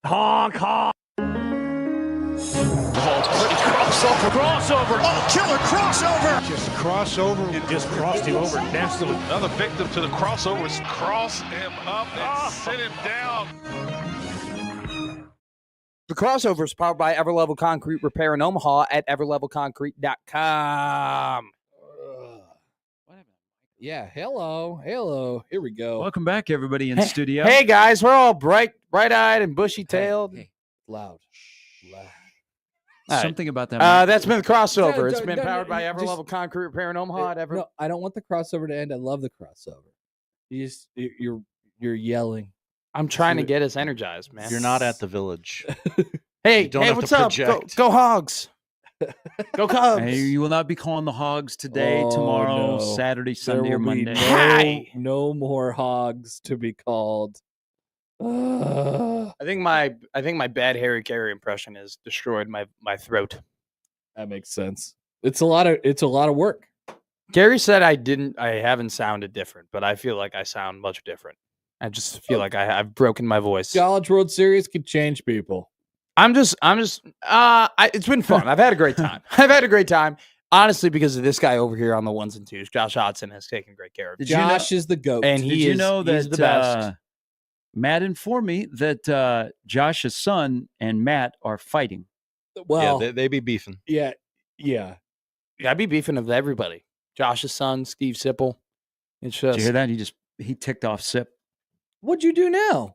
Honk, honk. Crossover. Oh, killer crossover. Just crossover. It just crossed him over nastily. Another victim to the crossovers. Cross him up and sit him down. The crossover is powered by Everlevel Concrete Repair in Omaha at everlevelconcrete.com. Yeah, hello. Here we go. Welcome back, everybody in studio. Hey, guys, we're all bright-eyed and bushy-tailed. Hey, loud. All right. Something about that. That's been the crossover. No, It's no, been no, powered by just- Everlevel Concrete Repair in Omaha at No, I don't want the crossover to end. I love the crossover. You're yelling. I'm trying to get us energized, man. You're not at the Village. Hey, don't have what's to up? project. Go Hogs. Go Cubs. Hey, you will not be calling the Hogs today, tomorrow, no. Saturday, Sunday, or There will be Monday. Hey! no more hogs to be called. I think my bad Harry Carey impression has destroyed my throat. That makes sense. It's a lot of work. Gary said I haven't sounded different, but I feel like I sound much different. I just feel like I've broken my voice. College World Series could change people. It's been fun. I've had a great time. Honestly, because of this guy over here on the ones and twos, Josh Hodson has taken great care of me. Josh is the GOAT. And Did you know he's that the best. Matt informed me that Josh's son and Matt are fighting? Well, yeah, they be beefing. yeah. I'd be beefing with everybody. Josh's son, Steve Sipple. It's Did just you hear that? He ticked off Sip. What'd you do now?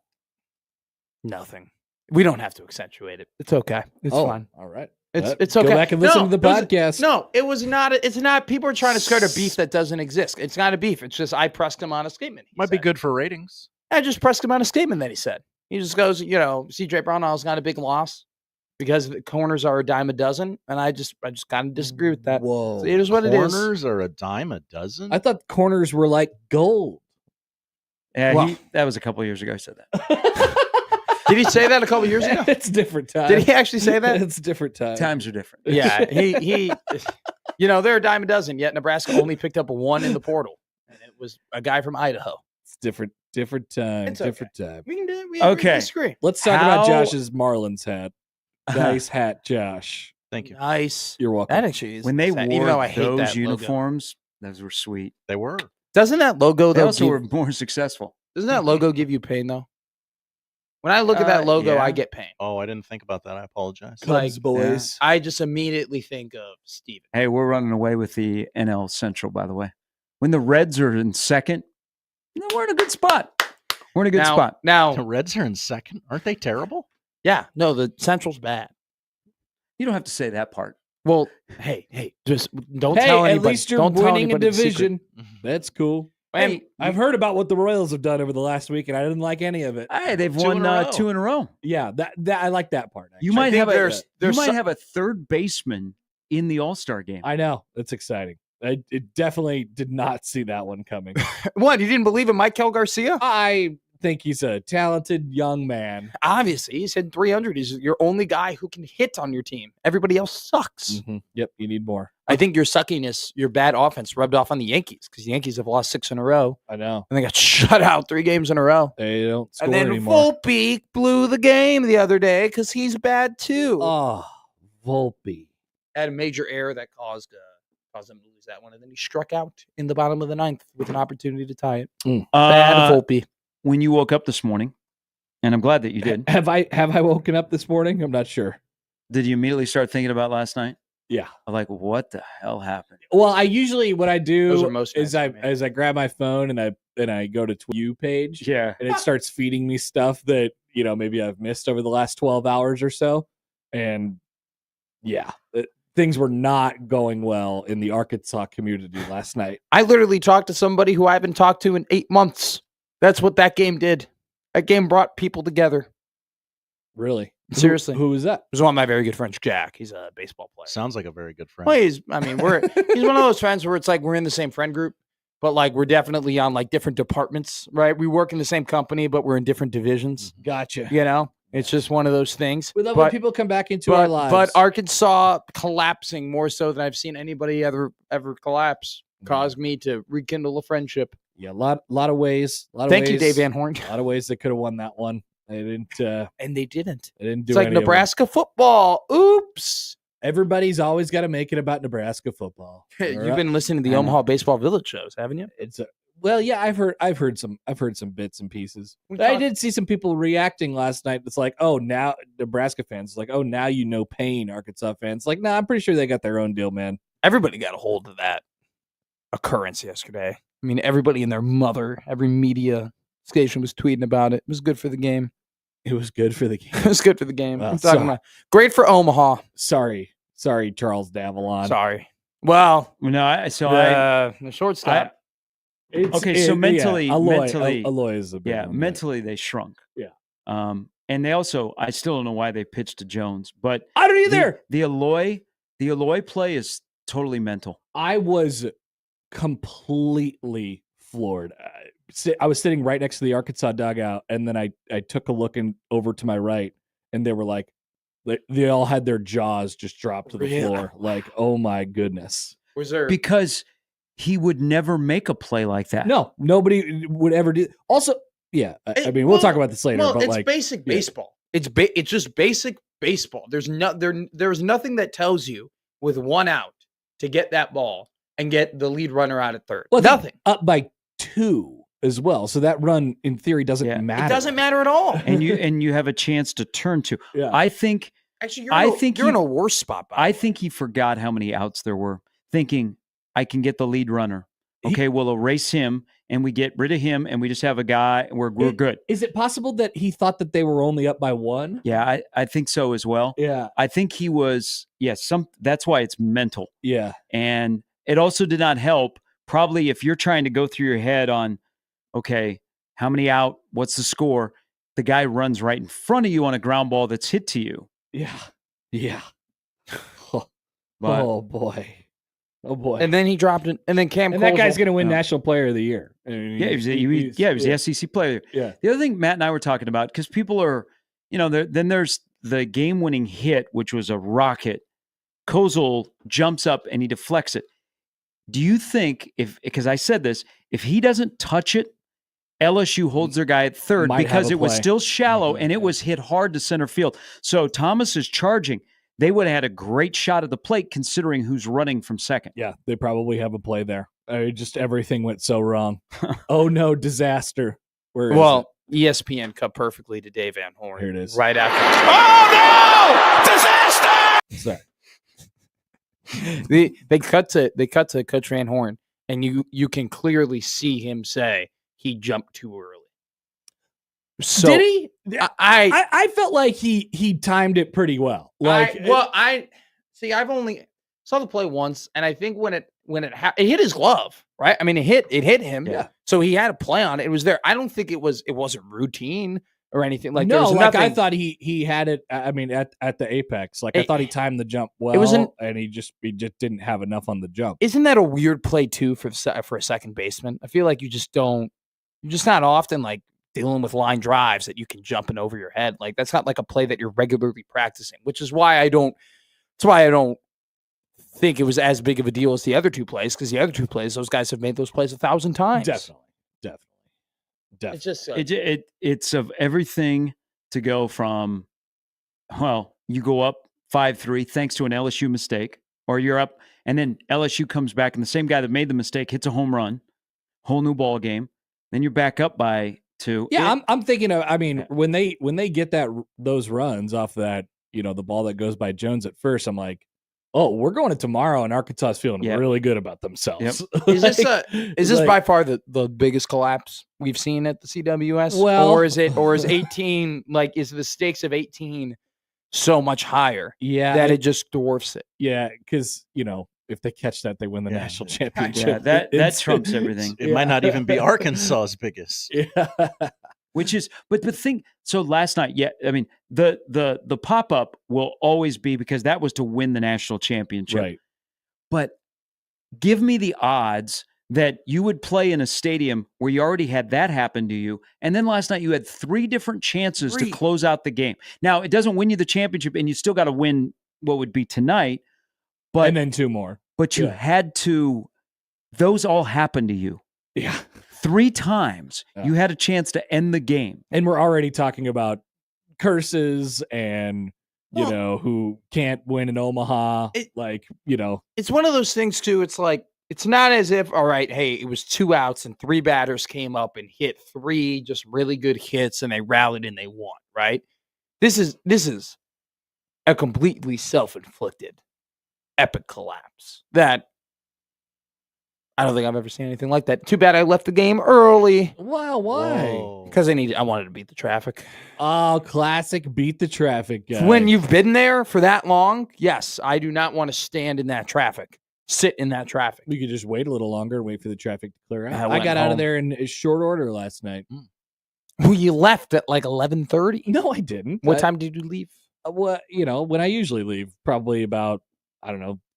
nothing. We don't have to accentuate it. It's okay. It's fine. All right. It's okay. Go back and listen to the it was- podcast. No, it was not. It's not. People are trying to start a beef that doesn't exist. It's not a beef. It's just I pressed him on a statement. Might be good for ratings. I just pressed him on a statement that he said. He just goes, CJ Brownell's not a big loss because the corners are a dime a dozen, and I just kind of disagree with that. Whoa. So it is what it is. Corners are a dime a dozen. I thought corners were like gold. Yeah, Well- that was a couple of years ago. I said that. Did he say that a couple years ago? It's different time. Did he actually say that? It's different time. Times are different. Yeah, he they're a dime a dozen. Yet Nebraska only picked up one in the portal, and it was a guy from Idaho. It's different time. It's Different time. We can Okay. disagree. Let's talk about How- Josh's Marlins hat. Nice hat, Josh. Thank you. Nice. You're welcome. That actually is When they sad, wore even though I hate those that logo. uniforms, those were sweet. They were. Doesn't that logo They though? also were more successful. Doesn't that logo give you pain though? When I look at that logo, yeah. I get pain. Oh, I didn't think about that. I apologize. Cubs like, boys. I just immediately think of Steven. Hey, we're running away with the NL Central, by the way. When the Reds are in second, we're in a good spot. We're in a good spot. The Now, Reds are in second. Aren't they terrible? yeah, no, the Central's bad. You don't have to say that part. Well, hey, just don't Hey, tell at anybody. least you're don't tell winning a anybody the secret. division. That's cool. And Hey, I've heard about what the Royals have done over the last week, and I didn't like any of it. Hey, they've Two won in a row. 2 in a row. Yeah, that I like that part. You actually. might think have there's some- a third baseman in the All-Star game. I know. That's exciting. I definitely did not see that one coming. What? You didn't believe in Michael Garcia? I think he's a talented young man. Obviously, he's hitting 300. He's your only guy who can hit on your team. Everybody else sucks. Yep, you need more. I think your suckiness, your bad offense, rubbed off on the Yankees because the Yankees have lost 6 in a row I know. and they got shut out 3 games in a row. They don't score And then anymore. Volpe blew the game the other day because he's bad too. Oh, Volpe. Had a major error that caused him to lose that one, and then he struck out in the bottom of the 9th with an opportunity to tie it. Bad Volpe. When you woke up this morning, and I'm glad that you did, Have I woken up this morning? I'm not sure. did you immediately start thinking about last night? Yeah. I'm like, what the hell happened? Well, I usually what I Those do are most is nights for me. I grab my phone and I go to You page Yeah. and it starts feeding me stuff that maybe I've missed over the last 12 hours or so. And yeah, things were not going well in the Arkansas community last night. I literally talked to somebody who I haven't talked to in 8 months. That's what that game did. That game brought people together. Really? Seriously. Who was that? It was one of my very good friends, Jack. He's a baseball player. Sounds like a very good friend. Well, he's one of those friends where it's like we're in the same friend group, but like we're definitely on like different departments, right? We work in the same company, but we're in different divisions. Gotcha. It's just one of those things. We love when people come back into our lives. But Arkansas collapsing more so than I've seen anybody ever collapse caused me to rekindle a friendship. yeah, a lot of ways. Thank you, Dave Van Horn. A lot of ways they could have won that one. They didn't. And they didn't. They didn't do It's like any of it. Nebraska football. Oops. Everybody's always got to make it about Nebraska football. You've been listening to the Omaha Baseball Village shows, haven't you? Well, yeah, I've heard some bits and pieces. We I talked- did see some people reacting last night. It's like, oh, now Nebraska fans, like, oh, now you know pain, Arkansas fans. Like, nah, I'm pretty sure they got their own deal, man. Everybody got a hold of that occurrence yesterday. I mean, everybody and their mother, every media station was tweeting about it. It was good for the game. It was good for the game. It was good for the game. Well, I'm talking about great for Omaha. Sorry, Charles Davalon. Sorry. Well, No, the shortstop. So mentally, Aloy is a big one, mentally they shrunk. Yeah. And they also, I still don't know why they pitched to Jones, but I don't either. The Aloy play is totally mental. I was completely floored. I was sitting right next to the Arkansas dugout, and then I took a look over to my right, and they were like, they all had their jaws just dropped to the floor. Like, oh my goodness. Was there Because he would never make a play like that. No, nobody would ever do. Also, yeah, I mean, we'll talk about this later. Well, but it's like, basic baseball. It's just basic baseball. There's nothing that tells you with one out to get that ball and get the lead runner out at third. well, Nothing. up by 2 as well. So that run in theory doesn't matter. It doesn't matter at all. And you have a chance to turn to. Yeah. I think Actually, you're in a worse spot. I think he forgot how many outs there were, thinking I can get the lead runner. Okay, we'll erase him and we get rid of him and we just have a guy and we're good. Is it possible that he thought that they were only up by 1? Yeah, I think so as well. Yeah. I think he was, that's why it's mental. Yeah. And it also did not help. Probably if you're trying to go through your head on, okay, how many out? What's the score? The guy runs right in front of you on a ground ball that's hit to you. Yeah. Yeah. But- oh boy. Oh boy. And then he dropped it. And then Cam. And that Colesville- guy's going to win No. National Player of the Year. I mean, Yeah, he was the SEC player. Yeah. The other thing Matt and I were talking about, because people are, then there's the game-winning hit, which was a rocket. Kozel jumps up and he deflects it. Do you think, because I said this, if he doesn't touch it, LSU holds their guy at third Might because have a it was play. still shallow and it was hit hard to center field. So Thomas is charging. They would have had a great shot at the plate considering who's running from second. Yeah, they probably have a play there. Just everything went so wrong. Oh no, disaster. Where is Well, ESPN cut perfectly to Dave Van Horn. Here it is. Right after. it? Sorry. They cut to Coach Van Horn, and you can clearly see him say he jumped too early. So Did he? I felt like he timed it pretty well. Like, I've only saw the play once, and I think when it hit his glove, right? I mean, it hit him. Yeah. So he had a play on it. It was there. I don't think it wasn't routine or anything like. no, there was like nothing, I thought he had it. I mean, at the apex, like I thought he timed the jump well. And he just didn't have enough on the jump. Isn't that a weird play too for a second baseman? I feel like you're just not often like dealing with line drives that you can jump in over your head. Like that's not like a play that you're regularly practicing, which is why I don't think it was as big of a deal as the other two plays, because the other two plays, those guys have made those plays 1,000 times. Definitely. It's just It's of everything to go from, well, you go up 5-3 thanks to an LSU mistake, or you're up and then LSU comes back and the same guy that made the mistake hits a home run, whole new ball game. Then you're back up by 2. Yeah, I'm thinking of. I mean, when they get those runs off that, the ball that goes by Jones at first, I'm like, oh, we're going to tomorrow, and Arkansas is feeling really good about themselves. Yep. Is this by far the biggest collapse we've seen at the CWS? Well, or is 18 like is the stakes of 18 so much higher that it just dwarfs it? Yeah, because if they catch that, they win the national championship. Yeah, that trumps everything. It might not even be Arkansas's biggest. Yeah. Which is, but the thing. So last night, I mean, the pop up will always be because that was to win the national championship. Right. But give me the odds that you would play in a stadium where you already had that happen to you, and then last night you had 3 different chances to close out the game. Now it doesn't win you the championship, and you still got to win what would be tonight. But and then 2 more. But you had to. Those all happened to you. Yeah. 3 times you had a chance to end the game. And we're already talking about curses and, who can't win in Omaha. It's one of those things, too. It's like, it's not as if, all right, hey, it was 2 outs and 3 batters came up and hit 3 just really good hits and they rallied and they won, right? This is a completely self-inflicted epic collapse that I don't think I've ever seen anything like that. Too bad I left the game early. Wow, why? Whoa. Because I wanted to beat the traffic. Oh, classic beat the traffic guy. When you've been there for that long, yes, I do not want to stand in that traffic, sit in that traffic. We could just wait a little longer and wait for the traffic to clear out. I I went got out of home. there in short order last night. Well, you left at like 11:30. No, I didn't. What time did you leave? When I usually leave, probably about,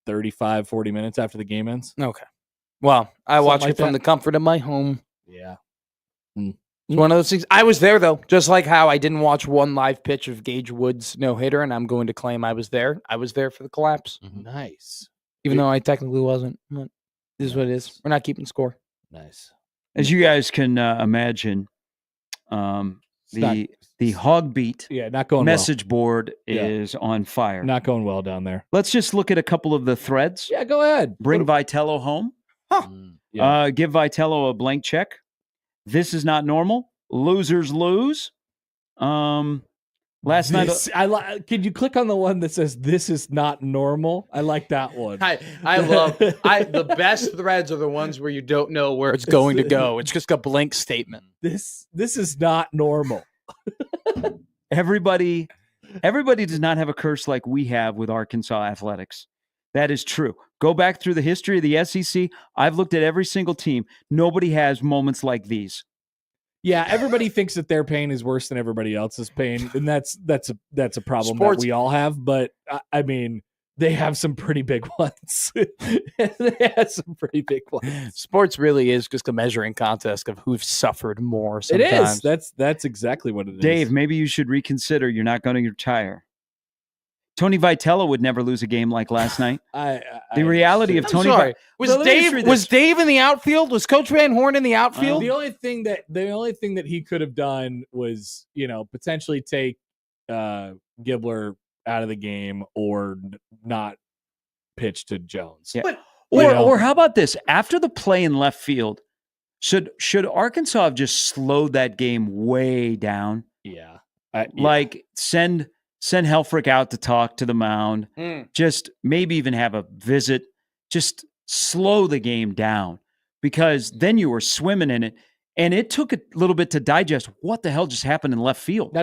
35, 40 minutes after the game ends. Okay. Well, I Something watched like it from that. the comfort of my home. Yeah. It's one of those things. I was there, though, just like how I didn't watch one live pitch of Gage Wood's no-hitter, and I'm going to claim I was there. I was there for the collapse, Nice. even though I technically wasn't. But this is what it is. We're not keeping score. Nice. As you guys can imagine, the hog beat Yeah, not going message board Yeah. is on fire. well. Not going well down there. Let's just look at a couple of the threads. Yeah, go ahead. Bring Vitello home. Yeah. Give Vitello a blank check. This is not normal. Losers lose. Last night, Could you click on the one that says "This is not normal"? I like that one. I love the best threads are the ones where you don't know where it's going to go. It's just a blank statement. This is not normal. everybody does not have a curse like we have with Arkansas athletics. That is true. Go back through the history of the SEC. I've looked at every single team. Nobody has moments like these. Yeah, everybody thinks that their pain is worse than everybody else's pain, and that's a problem Sports- that we all have. But I mean, they have some pretty big ones. They have some pretty big ones. Sports really is just a measuring contest of who's suffered more. It Sometimes. is. That's exactly what it is. Dave, maybe you should reconsider. You're not going to retire. Tony Vitello would never lose a game like last night. The reality of I'm Tony sorry. Was So let me just read this. Dave in the outfield? Was Coach Van Horn in the outfield? The only thing that he could have done was, potentially take Gibbler out of the game or not pitch to Jones. Yeah. But- Or how about this? After the play in left field, should Arkansas have just slowed that game way down? Yeah. Like send Helfrich out to talk to the mound. Just maybe even have a visit. Just slow the game down because then you were swimming in it. And it took a little bit to digest what the hell just happened in left field. Now,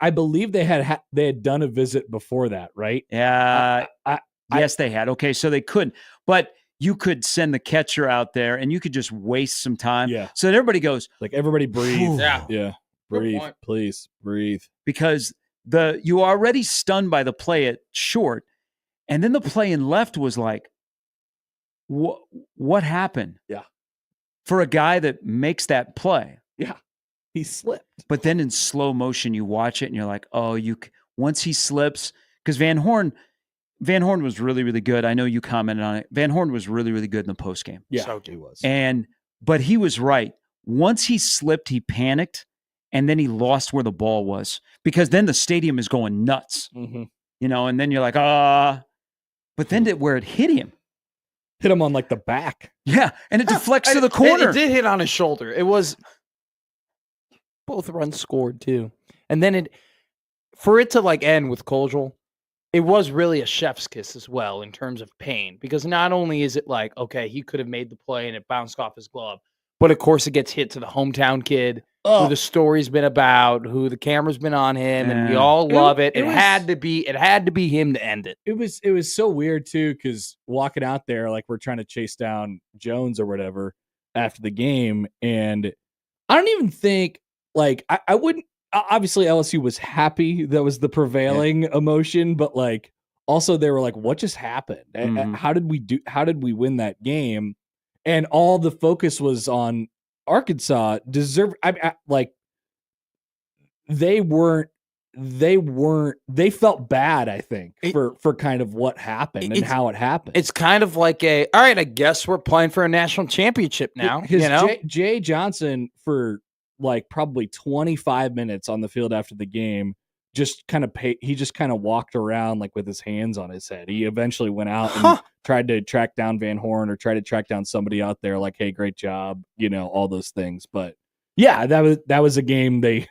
I believe they had done a visit before that, right? Yeah. Yes, they had. Okay, so they couldn't. But you could send the catcher out there and you could just waste some time. Yeah. So that everybody goes, Like everybody breathe. Yeah. Yeah. Breathe, point. please breathe. because you are already stunned by the play at short. And then the play in left was like, what happened? Yeah. For a guy that makes that play. Yeah. He slipped. But then in slow motion, you watch it and you're like, oh, once he slips, because Van Horn was really, really good. I know you commented on it. Van Horn was really, really good in the postgame. Yeah. So he was. But he was right. Once he slipped, he panicked, and then he lost where the ball was because then the stadium is going nuts, Mm-hmm. and then you're like, but then where it hit him. Hit him on like the back. Yeah, and it deflects to the corner. It did hit on his shoulder. It was both runs scored too, and then for it to like end with Koljal, it was really a chef's kiss as well in terms of pain because not only is it like okay he could have made the play and it bounced off his glove, but of course it gets hit to the hometown kid who the story's been about, who the camera's been on him, and we all love it. It had to be him to end it. It was so weird too, because walking out there like we're trying to chase down Jones or whatever after the game, and I don't even think like I wouldn't. Obviously, LSU was happy. That was the prevailing emotion, but like also they were like, "What just happened? Mhm. How did we win that game?" And all the focus was on Arkansas. Like they weren't they felt bad, I think, for kind of what happened and how it happened. It's kind of like all right, I guess we're playing for a national championship now. Jay Johnson for like probably 25 minutes on the field after the game just kind of walked around like with his hands on his head. He eventually went out and tried to track down Van Horn or tried to track down somebody out there like, hey, great job, all those things. But yeah, that was a game they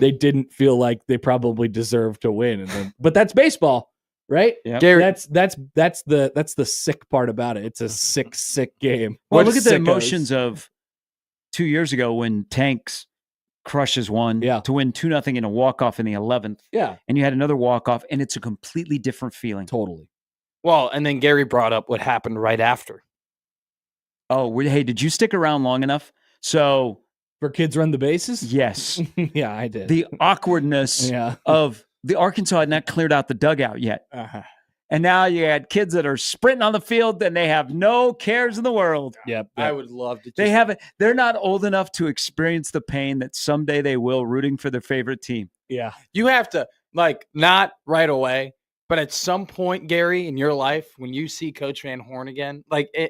didn't feel like they probably deserved to win. But that's baseball, right? Yeah. Gary, That's the sick part about it. It's a sick game. Well, What look at the sickos. emotions of 2 years ago when Tanks crushes one to win 2-0 in a walk-off in the 11th. Yeah. And you had another walk-off, and it's a completely different feeling. Totally. Well, and then Gary brought up what happened right after. Oh, hey, did you stick around long enough? So for kids run the bases? Yes. Yeah, I did. The awkwardness of the Arkansas had not cleared out the dugout yet. Uh-huh. And now you had kids that are sprinting on the field and they have no cares in the world. Yep. I would love to. They're not old enough to experience the pain that someday they will, rooting for their favorite team. Yeah. You have to, not right away, but at some point, Gary, in your life, when you see Coach Van Horn again,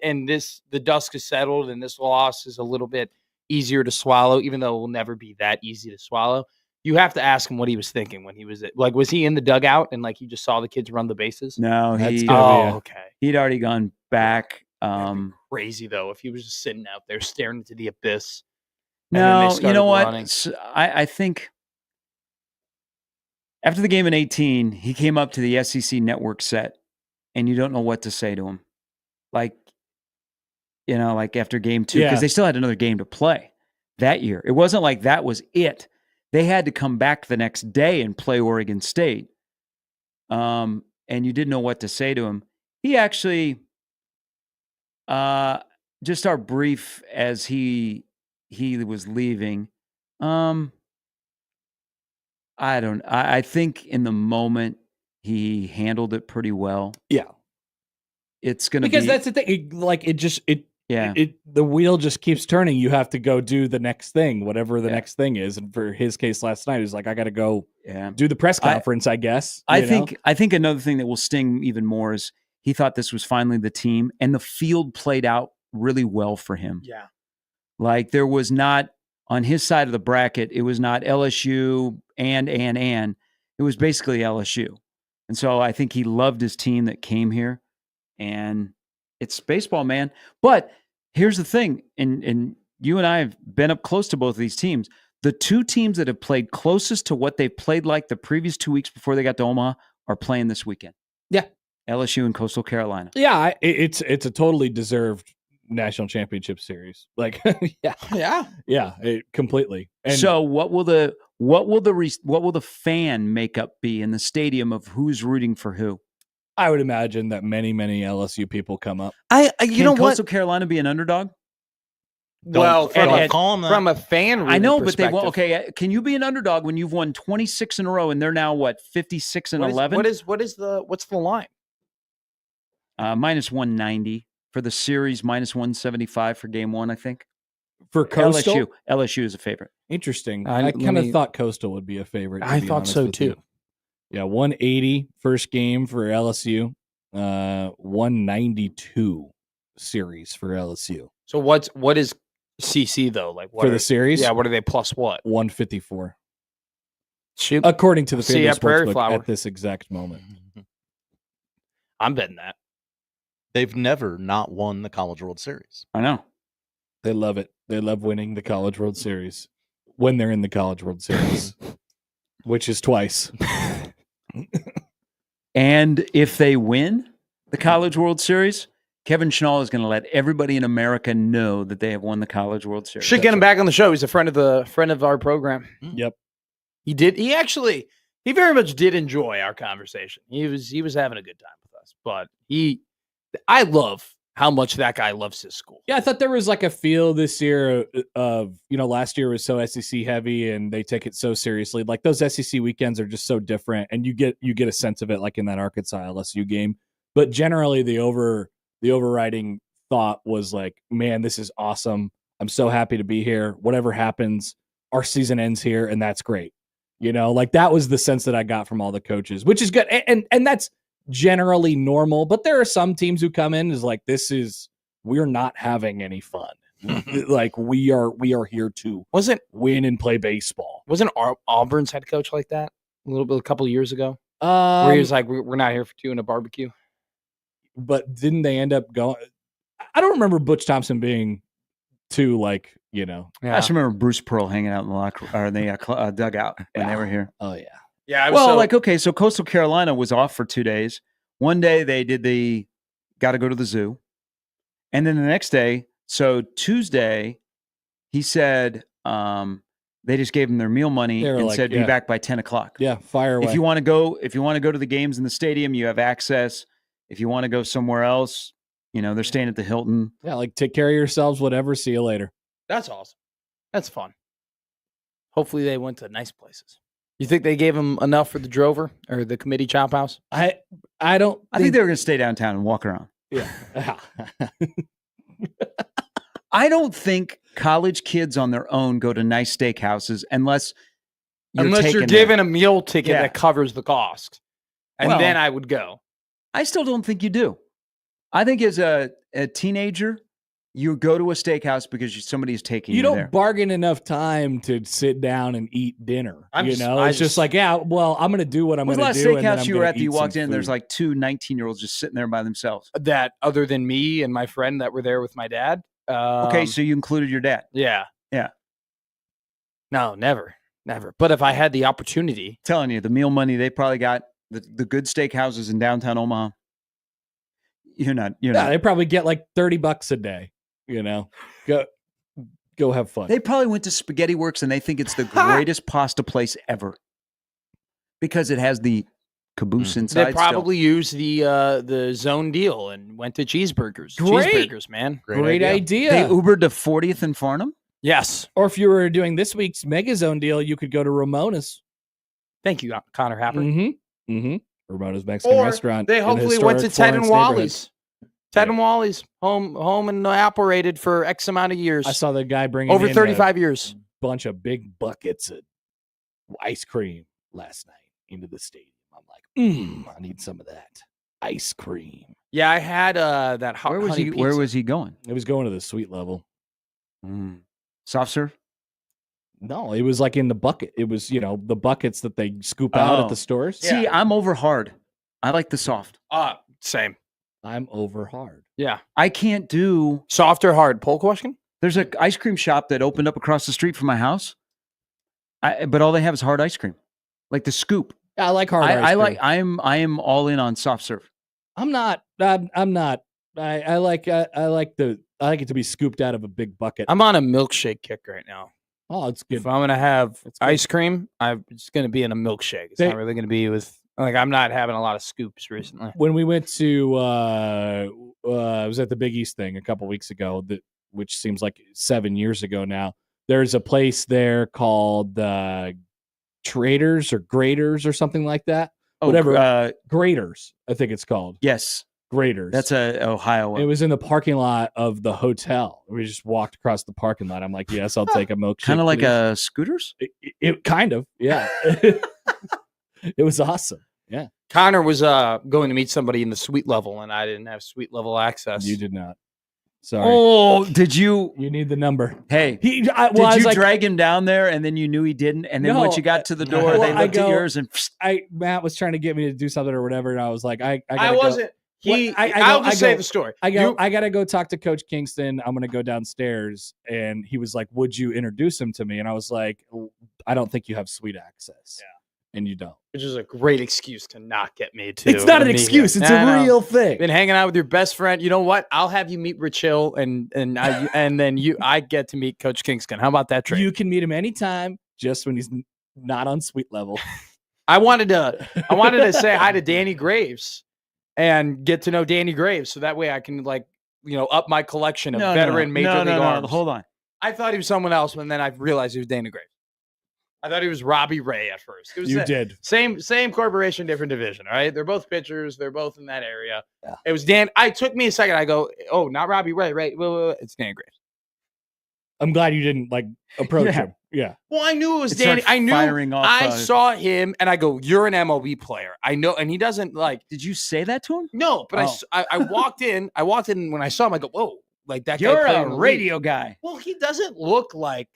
and the dust is settled and this loss is a little bit easier to swallow, even though it will never be that easy to swallow. You have to ask him what he was thinking when he was was he in the dugout and he just saw the kids run the bases? No, okay. He'd already gone back. Crazy though, if he was just sitting out there staring into the abyss. No, you know what? So I think after the game in 18, he came up to the SEC network set, and you don't know what to say to him. After game 2, because they still had another game to play that year. It wasn't like that was it. They had to come back the next day and play Oregon State. And you didn't know what to say to him. He actually, just our brief as he was leaving, I think in the moment he handled it pretty well. Yeah. It's going to be. Because that's the thing. The wheel just keeps turning. You have to go do the next thing, whatever the next thing is. And for his case last night, he's like, I got to go do the press conference, I guess. I think another thing that will sting even more is he thought this was finally the team, and the field played out really well for him. Yeah. There was not, on his side of the bracket, it was not LSU and. It was basically LSU. And so I think he loved his team that came here. And it's baseball, man. But here's the thing, and you and I have been up close to both of these teams. The two teams that have played closest to what they played like the previous 2 weeks before they got to Omaha are playing this weekend. Yeah. LSU and Coastal Carolina. Yeah, it's a totally deserved national championship series. Completely. And so what will the fan makeup be in the stadium of who's rooting for who? I would imagine that many LSU people come up. Can Coastal Carolina be an underdog? From a fan, I know, but they won't. Okay, can you be an underdog when you've won 26 in a row and they're now 56 and 11? What's the line? Minus 190 for the series, minus 175 for game 1, I think. For Coastal, LSU is a favorite. Interesting. I kind of thought Coastal would be a favorite. I thought so too. Yeah, 180 first game for LSU, 192 series for LSU. So what is CC though? For the series? Yeah, what are they plus what? 154. Shoot. According to the FanDuel Prairie Sportsbook Flower at this exact moment. I'm betting that. They've never not won the College World Series. I know. They love it. They love winning the College World Series when they're in the College World Series, which is twice. And if they win the College World Series, Kevin Schnall is going to let everybody in America know that they have won the College World Series. Should get him back on the show. He's a friend of our program. Yep. He very much did enjoy our conversation. He was having a good time with us. But I love how much that guy loves his school. Yeah, I thought there was a feel this year of, last year was so SEC heavy and they take it so seriously. Those SEC weekends are just so different, and you get a sense of it in that Arkansas LSU game. But generally the overriding thought was man, this is awesome. I'm so happy to be here. Whatever happens, our season ends here, and that's great. Like that was the sense that I got from all the coaches, which is good. And that's generally normal, but there are some teams who come in is like, we're not having any fun. Like we are here to win and play baseball. Wasn't Auburn's head coach like that a couple of years ago? Where he was like, we're not here for doing a barbecue. But didn't they end up going? I don't remember Butch Thompson being too like, I just remember Bruce Pearl hanging out in the locker or the dugout when they were here. Oh yeah. Yeah. So Coastal Carolina was off for 2 days. One day they did got to go to the zoo. And then the next day, so Tuesday, he said they just gave him their meal money and said be back by 10 o'clock. Yeah, fire away. If you want to go to the games in the stadium, you have access. If you want to go somewhere else, they're staying at the Hilton. Yeah, like take care of yourselves, whatever. See you later. That's awesome. That's fun. Hopefully they went to nice places. You think they gave him enough for the Drover or the committee chop house? I think they were going to stay downtown and walk around. Yeah. I don't think college kids on their own go to nice steakhouses unless you're given a meal ticket that covers the cost. And then I would go. I still don't think you do. I think as a teenager, you go to a steakhouse because somebody's taking you there. You don't bargain enough time to sit down and eat dinner. It's just like, I'm going to do what I'm going to do. What's the last steakhouse you were at that you walked in and there's like two 19-year-olds just sitting there by themselves? That other than me and my friend that were there with my dad. Okay, so you included your dad. Yeah. Yeah. No, never. But if I had the opportunity. Telling you, the meal money, they probably got the good steakhouses in downtown Omaha. You're not. They probably get like $30 a day. Go have fun. They probably went to Spaghetti Works and they think it's the greatest pasta place ever because it has the caboose inside. They probably used the zone deal and went to cheeseburgers. Great. Cheeseburgers, man. Great idea. They Ubered to 40th and Farnham? Yes. Or if you were doing this week's Mega Zone deal, you could go to Ramona's. Thank you, Connor Happer. Mm-hmm. Ramona's Mexican restaurant. They hopefully went to Ted and Wally's. Ted and Wally's, home and operated for X amount of years. I saw the guy bringing over 35 years. Bunch of big buckets of ice cream last night into the stadium. I'm like, I need some of that ice cream. Yeah, I had that hot. Where was he going? It was going to the suite level. Soft serve? No, it was like in the bucket. It was, the buckets that they scoop out at the stores. See, I'm over hard. I like the soft. Same. I'm over hard. Yeah. I can't do soft or hard. Poll question? There's an ice cream shop that opened up across the street from my house. But all they have is hard ice cream. Like the scoop. Yeah, I like hard ice cream. I am all in on soft serve. I'm not. I'm not. I like it to be scooped out of a big bucket. I'm on a milkshake kick right now. Oh, it's good. If I'm gonna have ice cream, it's gonna be in a milkshake. It's not really gonna be with I'm not having a lot of scoops recently. When we went to it was at the Big East thing a couple weeks ago, which seems like 7 years ago now. There's a place there called Traders or Graders or something like that. Whatever. Graders, I think it's called. Yes. Graders. That's a Ohio one. It was in the parking lot of the hotel. We just walked across the parking lot. I'm like, yes, I'll take a milkshake. Kind of like a Scooters? It kind of, yeah. It was awesome. Yeah. Connor was going to meet somebody in the suite level, and I didn't have suite level access. You did not. Sorry. Oh, did you? You need the number. Hey, did you drag him down there, and then you knew he didn't, and then once you got to the door, they looked at yours, and Matt was trying to get me to do something or whatever, and I was like, I wasn't. I'll just say the story. I got to go talk to Coach Kingston. I'm going to go downstairs. And he was like, would you introduce him to me? And I was like, I don't think you have suite access. Yeah. And you don't. Which is a great excuse to not get me to. It's not an excuse. It's a real thing. Been hanging out with your best friend. You know what? I'll have you meet Rich Hill and then I get to meet Coach Kingston. How about that trade? You can meet him anytime, just when he's not on suite level. I wanted to say hi to Danny Graves. And get to know Danny Graves, so that way I can up my collection of veteran major league arms. Hold on. I thought he was someone else, and then I realized he was Danny Graves. I thought he was Robbie Ray at first. It was same corporation, different division. All right, they're both pitchers. They're both in that area. Yeah. It was Dan. It took me a second. I go, oh, not Robbie Ray, right? Wait. It's Danny Graves. I'm glad you didn't like approach Yeah. him. Yeah. Well, I knew it was It started Danny. I knew. firing off, I saw him, and I go, "You're an MLB player." I know, and he doesn't like. Did you say that to him? No, but Oh. I walked in. I walked in when I saw him. I go, "Whoa!" Like that guy. You're playing a in the league. radio guy. Well, he doesn't look like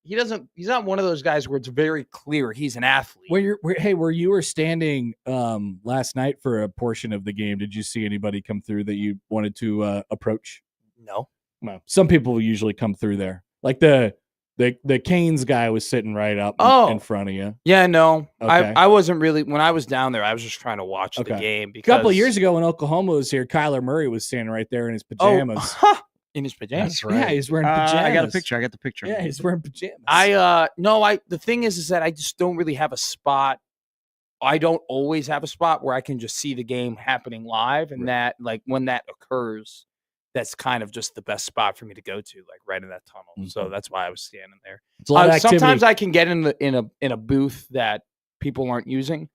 he doesn't. He's not one of those guys where it's very clear he's an athlete. Where you were standing last night for a portion of the game, did you see anybody come through that you wanted to approach? No. No. Some people usually come through there. Like the Canes guy was sitting right up in front of you. Yeah, no. Okay. I wasn't really when I was down there. I was just trying to watch the game A because couple of years ago when Oklahoma was here, Kyler Murray was standing right there in his pajamas. In his pajamas. That's right. Yeah, he's wearing pajamas. I got a picture. I got the picture. Yeah, he's wearing pajamas. The thing is that I just don't really have a spot. I don't always have a spot where I can just see the game happening live, and that like when that occurs, that's kind of just the best spot for me to go to, like right in that tunnel. So that's why I was standing there. It's a lot of activity. Sometimes I can get in a booth that people aren't using,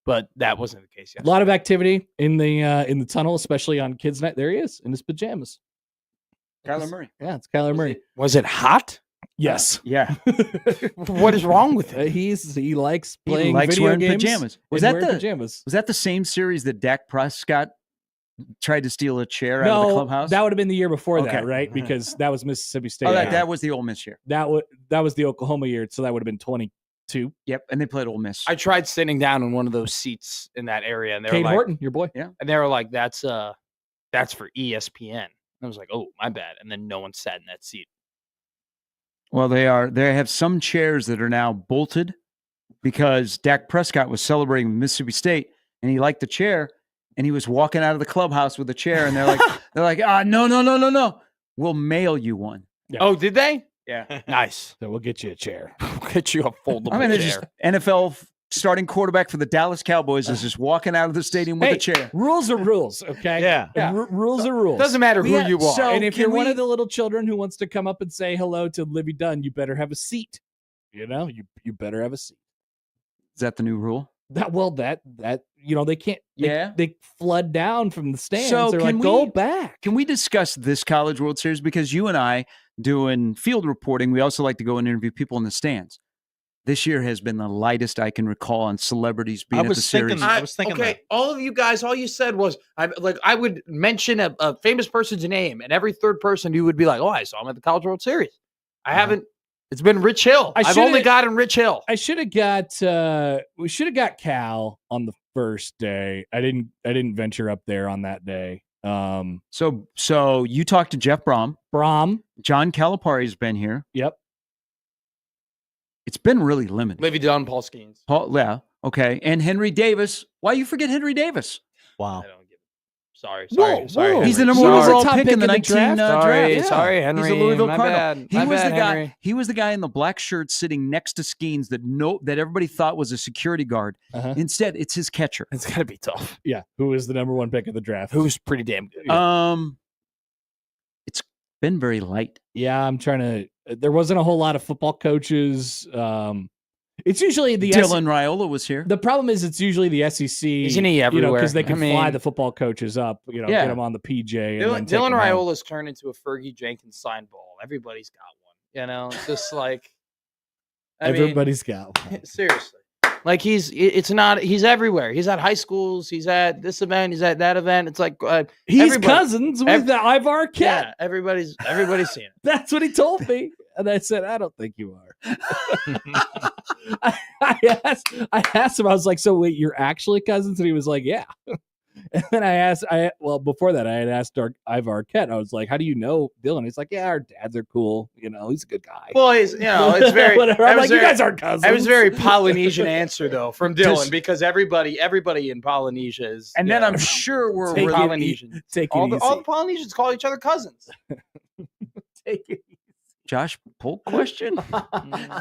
but that wasn't the case yesterday. A lot of activity in the tunnel, especially on kids' night. There he is in his pajamas. Kyler Murray. Yeah, it's Kyler Murray. Was it hot? Yes. Yeah. What is wrong with it? He likes He playing likes video wearing games. pajamas. Was and that wearing the pajamas? Was that the same series that Dak Prescott tried to steal a chair out of the No, clubhouse? that would have been the year before that, Okay. right? Because that was Mississippi State. Oh, that was the Ole Miss year. that was the Oklahoma year, so that would have been 22. Yep, and they played Ole Miss. I tried sitting down in one of those seats in that area, and they were Cade like, Horton, your boy. Yeah. and they were like, "That's for ESPN." I was like, "Oh, my bad." And then no one sat in that seat. Well, they have some chairs that are now bolted because Dak Prescott was celebrating with Mississippi State and he liked the chair and he was walking out of the clubhouse with a chair and they're like, no. We'll mail you one. Yeah. Oh, did they? Yeah. Nice. So we'll get you a chair. We'll get you a foldable I mean, it's chair. just NFL starting quarterback for the Dallas Cowboys is just walking out of the stadium with Hey, a chair. rules are rules, okay? Yeah. Rules are rules. Doesn't matter who Yeah, you are. so- And if can you're one we- of the little children who wants to come up and say hello to Livy Dunn, you better have a seat. You know, you better have a seat. Is that the new rule? That they can't. Yeah. They flood down from the stands. So They're can like, go we- back. Can we discuss this College World Series? Because you and I doing field reporting, we also like to go and interview people in the stands. This year has been the lightest I can recall on celebrities being I at the was thinking- series. I was thinking okay, that. all of you guys, all you said was, I would mention a famous person's name, and every third person you would be like, "Oh, I saw him at the College World Series." I haven't. It's been Rich Hill. I've only gotten Rich Hill. I should have got. We should have got Cal on the first day. I didn't venture up there on that day. So you talked to Jeff Brom. John Calipari's been here. Yep. It's been really limited. Livy Dunn, Paul Skeens. Yeah. Okay. And Henry Davis. Why you forget Henry Davis? Wow. I don't give. Sorry. Whoa. He's the Henry. number one Sorry. overall Top pick pick in the in the 19 draft? draft. Sorry, Yeah. sorry, Henry. He's a Louisville My Cardinal. bad. He My was bad, the guy. Henry. He was the guy in the black shirt sitting next to Skeens that everybody thought was a security guard. Uh-huh. Instead, it's his catcher. It's gonna be tough. Yeah. Who was the number one pick of the draft? Who's pretty damn good. It's been very light. Yeah, I'm trying to. There wasn't a whole lot of football coaches. It's usually the Dylan Raiola was here. The problem is it's usually the SEC. Isn't he everywhere? Because they can fly I mean- the football coaches up. Get Yeah. them on the PJ. And then take Dylan them home. Raiola's turned into a Fergie Jenkins sign ball. Everybody's got one. It's just like Everybody's got one. seriously. Like he's everywhere. He's at high schools. He's at this event. He's at that event. It's like He's everybody- cousins with the Ivar Cat. yeah. Everybody's seeing it. That's what he told me. And I said, I don't think you are. I asked him, I was like, so wait, you're actually cousins? And he was like, yeah. And then before that, I had asked Ivar Ket. I was like, how do you know Dylan? He's like, yeah, our dads are cool. He's a good guy. Well, it's very. Whatever. I'm like, you guys aren't cousins. That was a very Polynesian answer though from Dylan Just- because everybody in Polynesia is. And then I'm sure we're Take it Polynesian. Take it All easy. the Polynesians call each other cousins. Take it. Josh Polk question.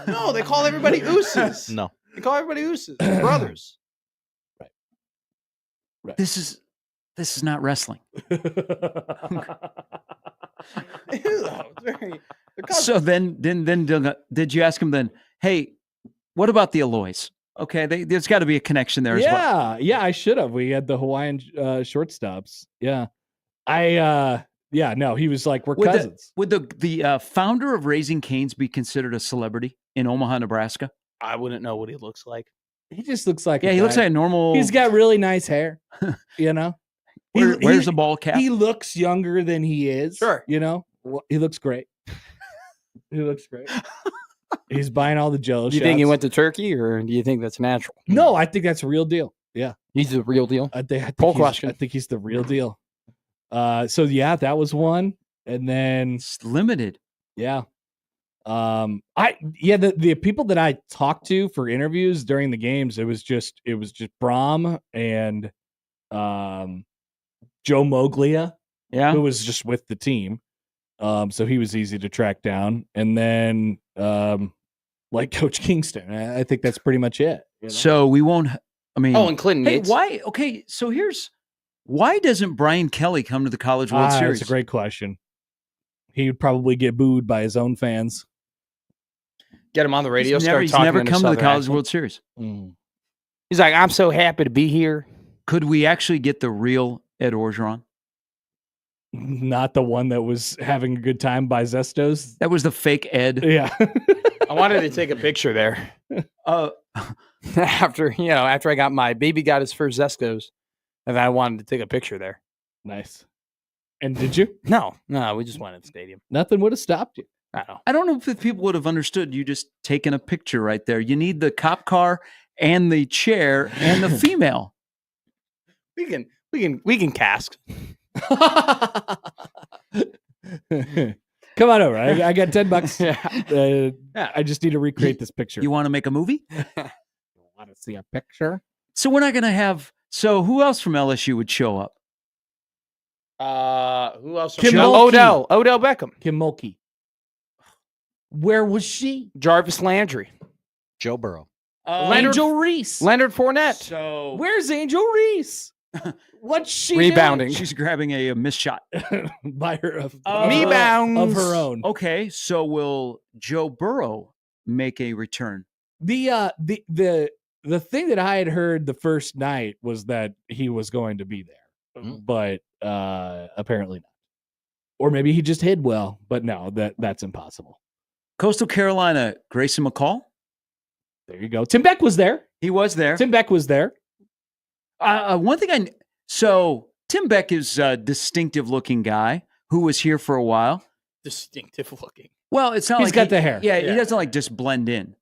No, they call everybody ooses. No. They call everybody ooses, brothers. Right. This is not wrestling. So then did you ask him then? Hey, what about the Aloys? Okay, there's got to be a connection there as well. Yeah, I should have. We had the Hawaiian shortstops. Yeah, I Yeah, no, he was like, we're Would cousins. Would the founder of Raising Cane's be considered a celebrity in Omaha, Nebraska? I wouldn't know what he looks like. He just looks like Yeah, he looks like a normal. He's got really nice hair, you know? Where's the ball cap? He looks younger than he is. Sure. You know? Well, he looks great. He looks great. He's buying all the Jello Do you shots. think he went to Turkey, or do you think that's natural? No, I think that's a real deal. Yeah. He's the real deal. I think Poll question. I think he's the real deal. So yeah, that was one. And then It's limited. yeah. The people that I talked to for interviews during the games, it was just Brahm and Joe Moglia, Yeah. who was just with the team. So he was easy to track down. And then like Coach Kingston. I think that's pretty much it. You know? So we won't. I mean, Oh, and Clinton hey, Yates. why? Okay, so why doesn't Brian Kelly come to the College World Series? That's a great question. He would probably get booed by his own fans. Get him on the radio. He's never come to the College World Series. He's like, I'm so happy to be here. Could we actually get the real Ed Orgeron? Not the one that was having a good time by Zestos. That was the fake Ed. Yeah. I wanted to take a picture there. After I got my baby got his first Zestos, and I wanted to take a picture there. Nice. And did you? No, we just went to the stadium. Nothing would have stopped you. I don't know if people would have understood you just taking a picture right there. You need the cop car and the chair and the female. We can cask. Come on over. I got $10. Yeah. I just need to recreate this picture. You want to make a movie? Want to see a picture? So we're not going to have. So who else from LSU would show up? Who else? Kim Odell Beckham. Kim Mulkey. Where was she? Jarvis Landry. Joe Burrow. Angel Reese. Leonard Fournette. So Where's Angel Reese? What's she Rebounding. she's grabbing a missed shot. doing? By her of Rebounds. of her own. Okay, so will Joe Burrow make a return? The thing that I had heard the first night was that he was going to be there, but apparently not. Or maybe he just hid well, but no, that's impossible. Coastal Carolina, Grayson McCall. There you go. Tim Beck was there. He was there. Tim Beck was there. One thing so Tim Beck is a distinctive looking guy who was here for a while. Distinctive looking. Well, it's not He's like got the hair. Yeah, he doesn't like just blend in.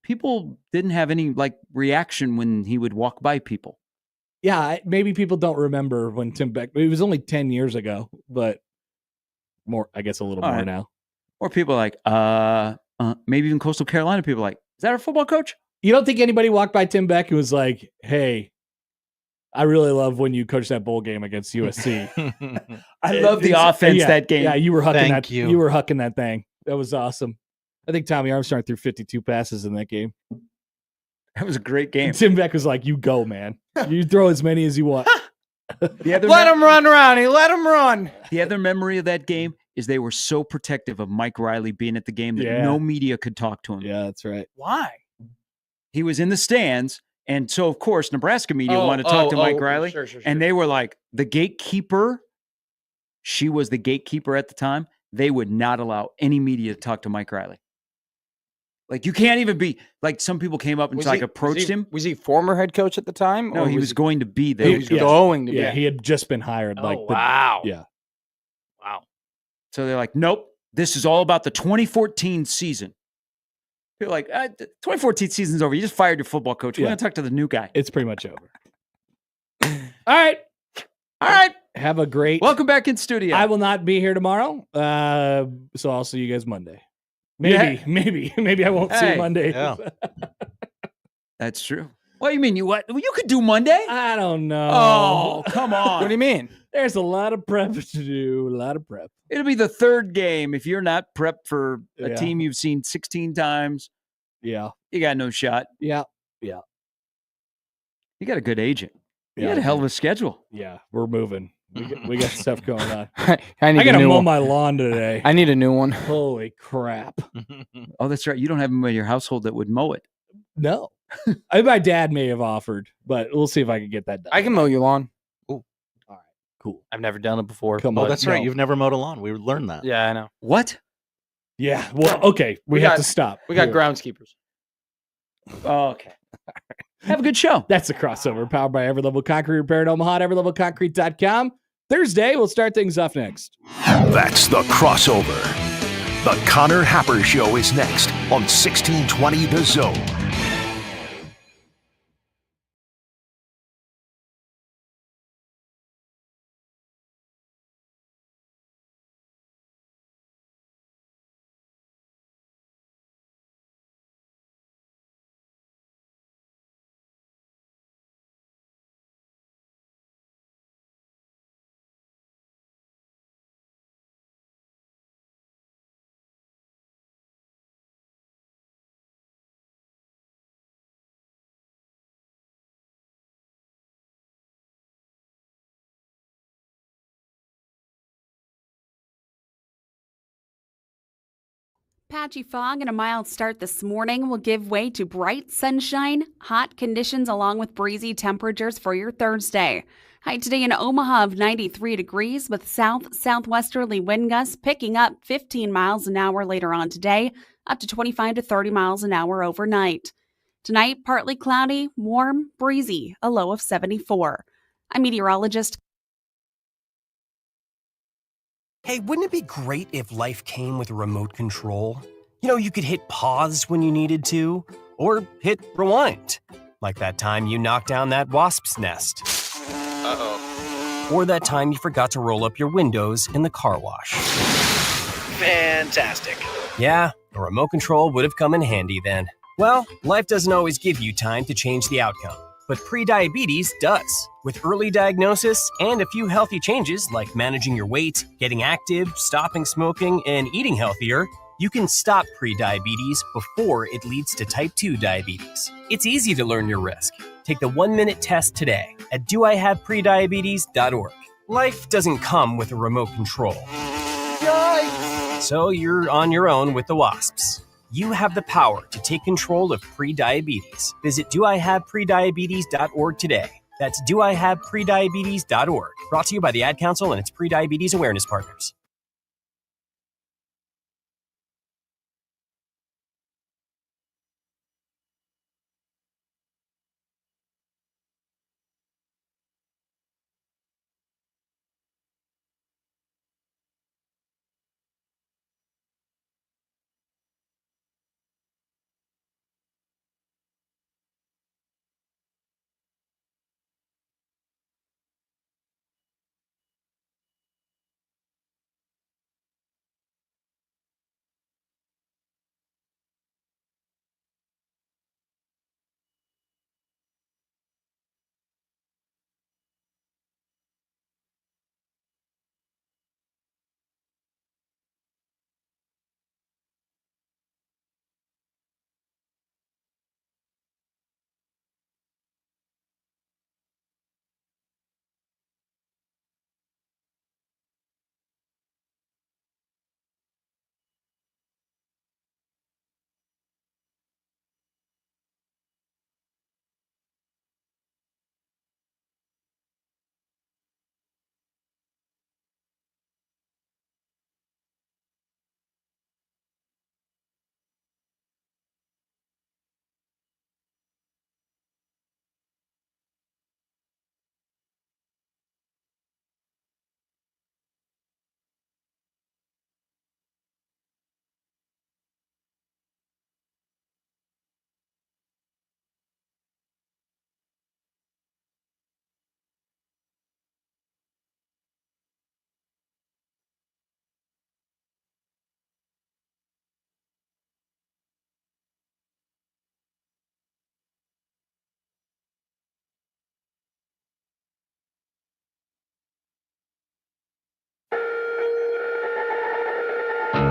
People didn't have any like reaction when he would walk by people. Yeah, maybe people don't remember when Tim Beck. It was only 10 years ago, but more. I guess a little All more right. now. Or people like, maybe even Coastal Carolina people like, is that our football coach? You don't think anybody walked by Tim Beck who was like, "Hey, I really love when you coached that bowl game against USC." I love the offense that game. Yeah, you were hucking Thank that. you. You were hucking that thing. That was awesome. I think Tommy Armstrong threw 52 passes in that game. That was a great game. And Tim Beck was like, "You go, man. You throw as many as you want." Let him run, Ronnie. Let him run. The other memory of that game is they were so protective of Mike Riley being at the game that Yeah. no media could talk to him. Yeah, that's right. Why? He was in the stands, and so of course Nebraska media wanted to talk to Mike Riley, Sure. and they were like, the gatekeeper. She was the gatekeeper at the time. They would not allow any media to talk to Mike Riley. Like you can't even be like some people came up and approached him. Was he former head coach at the time? No, or he was going to be there. He was going to be. Yeah, he had just been hired. Wow. Yeah. Wow. So they're like, nope, this is all about the 2014 season. People are like, the 2014 season's over. You just fired your football coach. We're Yeah. going to talk to the new guy. It's pretty much over. All right. All right. Have a great. Welcome back in studio. I will not be here tomorrow. So I'll see you guys Monday. Maybe I won't see Hey. you Monday. Yeah. That's true. What do you mean? You could do Monday? I don't know. Oh, come on. What do you mean? There's a lot of prep to do. A lot of prep. It'll be the third game. If you're not prepped for a Yeah. team you've seen 16 times, Yeah. you got no shot. Yeah. You got a good agent. You Yeah. got a hell of a schedule. Yeah. We're moving. We got stuff going on. I need I a gotta new mow one. my lawn today. I need a new one. Holy crap. Oh, that's right. You don't have anybody in your household that would mow it. No. My dad may have offered, but we'll see if I can get that done. I can mow your lawn. All right. Cool. I've never done it before. Come Oh, on. that's right. no. You've never mowed a lawn. We learned that. Yeah, I know. What? Yeah. Well, okay. We We have got- to stop. We got Here. groundskeepers. Oh, okay. Have a good show. That's a crossover powered by Every Level Concrete Repair in Omaha at everlevelconcrete.com. Thursday, we'll start things off next. That's the crossover. The Connor Happer Show is next on 1620 The Zone. Patchy fog and a mild start this morning will give way to bright sunshine, hot conditions along with breezy temperatures for your Thursday. High today in Omaha of 93 degrees with south-southwesterly wind gusts picking up 15 miles an hour later on today, up to 25 to 30 miles an hour overnight. Tonight, partly cloudy, warm, breezy, a low of 74. I'm meteorologist. Hey, wouldn't it be great if life came with a remote control? You know, you could hit pause when you needed to, or hit rewind. Like that time you knocked down that wasp's nest. Uh-oh. Or that time you forgot to roll up your windows in the car wash. Fantastic. Yeah, a remote control would have come in handy then. Well, life doesn't always give you time to change the outcome, but prediabetes does. With early diagnosis and a few healthy changes like managing your weight, getting active, stopping smoking, and eating healthier, you can stop prediabetes before it leads to type 2 diabetes. It's easy to learn your risk. Take the 1-minute test today at doihaveprediabetes.org. Life doesn't come with a remote control. Yikes! So you're on your own with the wasps. You have the power to take control of prediabetes. Visit doihaveprediabetes.org today. That's doihaveprediabetes.org. Brought to you by the Ad Council and its prediabetes awareness partners.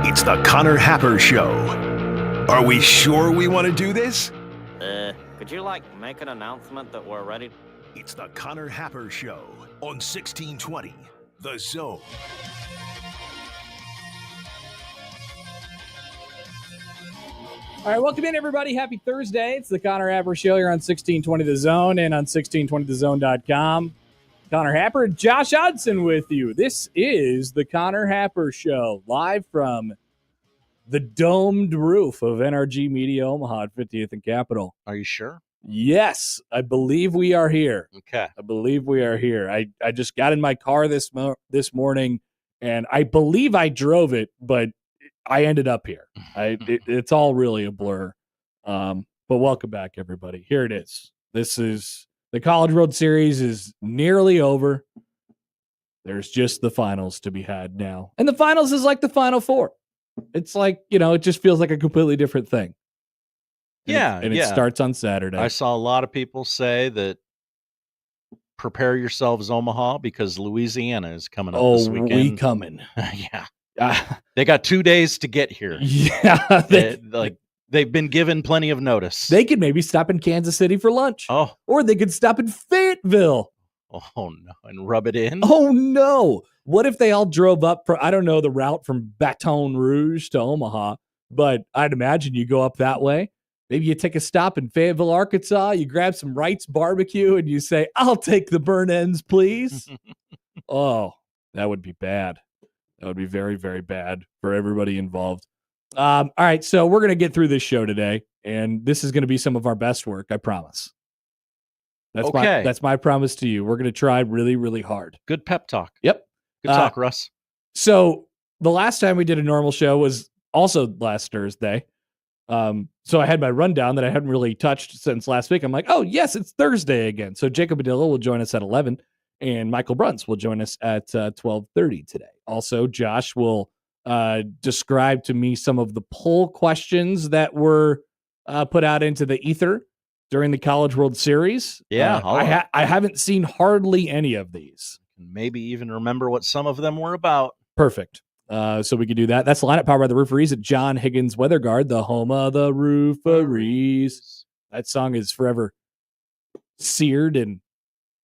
It's the Connor Happer Show. Are we sure we want to do this? Could you, make an announcement that we're ready? It's the Connor Happer Show on 1620 The Zone. All right, welcome in, everybody. Happy Thursday. It's the Connor Happer Show here on 1620 The Zone and on 1620thezone.com. Connor Happer and Josh Hodson with you. This is the Connor Happer Show, live from the domed roof of NRG Media Omaha at 50th and Capitol. Are you sure? Yes, I believe we are here. Okay. I believe we are here. I just got in my car this morning, and I believe I drove it, but I ended up here. It's all really a blur. But welcome back, everybody. Here it is. This is the College World Series is nearly over. There's just the finals to be had now. And the finals is like the Final Four. It's like, it just feels like a completely different thing. And it starts on Saturday. I saw a lot of people say that prepare yourselves, Omaha, because Louisiana is coming up this weekend. We coming. Yeah. They got 2 days to get here. Yeah. They've been given plenty of notice. They could maybe stop in Kansas City for lunch. Oh. Or they could stop in Fayetteville. Oh, no. And rub it in? Oh, no. What if they all drove up for, I don't know, the route from Baton Rouge to Omaha, but I'd imagine you go up that way. Maybe you take a stop in Fayetteville, Arkansas. You grab some Wright's barbecue and you say, I'll take the burn ends, please. Oh, that would be bad. That would be very, very bad for everybody involved. All right, so we're going to get through this show today, and this is going to be some of our best work, I promise. That's my promise to you. We're going to try really, really hard. Good pep talk. Yep. Good talk, Russ. So the last time we did a normal show was also last Thursday. So I had my rundown that I hadn't really touched since last week. I'm like, oh, yes, it's Thursday again. So Jacob Padilla will join us at 11, and Michael Bruntz will join us at 12:30 today. Also, Josh will describe to me some of the poll questions that were put out into the ether during the College World Series. Yeah. I haven't seen hardly any of these. Maybe even remember what some of them were about. Perfect. So we could do that. That's the lineup powered by the Rooferees at John Higgins Weather Guard, the home of the Rooferees. That song is forever seared in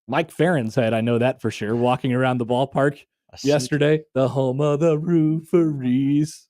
Mike Farron's head. I know that for sure. Walking around the ballpark yesterday, the home of the Rooferees.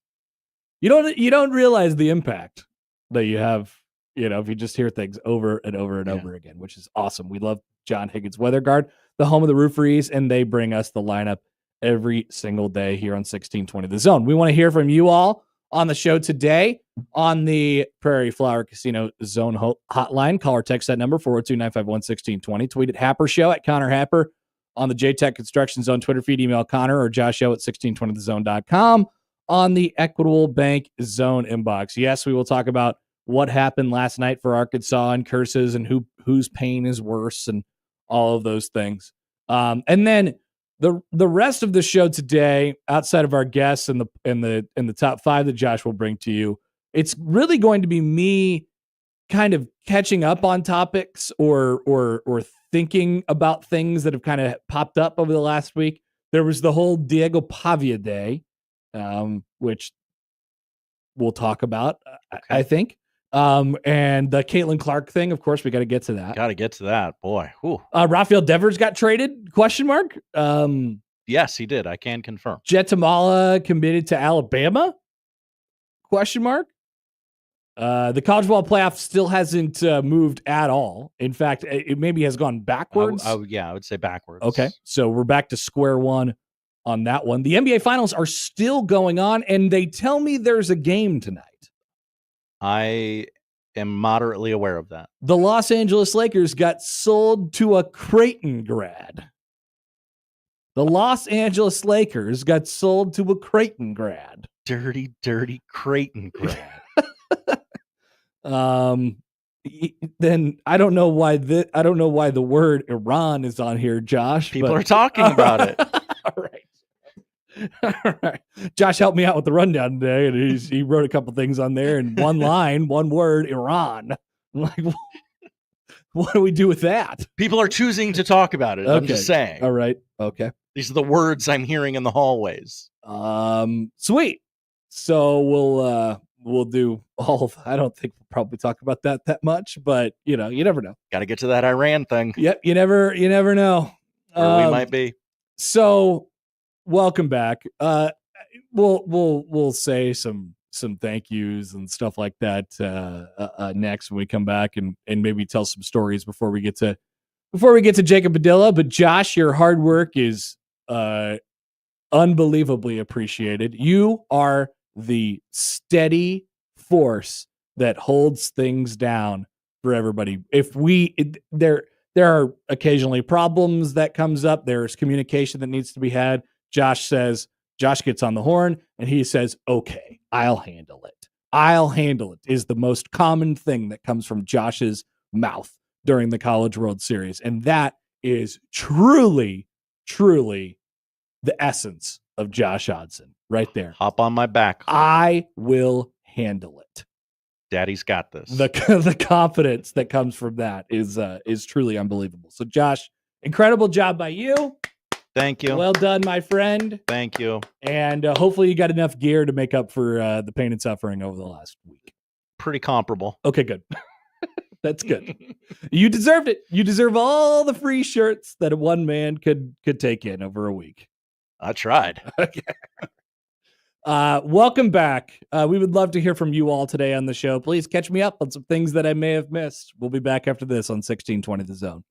You don't realize the impact that you have, if you just hear things over and over and over again, which is awesome. We love John Higgins Weather Guard, the home of the Rooferees, and they bring us the lineup every single day here on 1620 The Zone. We want to hear from you all on the show today on the Prairie Flower Casino Zone hotline. Call or text that number, 402-951-1620. Tweet at Happer Show at Connor Happer on the JTech Construction Zone Twitter feed. Email Connor or Josh Show at 1620thezone.com on the Equitable Bank Zone inbox. Yes, we will talk about what happened last night for Arkansas and curses and whose pain is worse and all of those things. And then the rest of the show today, outside of our guests and the top five that Josh will bring to you, it's really going to be me kind of catching up on topics or thinking about things that have kind of popped up over the last week. There was the whole Diego Pavia Day, which we'll talk about, I think. And the Caitlin Clark thing, of course, we got to get to that. Got to get to that, boy. Rafael Devers got traded? ? Yes, he did. I can confirm. Jet Tamala committed to Alabama? ? The college ball playoff still hasn't moved at all. In fact, it maybe has gone backwards. I would say backwards. Okay, so we're back to square one on that one. The NBA Finals are still going on, and they tell me there's a game tonight. I am moderately aware of that. The Los Angeles Lakers got sold to a Creighton grad. The Los Angeles Lakers got sold to a Creighton grad. Dirty, dirty Creighton grad. Then I don't know why the word Iran is on here, Josh. People are talking about it. All right. All right. Josh helped me out with the rundown today, and he wrote a couple things on there, and one line, one word, Iran. I'm like, what do we do with that? People are choosing to talk about it. Okay. I'm just saying. All right. Okay. These are the words I'm hearing in the hallways. Sweet. So we'll do all of, I don't think we'll probably talk about that much, but you never know. Got to get to that Iran thing. Yep. You never know. Where we might be. So welcome back. We'll say some thank yous and stuff like that next when we come back and maybe tell some stories before we get to before we get to Jacob Padilla, but Josh, your hard work is unbelievably appreciated. You are the steady force that holds things down for everybody. There are occasionally problems that comes up. There's communication that needs to be had. Josh gets on the horn and he says, okay, I'll handle it. I'll handle it is the most common thing that comes from Josh's mouth during the College World Series. And that is truly, truly the essence of Josh Hodson right there. Hop on my back. I will handle it. Daddy's got this. The confidence that comes from that is truly unbelievable. So Josh, incredible job by you. Thank you. Well done, my friend. Thank you. And hopefully you got enough gear to make up for the pain and suffering over the last week. Pretty comparable. Okay, good. That's good. You deserved it. You deserve all the free shirts that one man could take in over a week. I tried. Okay. Welcome back. We would love to hear from you all today on the show. Please catch me up on some things that I may have missed. We'll be back after this on 1620 The Zone.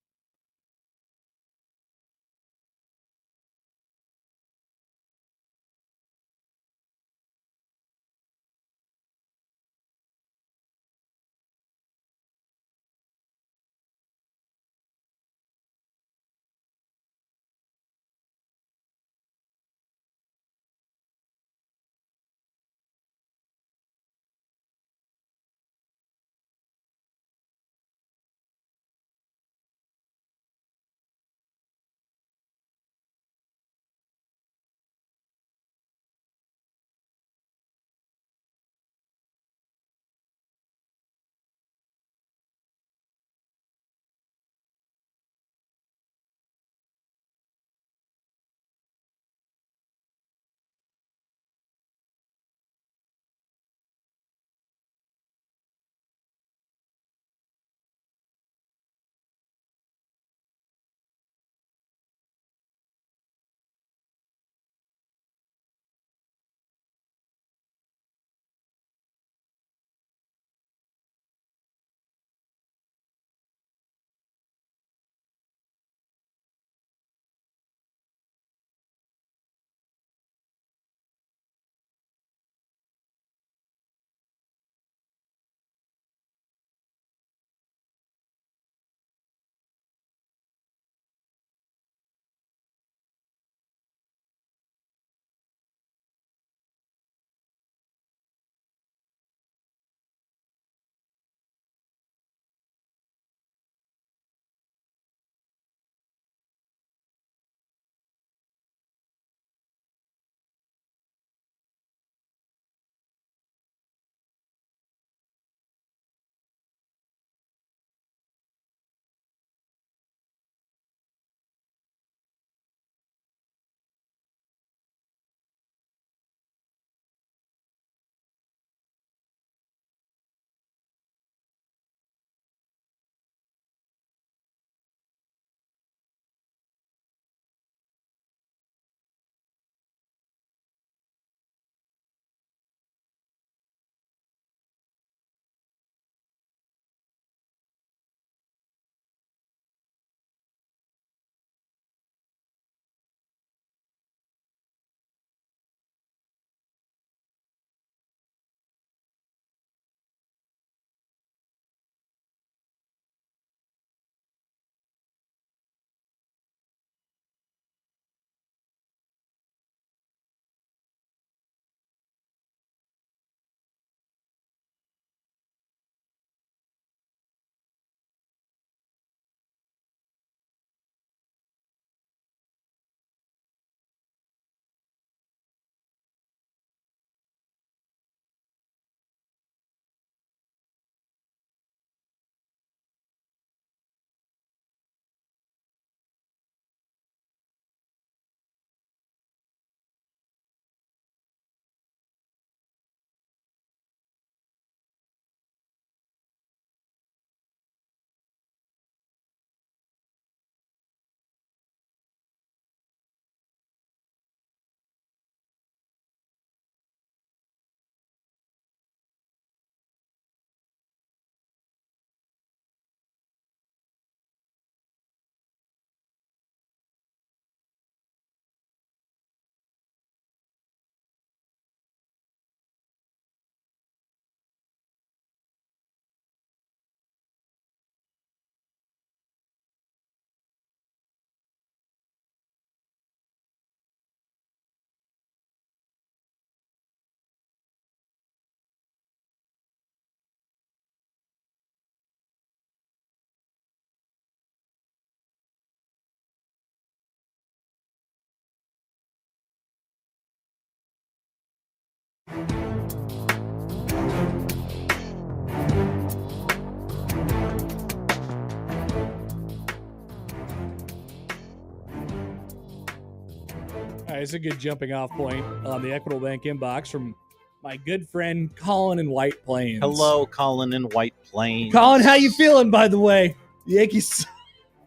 All right, it's a good jumping off point on the Equitable Bank inbox from my good friend Colin in White Plains. Hello, Colin in White Plains. Colin, how you feeling, by the way? The Yankees.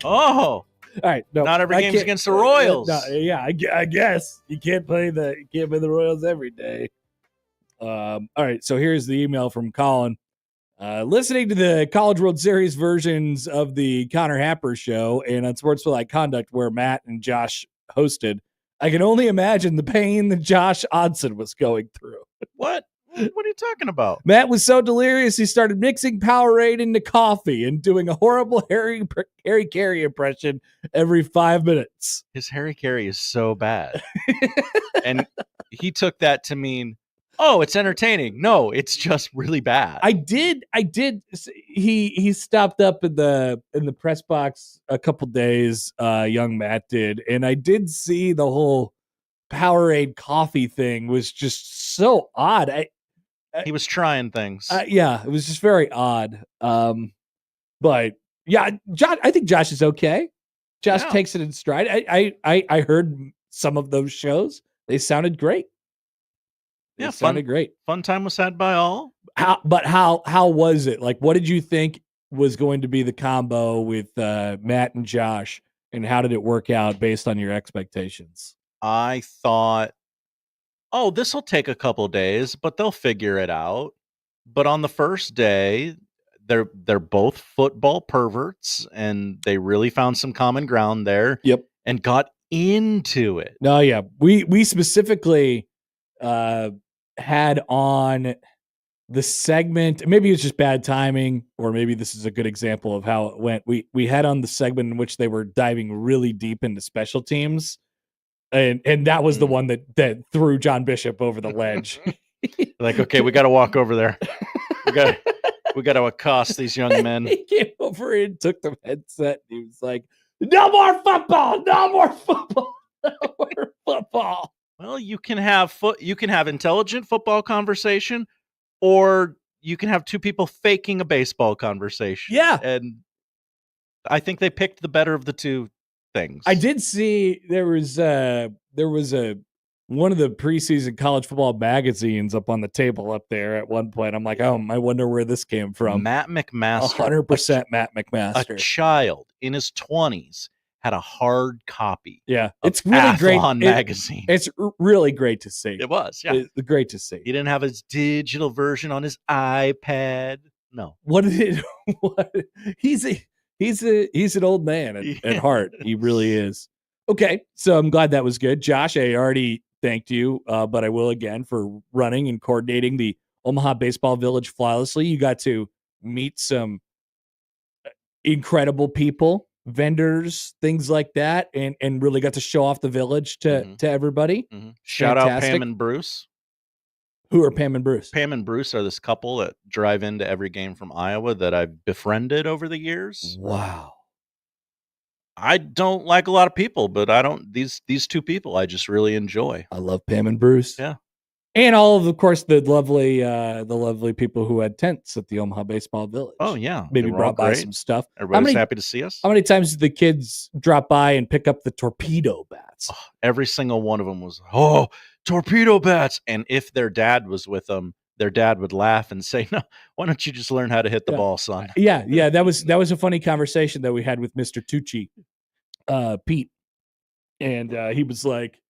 Oh, all right. No, not every I game's can't- against the Royals. I guess you can't play the Royals every day. All right, so here's the email from Colin. Listening to the College World Series versions of the Connor Happer show and on Sportsmanlike Conduct, where Matt and Josh hosted, I can only imagine the pain that Josh Odson was going through. What? What are you talking about? Matt was so delirious he started mixing Powerade into coffee and doing a horrible Harry Carey impression every 5 minutes. His Harry Carey is so bad. And he took that to mean, oh, it's entertaining. No, it's just really bad. I did. He stopped up in the press box a couple days. Young Matt did, and I did see the whole Powerade coffee thing was just so odd. He was trying things. Yeah, it was just very odd. But yeah, Josh, I think Josh is okay. Josh takes it in stride. I heard some of those shows. They sounded great. Yeah, sounded great. Fun time was had by all. How was it? Like, what did you think was going to be the combo with Matt and Josh, and how did it work out based on your expectations? I thought, oh, this will take a couple days, but they'll figure it out. But on the first day, they're both football perverts, and they really found some common ground there. Yep, and got into it. No, yeah, we specifically had on the segment. Maybe it's just bad timing, or maybe this is a good example of how it went. We had on the segment in which they were diving really deep into special teams. And that was the one that threw John Bishop over the ledge. Like, okay, we got to walk over there. We got to accost these young men. He came over and took the headset. And he was like, "No more football! No more football! No more football!" Well, you can have intelligent football conversation, or you can have two people faking a baseball conversation. Yeah, and I think they picked the better of the two things. I did see there was one of the preseason college football magazines up on the table up there at one point. I'm like, oh, I wonder where this came from. Matt McMaster, 100% Matt McMaster. A child in his 20s had a hard copy. Yeah, it's really great. Magazine. It's really great to see. It was, yeah, it's great to see. He didn't have his digital version on his iPad. No, He's an old man at heart. He really is. Okay, so I'm glad that was good. Josh, I already thanked you, but I will again for running and coordinating the Omaha Baseball Village flawlessly. You got to meet some incredible people, vendors, things like that, and really got to show off the village to everybody. Mm-hmm. Shout out Pam and Bruce. Who are Pam and Bruce? Pam and Bruce are this couple that drive into every game from Iowa that I've befriended over the years. Wow. I don't like a lot of people, but I don't these two people I just really enjoy. I love Pam and Bruce. Yeah. And all of course the lovely people who had tents at the Omaha Baseball Village. Oh yeah. Maybe brought by some stuff. Everybody's happy to see us. How many times did the kids drop by and pick up the torpedo bats? Oh, every single one of them was, oh, torpedo bats. And if their dad was with them, their dad would laugh and say, "No, why don't you just learn how to hit the ball, son?" Yeah. That was a funny conversation that we had with Mr. Tucci, Pete, and he was like,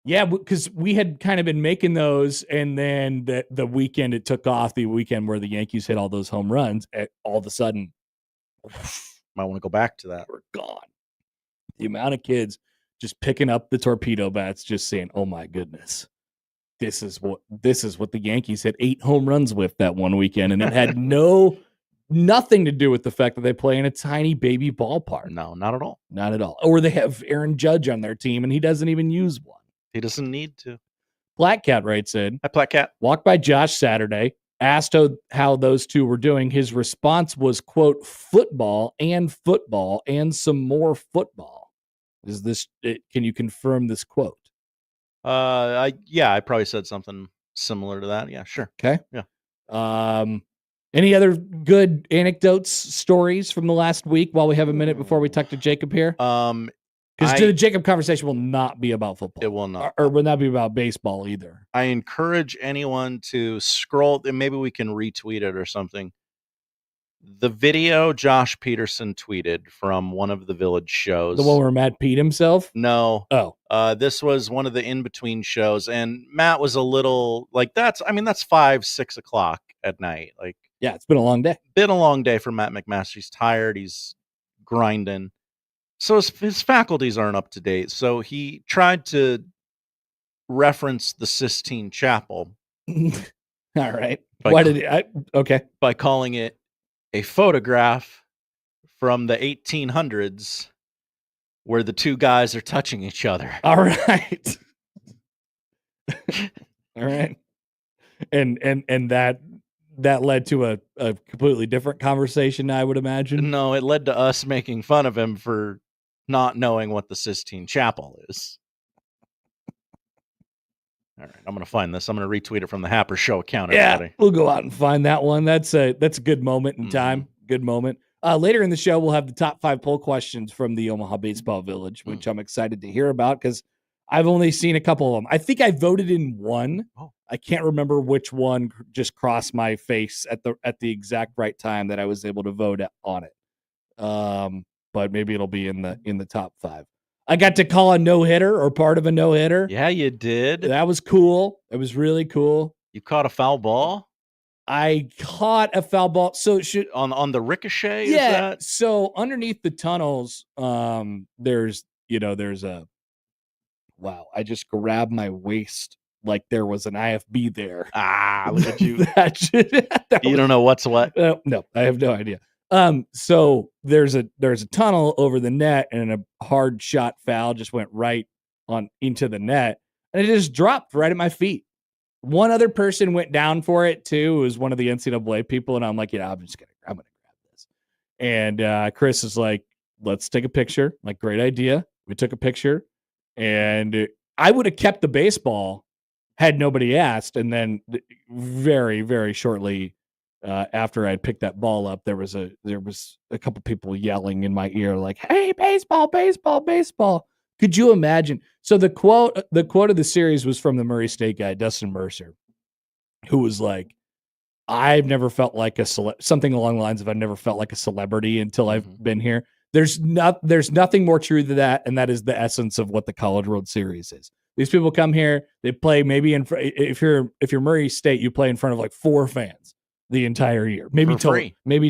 "Yeah, because we had kind of been making those, and then the weekend it took off, the weekend where the Yankees hit all those home runs, all of a sudden, might want to go back to that. We're gone. The amount of kids just picking up the torpedo bats, just saying, "Oh my goodness." This is what the Yankees hit 8 home runs with that one weekend, and it had nothing to do with the fact that they play in a tiny baby ballpark. No, not at all. Not at all. Or they have Aaron Judge on their team, and he doesn't even use one. He doesn't need to. Black Cat writes in, "Hi, Black Cat. Walked by Josh Saturday, asked how those two were doing. His response was, quote, football and some more football." Is this? Can you confirm this quote? I probably said something similar to that. Yeah, sure. Okay. Yeah. Any other good anecdotes, stories from the last week while we have a minute before we talk to Jacob here? Because the Jacob conversation will not be about football. It will not. Or will not be about baseball either. I encourage anyone to scroll, and maybe we can retweet it or something. The video Josh Peterson tweeted from one of the Village shows. The one where Matt peed himself? No. Oh. This was one of the in-between shows, and Matt was a little like, that's 5-6 o'clock at night. Like, yeah, it's been a long day. Been a long day for Matt McMaster. He's tired. He's grinding. So his faculties aren't up to date. So he tried to reference the Sistine Chapel. All right. Why did he? Okay. By calling it a photograph from the 1800s where the two guys are touching each other. All right. All right. And that led to a completely different conversation, I would imagine. No, it led to us making fun of him for not knowing what the Sistine Chapel is. All right, I'm going to find this. I'm going to retweet it from the Happer Show account. Everybody. We'll go out and find that one. That's a good moment in time. Good moment. Later in the show, we'll have the top 5 poll questions from the Omaha Baseball Village, which I'm excited to hear about because I've only seen a couple of them. I think I voted in one. Oh. I can't remember which one just crossed my face at the exact right time that I was able to vote on it. But maybe it'll be in the top 5. I got to call a no-hitter or part of a no-hitter. Yeah, you did. That was cool. It was really cool. You caught a foul ball? I caught a foul ball. So on the ricochet? Yeah. Is that? So underneath the tunnels, there's a wow. I just grabbed my waist like there was an IFB there. Ah, look at you. You don't know what's what? No, I have no idea. So there's a tunnel over the net, and a hard shot foul just went right on into the net, and it just dropped right at my feet. One other person went down for it too. It was one of the NCAA people, and I'm like, I'm gonna grab this. And Chris is like, let's take a picture. I'm like, great idea. We took a picture, and I would have kept the baseball had nobody asked. And then very, very shortly after I picked that ball up, there was a couple people yelling in my ear like, "Hey, baseball, baseball, baseball!" Could you imagine? So the quote of the series was from the Murray State guy, Dustin Mercer, who was like, "I've never felt like something along the lines of I've never felt like a celebrity until I've been here." There's nothing more true than that, and that is the essence of what the College World Series is. These people come here, they play maybe if you're Murray State, you play in front of like 4 fans the entire year, maybe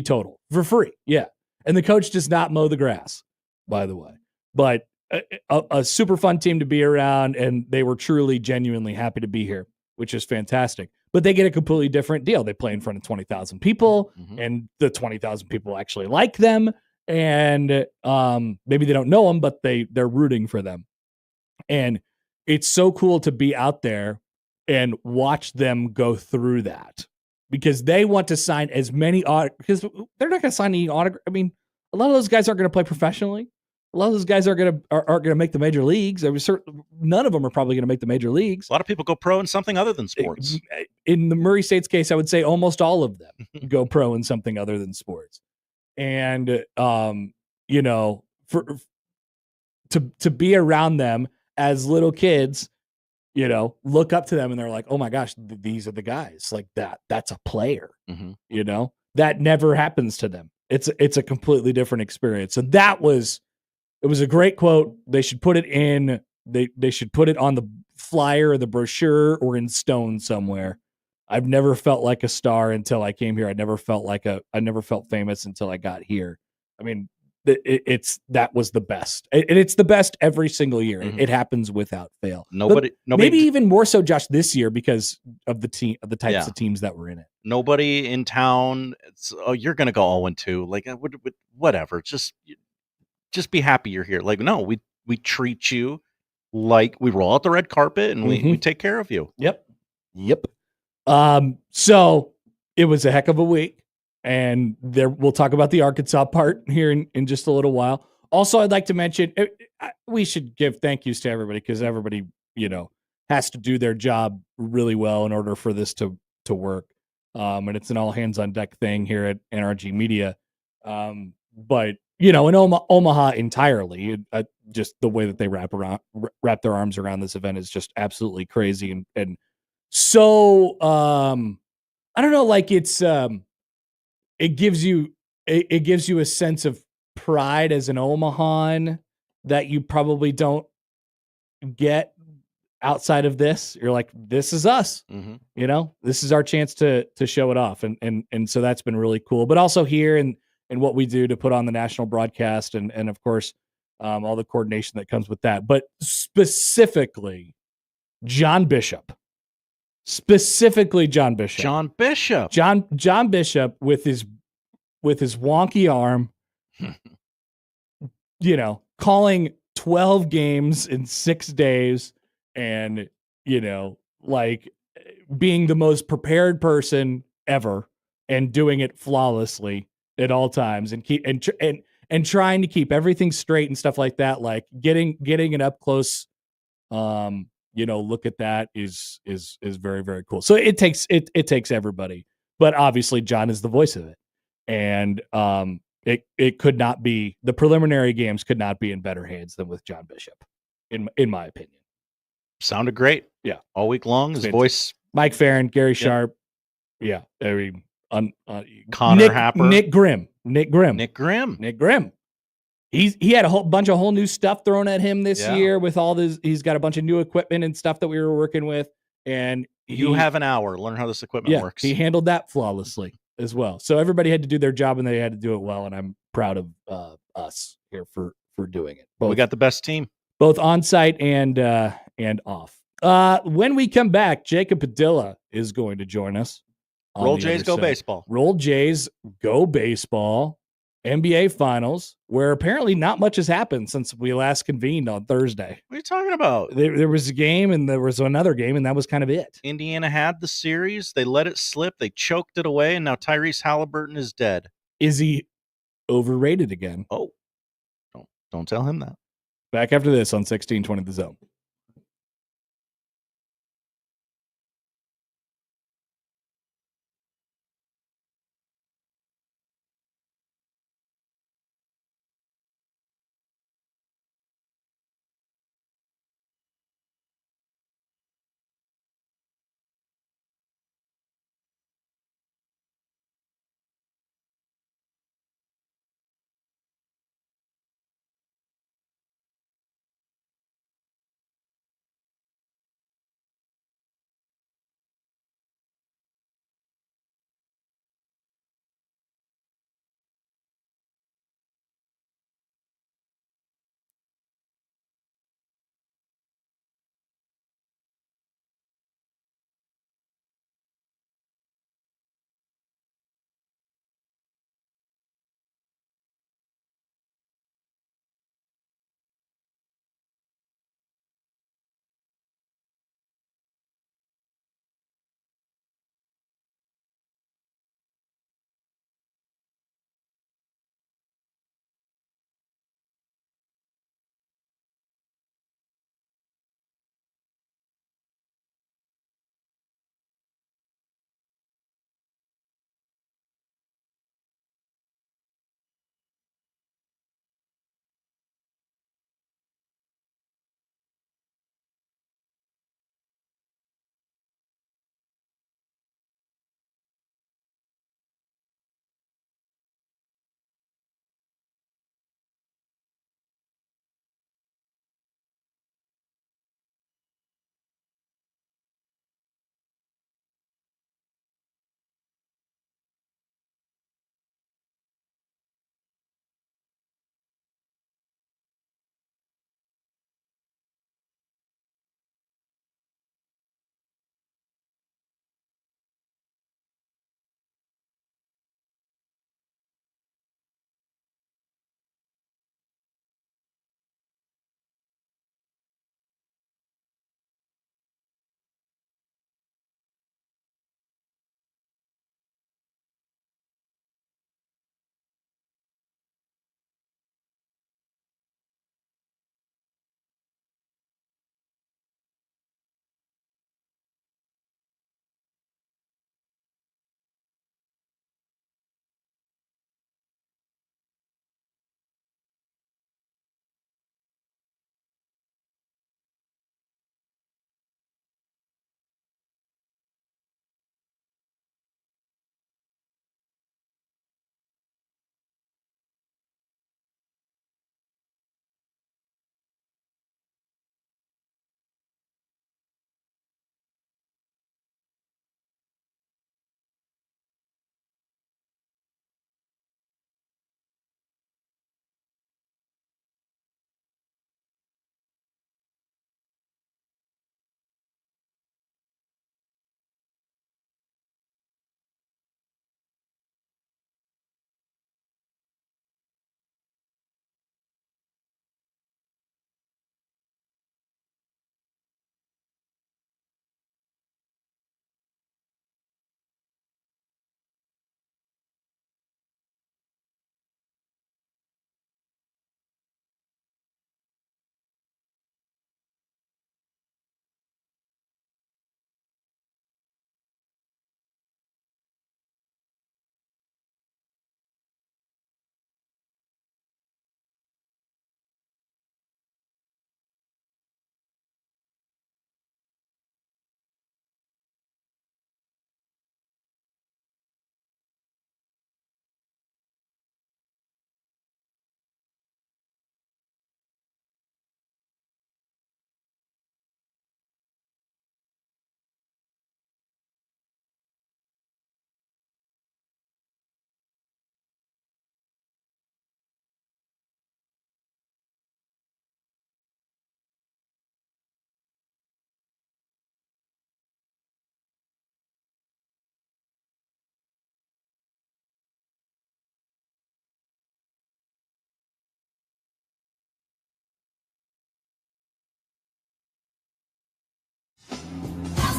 total for free. Yeah. And the coach does not mow the grass, by the way, but a super fun team to be around. And they were truly, genuinely happy to be here, which is fantastic, but they get a completely different deal. They play in front of 20,000 people and the 20,000 people actually like them. And maybe they don't know them, but they're rooting for them. And it's so cool to be out there and watch them go through that. Because they want to sign as many because they're not going to sign any autograph. I mean, a lot of those guys aren't going to play professionally. A lot of those guys aren't going to make the major leagues. None of them are probably going to make the major leagues. A lot of people go pro in something other than sports. In the Murray State's case, I would say almost all of them go pro in something other than sports. And to be around them as little kids, look up to them and they're like, oh my gosh, these are the guys like that. That's a player, that never happens to them. It's a completely different experience. So it was a great quote. They should put it in, they should put it on the flyer or the brochure or in stone somewhere. I've never felt like a star until I came here. I never felt famous until I got here. I mean, that was the best, and it's the best every single year. It happens without fail. Nobody maybe even more so, Josh, this year because of the types of teams that were in it. Nobody in town. You're gonna go 0-2. Like whatever. Just be happy you're here. Like no, we treat you like we roll out the red carpet and we take care of you. Yep. So it was a heck of a week. And we'll talk about the Arkansas part here in just a little while. Also, I'd like to mention we should give thank yous to everybody because everybody, has to do their job really well in order for this to work. And it's an all hands on deck thing here at NRG Media. But in Omaha entirely. Just the way that they wrap their arms around this event is just absolutely crazy, and so I don't know, like it gives you a sense of pride as an Omahan that you probably don't get outside of this. You're like, this is us. This is our chance to show it off, and so that's been really cool. But also here and what we do to put on the national broadcast, and of course all the coordination that comes with that. But specifically John Bishop John Bishop with his wonky arm, calling 12 games in 6 days, and like being the most prepared person ever and doing it flawlessly at all times, and trying to keep everything straight and stuff like that. Like getting an up close look at that is very, very cool. So it takes everybody, but obviously John is the voice of it, and it could not be, the preliminary games could not be in better hands than with John Bishop, in my opinion. Sounded great. Yeah, all week long. His voice, Mike Farron, Gary Sharp. Yeah, I mean, Connor Happer, Nick Grimm. He had a whole bunch of whole new stuff thrown at him this year with all this. He's got a bunch of new equipment and stuff that we were working with, and you have an hour. Learn how this equipment works. He handled that flawlessly as well. So everybody had to do their job, and they had to do it well. And I'm proud of us here for doing it. We got the best team, both on site and off. When we come back, Jacob Padilla is going to join us. Roll Jays, go baseball. Roll Jays, go baseball. NBA Finals, where apparently not much has happened since we last convened on Thursday. What are you talking about? There was a game, and there was another game, and that was kind of it. Indiana had the series. They let it slip. They choked it away, and now Tyrese Halliburton is dead. Is he overrated again? Oh, don't tell him that. Back after this on 1620 The Zone.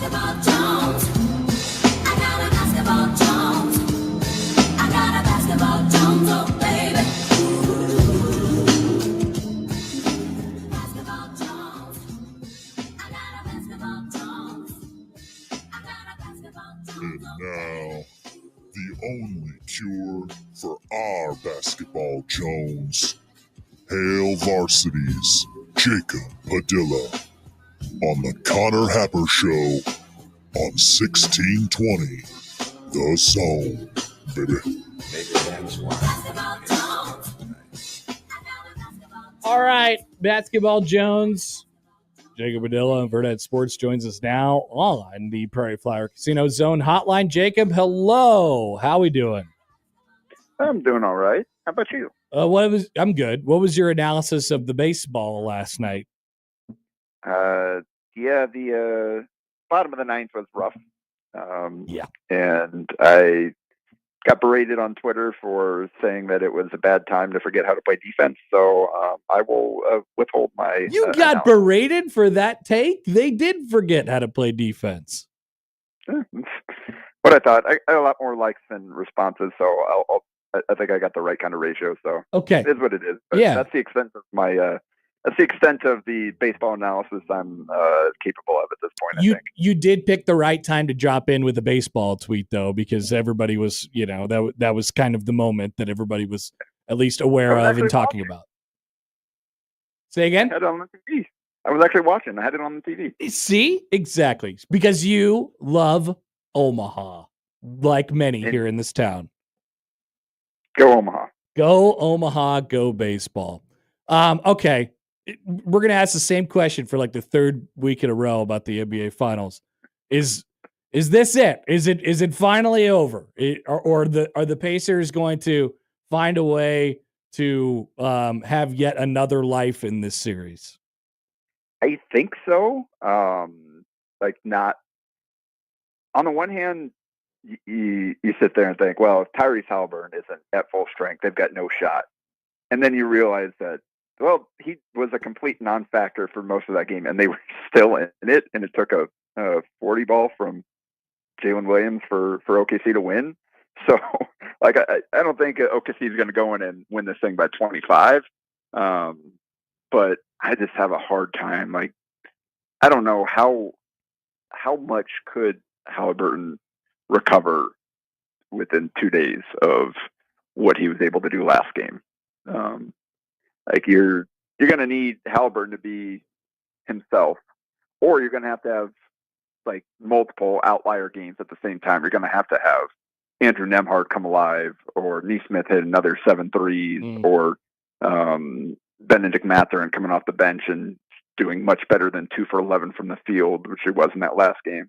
And now, the only cure for our basketball Jones. Hail Varsity's Jacob Padilla on the Connor Happer Show on 1620 The Zone, baby. All right, Basketball Jones. Jacob Padilla of Verdad Sports joins us now on the Prairie Flower Casino Zone Hotline. Jacob, hello. How we doing? I'm doing all right. How about you? I'm good. What was your analysis of the baseball last night? The bottom of the ninth was rough. Yeah. And I got berated on Twitter for saying that it was a bad time to forget how to play defense. So I will withhold my. You got berated for that take? They did forget how to play defense. What I thought. I got a lot more likes than responses, so I think I got the right kind of ratio. So okay, it is what it is. But yeah, that's the extent of my. That's the extent of the baseball analysis I'm capable of at this point. You did pick the right time to drop in with a baseball tweet, though, because everybody was, that was kind of the moment that everybody was at least aware of and talking about. Say again? I had it on the TV. I was actually watching. I had it on the TV. See? Exactly. Because you love Omaha, like many here in this town. Go Omaha. Go Omaha, go baseball. Okay. We're going to ask the same question for like the third week in a row about the NBA Finals. Is this it? Is it finally over? Are the Pacers going to find a way to have yet another life in this series? I think so. Not on the one hand, you sit there and think, well, if Tyrese Halliburton isn't at full strength, they've got no shot. And then you realize that, well, he was a complete non-factor for most of that game, and they were still in it, and it took a 40 ball from Jalen Williams for OKC to win. So, I don't think OKC is going to go in and win this thing by 25. But I just have a hard time. I don't know how much could Halliburton recover within 2 days of what he was able to do last game. You're going to need Halliburton to be himself, or you're going to have multiple outlier games at the same time. You're going to have Andrew Nembhard come alive, or Nesmith hit another 7 threes, or Benedict Mathurin coming off the bench and doing much better than 2 for 11 from the field, which it was in that last game.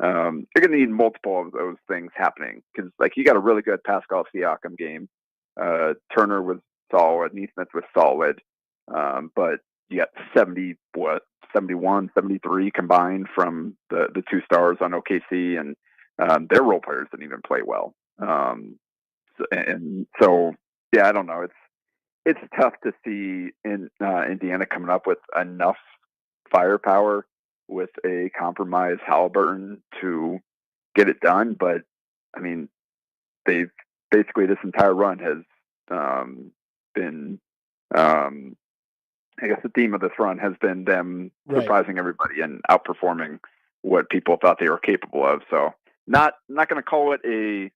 You're going to need multiple of those things happening, because you got a really good Pascal Siakam game. Turner was solid, Nesmith was solid, but you got 71, 73 combined from the two stars on OKC, and their role players didn't even play well. I don't know. It's tough to see in Indiana coming up with enough firepower with a compromised Halliburton to get it done. But I mean, they've basically, this entire run has been, I guess the theme of this run has been them surprising everybody and outperforming what people thought they were capable of. So not going to call it a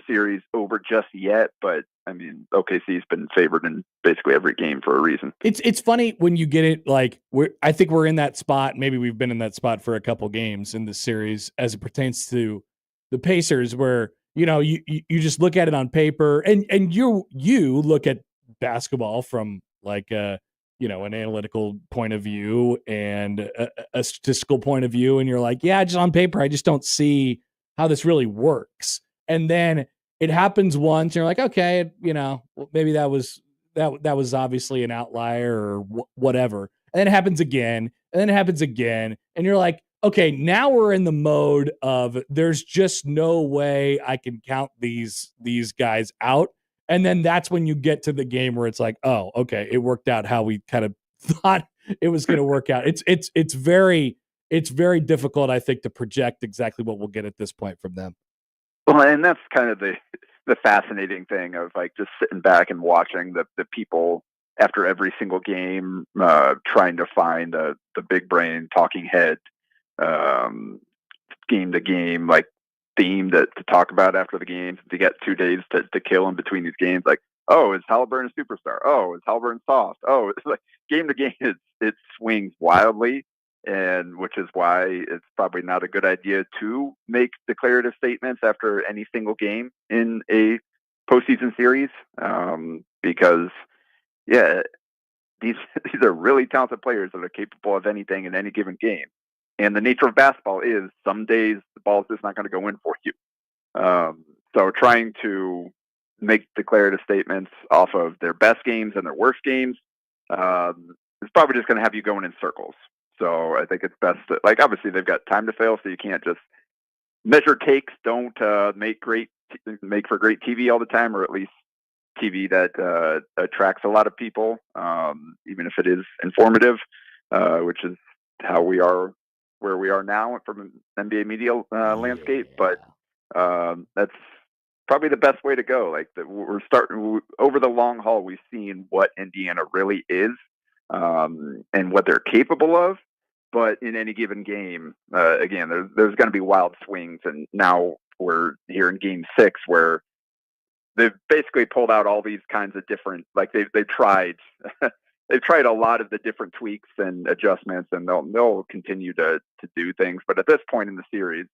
series over just yet, but I mean, OKC's been favored in basically every game for a reason. It's funny when you get it, I think we're in that spot. Maybe we've been in that spot for a couple games in this series as it pertains to the Pacers, where, you just look at it on paper and you look at basketball from an analytical point of view and a statistical point of view. And you're like, yeah, just on paper, I just don't see how this really works. And then it happens once, and you're like, okay, maybe that was obviously an outlier or whatever. And then it happens again, and then it happens again. And you're like, okay, now we're in the mode of there's just no way I can count these guys out. And then that's when you get to the game where it's like, oh, okay, it worked out how we kind of thought it was going to work out. It's very it's very difficult, I think, to project exactly what we'll get at this point from them. Well, and that's kind of the fascinating thing of like just sitting back and watching the people after every single game, trying to find the big brain talking head, game to game, like theme to talk about after the game. To get 2 days to kill in between these games. Like, oh, is Halliburton a superstar? Oh, is Halliburton soft? Oh, it's like game to game, it swings wildly. And which is why it's probably not a good idea to make declarative statements after any single game in a postseason series, because, yeah, these are really talented players that are capable of anything in any given game. And the nature of basketball is some days the ball's just not going to go in for you. So trying to make declarative statements off of their best games and their worst games is probably just going to have you going in circles. So I think it's best that, like, obviously they've got time to fail, so you can't just measure takes. Don't make for great TV all the time, or at least TV that attracts a lot of people, even if it is informative, which is how we are where we are now from an NBA media landscape. But that's probably the best way to go. Like, we're starting over the long haul. We've seen what Indiana really is. And what they're capable of, but in any given game, again, there's going to be wild swings. And now we're here in Game 6, where they've basically pulled out all these kinds of different, like they've tried, they've tried a lot of the different tweaks and adjustments, and they'll continue to do things. But at this point in the series,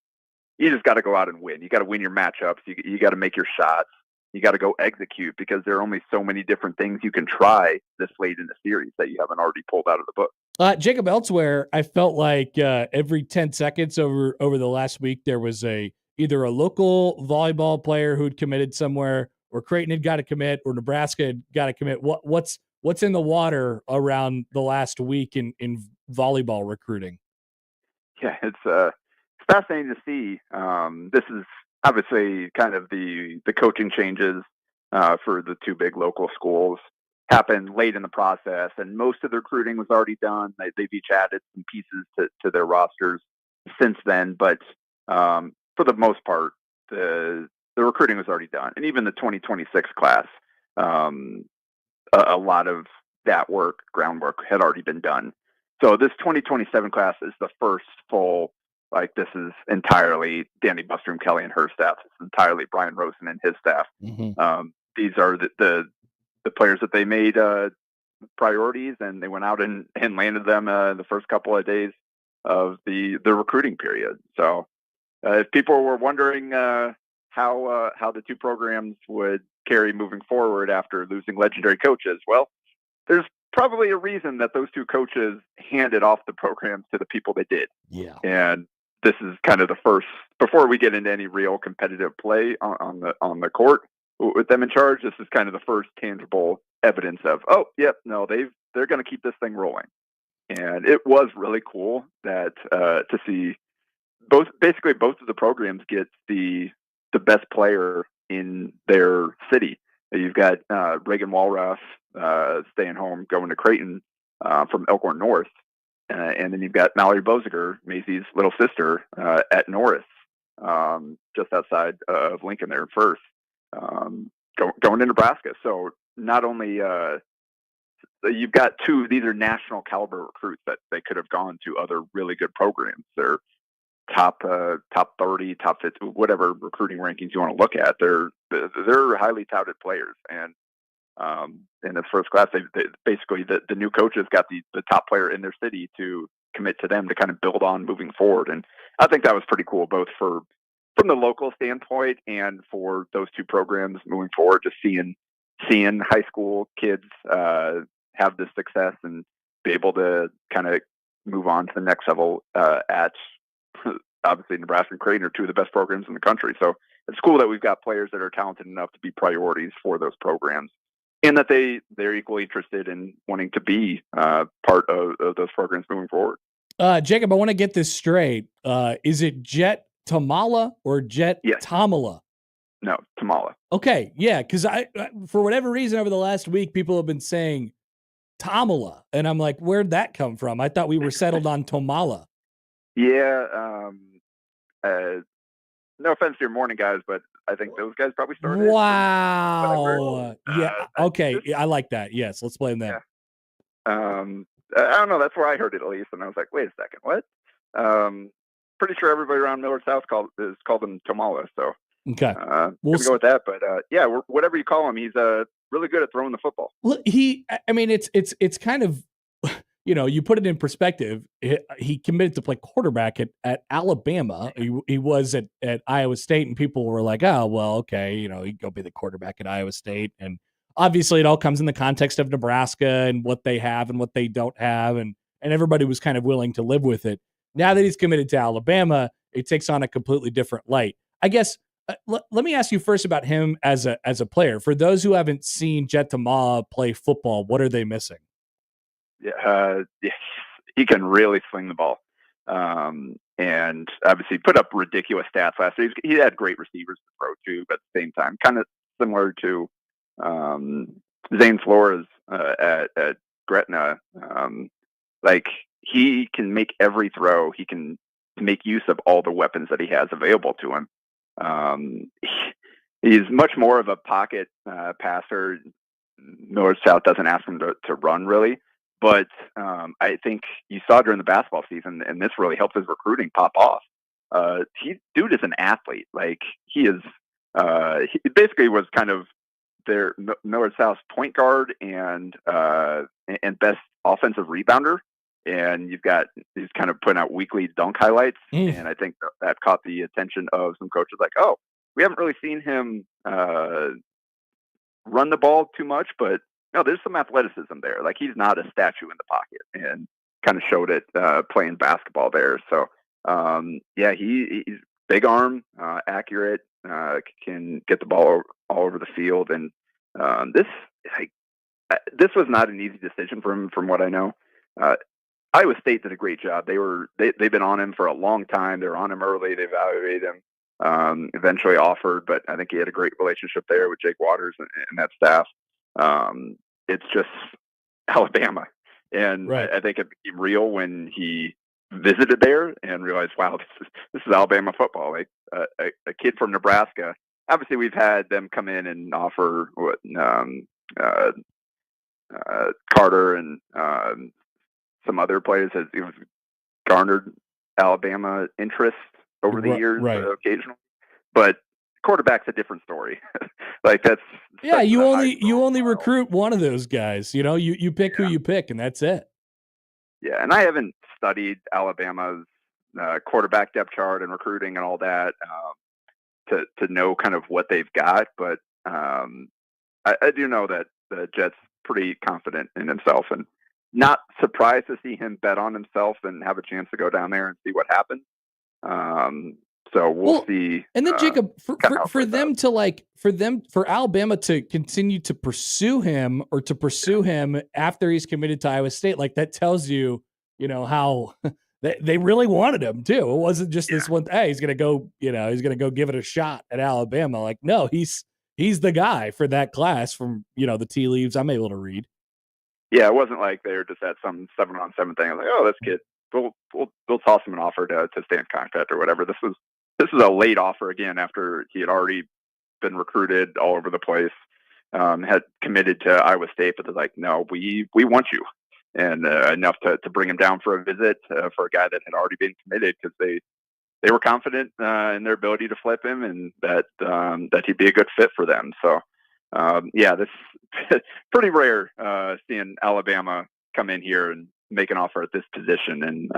you just got to go out and win. You got to win your matchups. You got to make your shots. You got to go execute, because there are only so many different things you can try this late in the series that you haven't already pulled out of the book. Jacob, elsewhere, I felt like every 10 seconds over the last week, there was either a local volleyball player who'd committed somewhere, or Creighton had got to commit, or Nebraska had got to commit. What's in the water around the last week in volleyball recruiting? Yeah, it's fascinating to see. This is obviously kind of the coaching changes for the two big local schools happened late in the process, and most of the recruiting was already done. They've each added some pieces to their rosters since then, but for the most part, the recruiting was already done. And even the 2026 class, a lot of that groundwork had already been done. So this 2027 class is the first full, like, this is entirely Danny Bustrom, Kelly, and her staff. It's entirely Brian Rosen and his staff. Mm-hmm. These are the players that they made priorities, and they went out and landed them the first couple of days of the recruiting period. So if people were wondering how the two programs would carry moving forward after losing legendary coaches, well, there's probably a reason that those two coaches handed off the programs to the people they did. Yeah. And this is kind of the first, before we get into any real competitive play on the court with them in charge, this is kind of the first tangible evidence of, oh, yep, no, they're going to keep this thing rolling. And it was really cool that to see both of the programs get the best player in their city. You've got Reagan Walraff staying home, going to Creighton from Elkhorn North. And then you've got Mallory Boziger, Maisie's little sister, at Norris, just outside of Lincoln there first, going to Nebraska. So not only you've got these are national caliber recruits that they could have gone to other really good programs. They're top 30, top 50, whatever recruiting rankings you want to look at. They're highly touted players. And in this first class, they basically the new coaches got the top player in their city to commit to them to kind of build on moving forward. And I think that was pretty cool, both from the local standpoint and for those two programs moving forward, just seeing high school kids have this success and be able to kind of move on to the next level at obviously Nebraska and Creighton are two of the best programs in the country. So it's cool that we've got players that are talented enough to be priorities for those programs, and that they're equally interested in wanting to be part of those programs moving forward. Jacob, I want to get this straight. Is it Jet Tamala or Jet Tamala? No, Tamala. Okay, yeah, because I for whatever reason over the last week, people have been saying Tamala, and I'm like, where'd that come from? I thought we were settled on Tamala. Yeah. No offense to your morning guys, but I think those guys probably started. Wow. Yeah. Okay. I like that. Yes. Let's blame them. Yeah. I don't know. That's where I heard it at least, and I was like, wait a second, what? Pretty sure everybody around Miller's house called him Tomala. So okay, we'll go with that. But yeah, whatever you call him, he's really good at throwing the football. Look, I mean, it's kind of, you put it in perspective. He committed to play quarterback at Alabama. He was at Iowa State, and people were like, oh, well, okay, he'd go be the quarterback at Iowa State. And obviously it all comes in the context of Nebraska and what they have and what they don't have. And everybody was kind of willing to live with it. Now that he's committed to Alabama, it takes on a completely different light. I guess, let me ask you first about him as a player. For those who haven't seen Jet Tama play football, what are they missing? Yeah, he can really swing the ball, and obviously put up ridiculous stats last year. He had great receivers to throw to, but at the same time, kind of similar to Zane Flores at Gretna. Like, he can make every throw. He can make use of all the weapons that he has available to him. He's much more of a pocket passer. North South doesn't ask him to run really, but I think you saw during the basketball season, and this really helped his recruiting pop off. Dude is an athlete. Like, he is. He basically was kind of their North South point guard and best offensive rebounder. And he's kind of putting out weekly dunk highlights. And I think that caught the attention of some coaches, like, oh, we haven't really seen him run the ball too much, but no, there's some athleticism there. Like, he's not a statue in the pocket, and kind of showed it playing basketball there. So yeah, he's big arm, accurate, can get the ball all over the field. And this was not an easy decision for him, from what I know. Iowa State did a great job. They've been on him for a long time. They were on him early. They evaluated him, eventually offered, but I think he had a great relationship there with Jake Waters and that staff. It's just Alabama. And right. I think it became real when he visited there and realized, wow, this is Alabama football. Like, a kid from Nebraska. Obviously, we've had them come in and offer Carter and some other players has garnered Alabama interest over the years, occasionally. But quarterback's a different story. Like, you only recruit one of those guys. You pick who you pick, and that's it. Yeah, and I haven't studied Alabama's quarterback depth chart and recruiting and all that to know kind of what they've got, but I do know that the Jet's pretty confident in himself, and not surprised to see him bet on himself and have a chance to go down there and see what happens. So we'll see. And then Jacob, for Alabama to continue to pursue him, or to pursue him after he's committed to Iowa State, like, that tells you, how they really wanted him too. It wasn't just this one. Hey, he's gonna go give it a shot at Alabama. Like, no, he's the guy for that class from the tea leaves I'm able to read. Yeah, it wasn't like they were just at some 7-on-7 thing. I was like, oh, this kid, we'll toss him an offer to stay in contact or whatever. This was a late offer again after he had already been recruited all over the place, had committed to Iowa State, but they're like, no, we want you, and enough to bring him down for a visit for a guy that had already been committed, because they were confident in their ability to flip him, and that he'd be a good fit for them. So. Yeah, this is pretty rare seeing Alabama come in here and make an offer at this position, and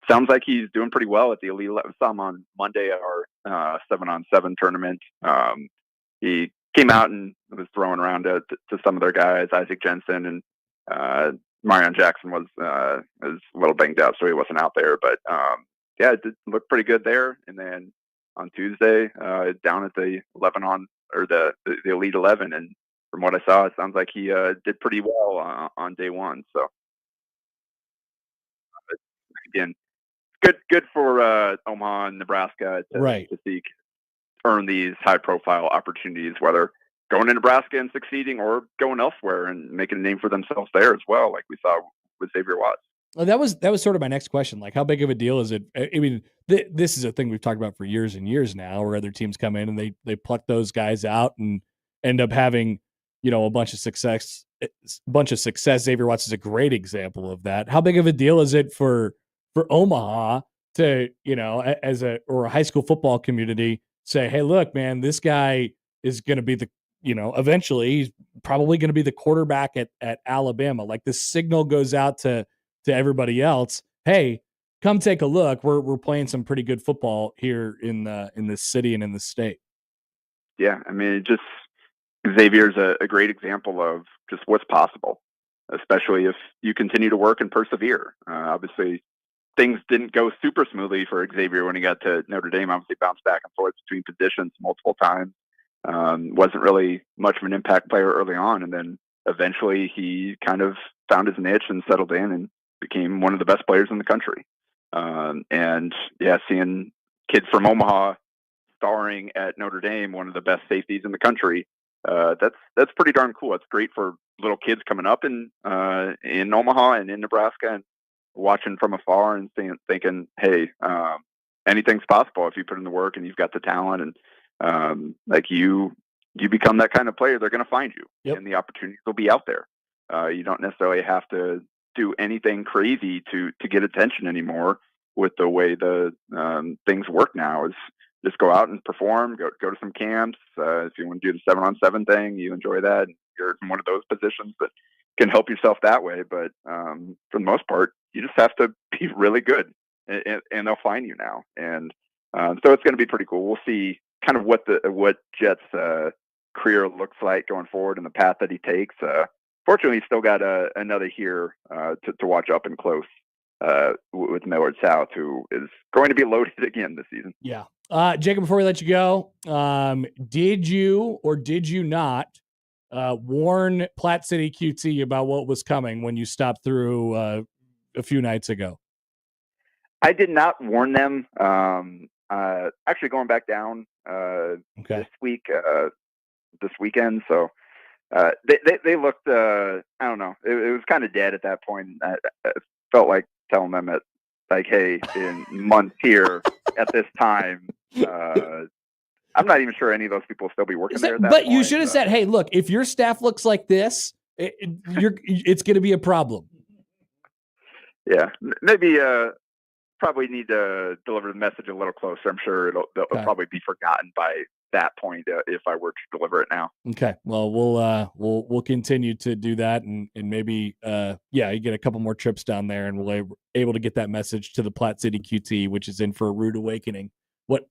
sounds like he's doing pretty well at the Elite 11. Saw him on Monday at our 7-on-7 tournament. He came out and was throwing around to some of their guys. Isaac Jensen and Marion Jackson was a little banged up, so he wasn't out there. But yeah, it did look pretty good there. And then on Tuesday, down at the 11-on. Or the Elite 11, and from what I saw, it sounds like he did pretty well on day one. So again, good for Omaha and Nebraska to see earn these high-profile opportunities, whether going to Nebraska and succeeding or going elsewhere and making a name for themselves there as well, like we saw with Xavier Watts. Well, that was sort of my next question. Like, how big of a deal is it? I mean, this is a thing we've talked about for years and years now, where other teams come in and they pluck those guys out and end up having, a bunch of success. Xavier Watts is a great example of that. How big of a deal is it for Omaha to, as a high school football community say, hey, look, man, this guy is going to be the, eventually he's probably going to be the quarterback at Alabama. Like, the signal goes out to everybody else. Hey, come take a look. We're playing some pretty good football here in this city and in the state. Yeah, I mean, Xavier's a great example of just what's possible, especially if you continue to work and persevere. Obviously, things didn't go super smoothly for Xavier when he got to Notre Dame. Obviously, bounced back and forth between positions multiple times. Wasn't really much of an impact player early on, and then eventually he kind of found his niche and settled in and became one of the best players in the country. And yeah, seeing kids from Omaha starring at Notre Dame, one of the best safeties in the country, that's pretty darn cool. It's great for little kids coming up in Omaha and in Nebraska and watching from afar and thinking, hey, anything's possible if you put in the work and you've got the talent, and like you become that kind of player. They're going to find you, and the opportunities will be out there. You don't necessarily have to do anything crazy to get attention anymore with the way the things work now. Is just go out and perform, go to some camps. If you want to do the 7-on-7 thing, you enjoy that. You're in one of those positions that can help yourself that way. But for the most part, you just have to be really good, and they'll find you now. And so it's going to be pretty cool. We'll see kind of what Jet's career looks like going forward and the path that he takes. Fortunately, he's still got another year to watch up and close with Millard South, who is going to be loaded again this season. Yeah. Jacob, before we let you go, did you or did you not warn Platte City QT about what was coming when you stopped through a few nights ago? I did not warn them. Actually going back down this weekend. So they looked, I don't know, it was kind of dead at that point. I felt like telling them that, like, hey, in months here at this time, I'm not even sure any of those people will still be working there at that point. You should have said, hey, look, if your staff looks like this, it's going to be a problem. Yeah, maybe probably need to deliver the message a little closer. I'm sure it'll probably be forgotten by that point if I were to deliver it now. Okay, well, we'll continue to do that, and maybe you get a couple more trips down there, and we'll able to get that message to the Platte City QT, which is in for a rude awakening. What?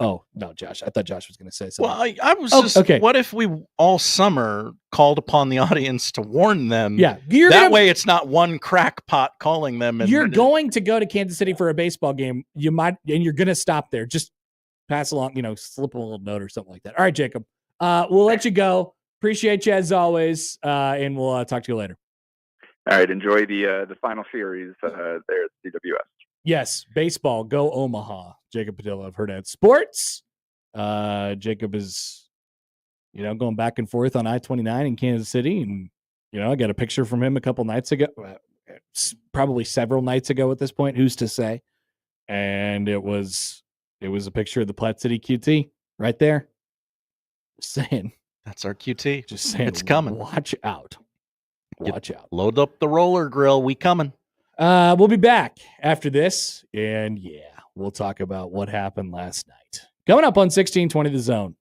Oh no, Josh! I thought Josh was going to say something. Well, I was just. Okay. What if we all summer called upon the audience to warn them? Yeah, way it's not one crackpot calling them. You're going to go to Kansas City for a baseball game. You might, and you're going to stop there. Just pass along, slip a little note or something like that. All right, Jacob. We'll let you go. Appreciate you as always, and we'll talk to you later. All right, enjoy the final series there at CWS. Yes, baseball, go Omaha. Jacob Padilla of Herd Sports. Jacob is, going back and forth on I-29 in Kansas City, and I got a picture from him a couple nights ago, probably several nights ago at this point. Who's to say? And it was a picture of the Platte City QT right there. Just saying. That's our QT. Just saying. It's coming. Watch out. Watch out. Load up the roller grill. We coming. We'll be back after this. And we'll talk about what happened last night. Coming up on 1620 The Zone.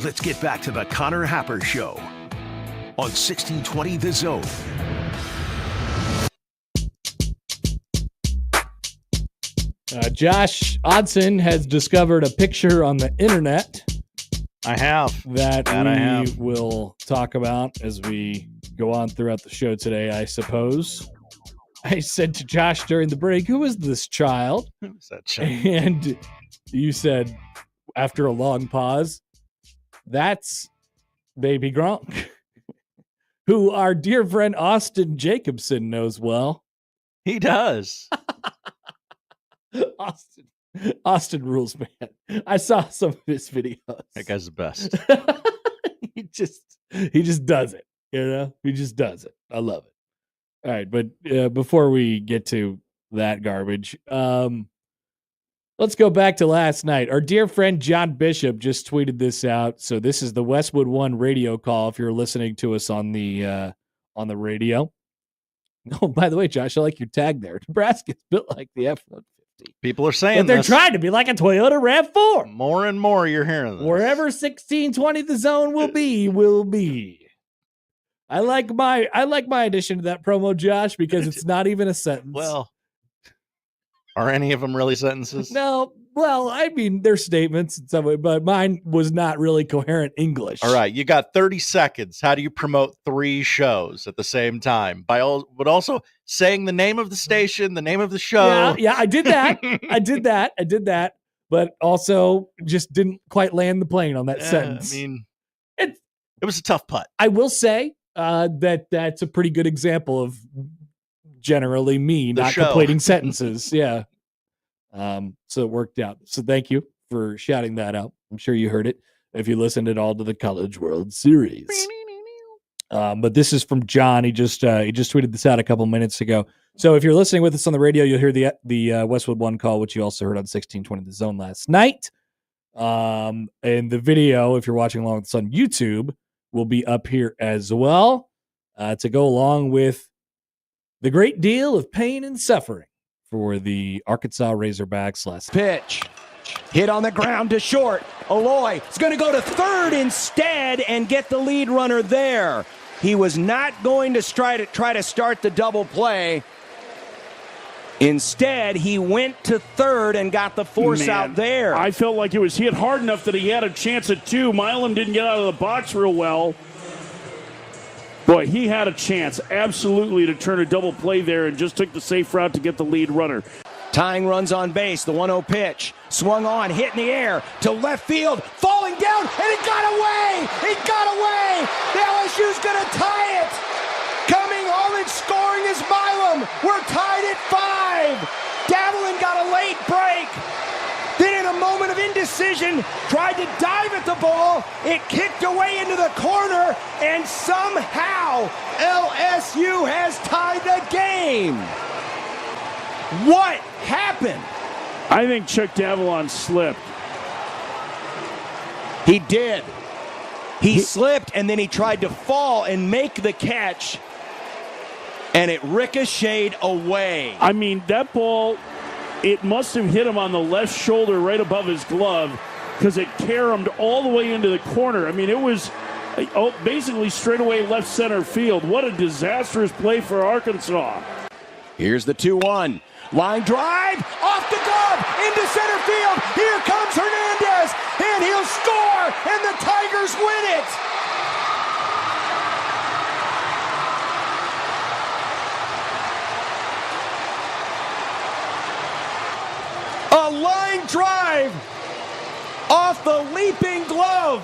let's get back to the Connor Happer Show on 1620 The Zone. Josh Odson has discovered a picture on the internet. I have. That we will talk about as we go on throughout the show today, I suppose. I said to Josh during the break, who is this child? Who is that child? And you said, after a long pause, that's baby Gronk, who our dear friend Austin Jacobson knows well. He does. Austin rules, man. I saw some of his videos. That guy's the best. he just does it. You know, he just does it. I love it. All right, but before we get to that garbage, let's go back to last night. Our dear friend John Bishop just tweeted this out. So this is the Westwood One radio call. If you're listening to us on the radio. Oh, by the way, Josh, I like your tag there. Nebraska's built like the F-150. People are saying but they're this. trying to be like a Toyota RAV4. More and more you're hearing this. Wherever 1620 The Zone will be. I like my addition to that promo, Josh, because it's not even a sentence. Well, are any of them really sentences? No. Well, I mean, they're statements in some way, but mine was not really coherent English. All right, you got 30 seconds. How do you promote 3 shows at the same time? But also saying the name of the station, the name of the show. Yeah, I did that. I did that. But also just didn't quite land the plane on that sentence. I mean, it was a tough putt. I will say that's a pretty good example of generally me not completing sentences. Yeah. So it worked out. So thank you for shouting that out. I'm sure you heard it if you listened at all to the College World Series. But this is from John. He just tweeted this out a couple minutes ago. So if you're listening with us on the radio, you'll hear the Westwood One call, which you also heard on 1620 The Zone last night. And the video, if you're watching along with us on YouTube, will be up here as well to go along with the great deal of pain and suffering for the Arkansas Razorbacks last pitch. Hit on the ground to short. Aloy is going to go to third instead and get the lead runner there. He was not going to try to start the double play. Instead, he went to third and got the force out there. I felt like it was hit hard enough that he had a chance at 2. Milam didn't get out of the box real well. Boy, he had a chance absolutely to turn a double play there and just took the safe route to get the lead runner. Tying runs on base, the 1-0 pitch. Swung on, hit in the air to left field, falling down, and it got away! It got away! The LSU's going to tie it! Coming home and scoring is Milam. We're tied at 5. Davelin got a late break. Then in a moment of indecision, tried to dive at the ball. It kicked away into the corner, and somehow LSU has tied the game. What happened? I think Chuck Davelon slipped. He did. He slipped, and then he tried to fall and make the catch, and it ricocheted away. I mean, that ball, it must have hit him on the left shoulder right above his glove because it caromed all the way into the corner. I mean, it was basically straightaway left center field. What a disastrous play for Arkansas. Here's the 2-1. Line drive, off the glove, into center field. Here comes Hernandez, and he'll score, and the Tigers win it. A line drive off the leaping glove,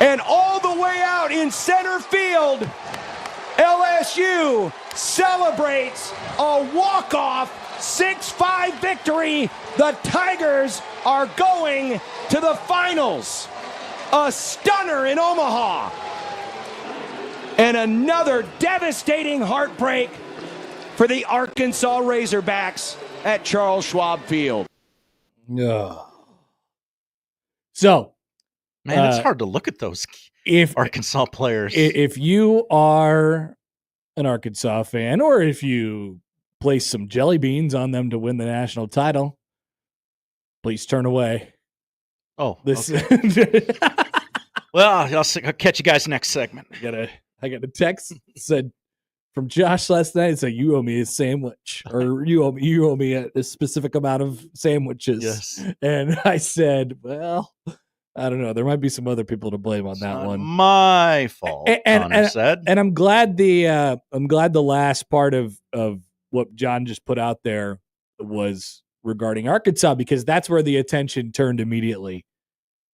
and all the way out in center field, LSU celebrates a walk-off 6-5 victory. The Tigers are going to the finals. A stunner in Omaha. And another devastating heartbreak for the Arkansas Razorbacks at Charles Schwab Field. So, man, it's hard to look at those Arkansas players. If you are an Arkansas fan, or if you place some jelly beans on them to win the national title, please turn away. Oh, this okay. Well, I'll catch you guys next segment. I got a text said from Josh last night. It said, "You owe me a sandwich, or you owe me a specific amount of sandwiches." Yes. And I said, "Well, I don't know. There might be some other people to blame on that one." My fault. Connor said, and I'm glad the last part of what John just put out there was regarding Arkansas, because that's where the attention turned immediately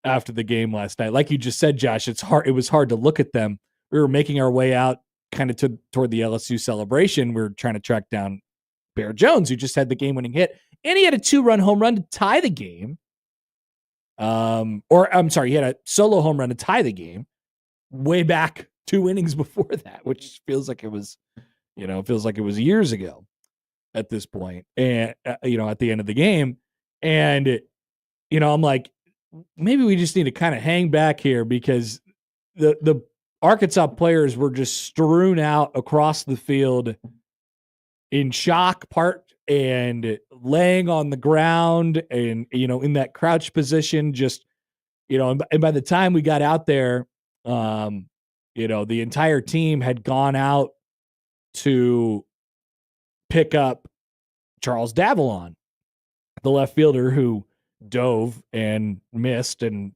after the game last night. Like you just said, Josh, it was hard to look at them. We were making our way out kind of toward the LSU celebration. We were trying to track down Bear Jones, who just had the game-winning hit, and he had a 2-run home run to tie the game. Or I'm sorry, he had a solo home run to tie the game way back 2 innings before that, which feels like it was years ago at this point. And at the end of the game, and I'm like, maybe we just need to kind of hang back here, because the Arkansas players were just strewn out across the field in shock part and laying on the ground and, in that crouch position, just, and by the time we got out there, the entire team had gone out to pick up Charles Davalon, the left fielder who dove and missed and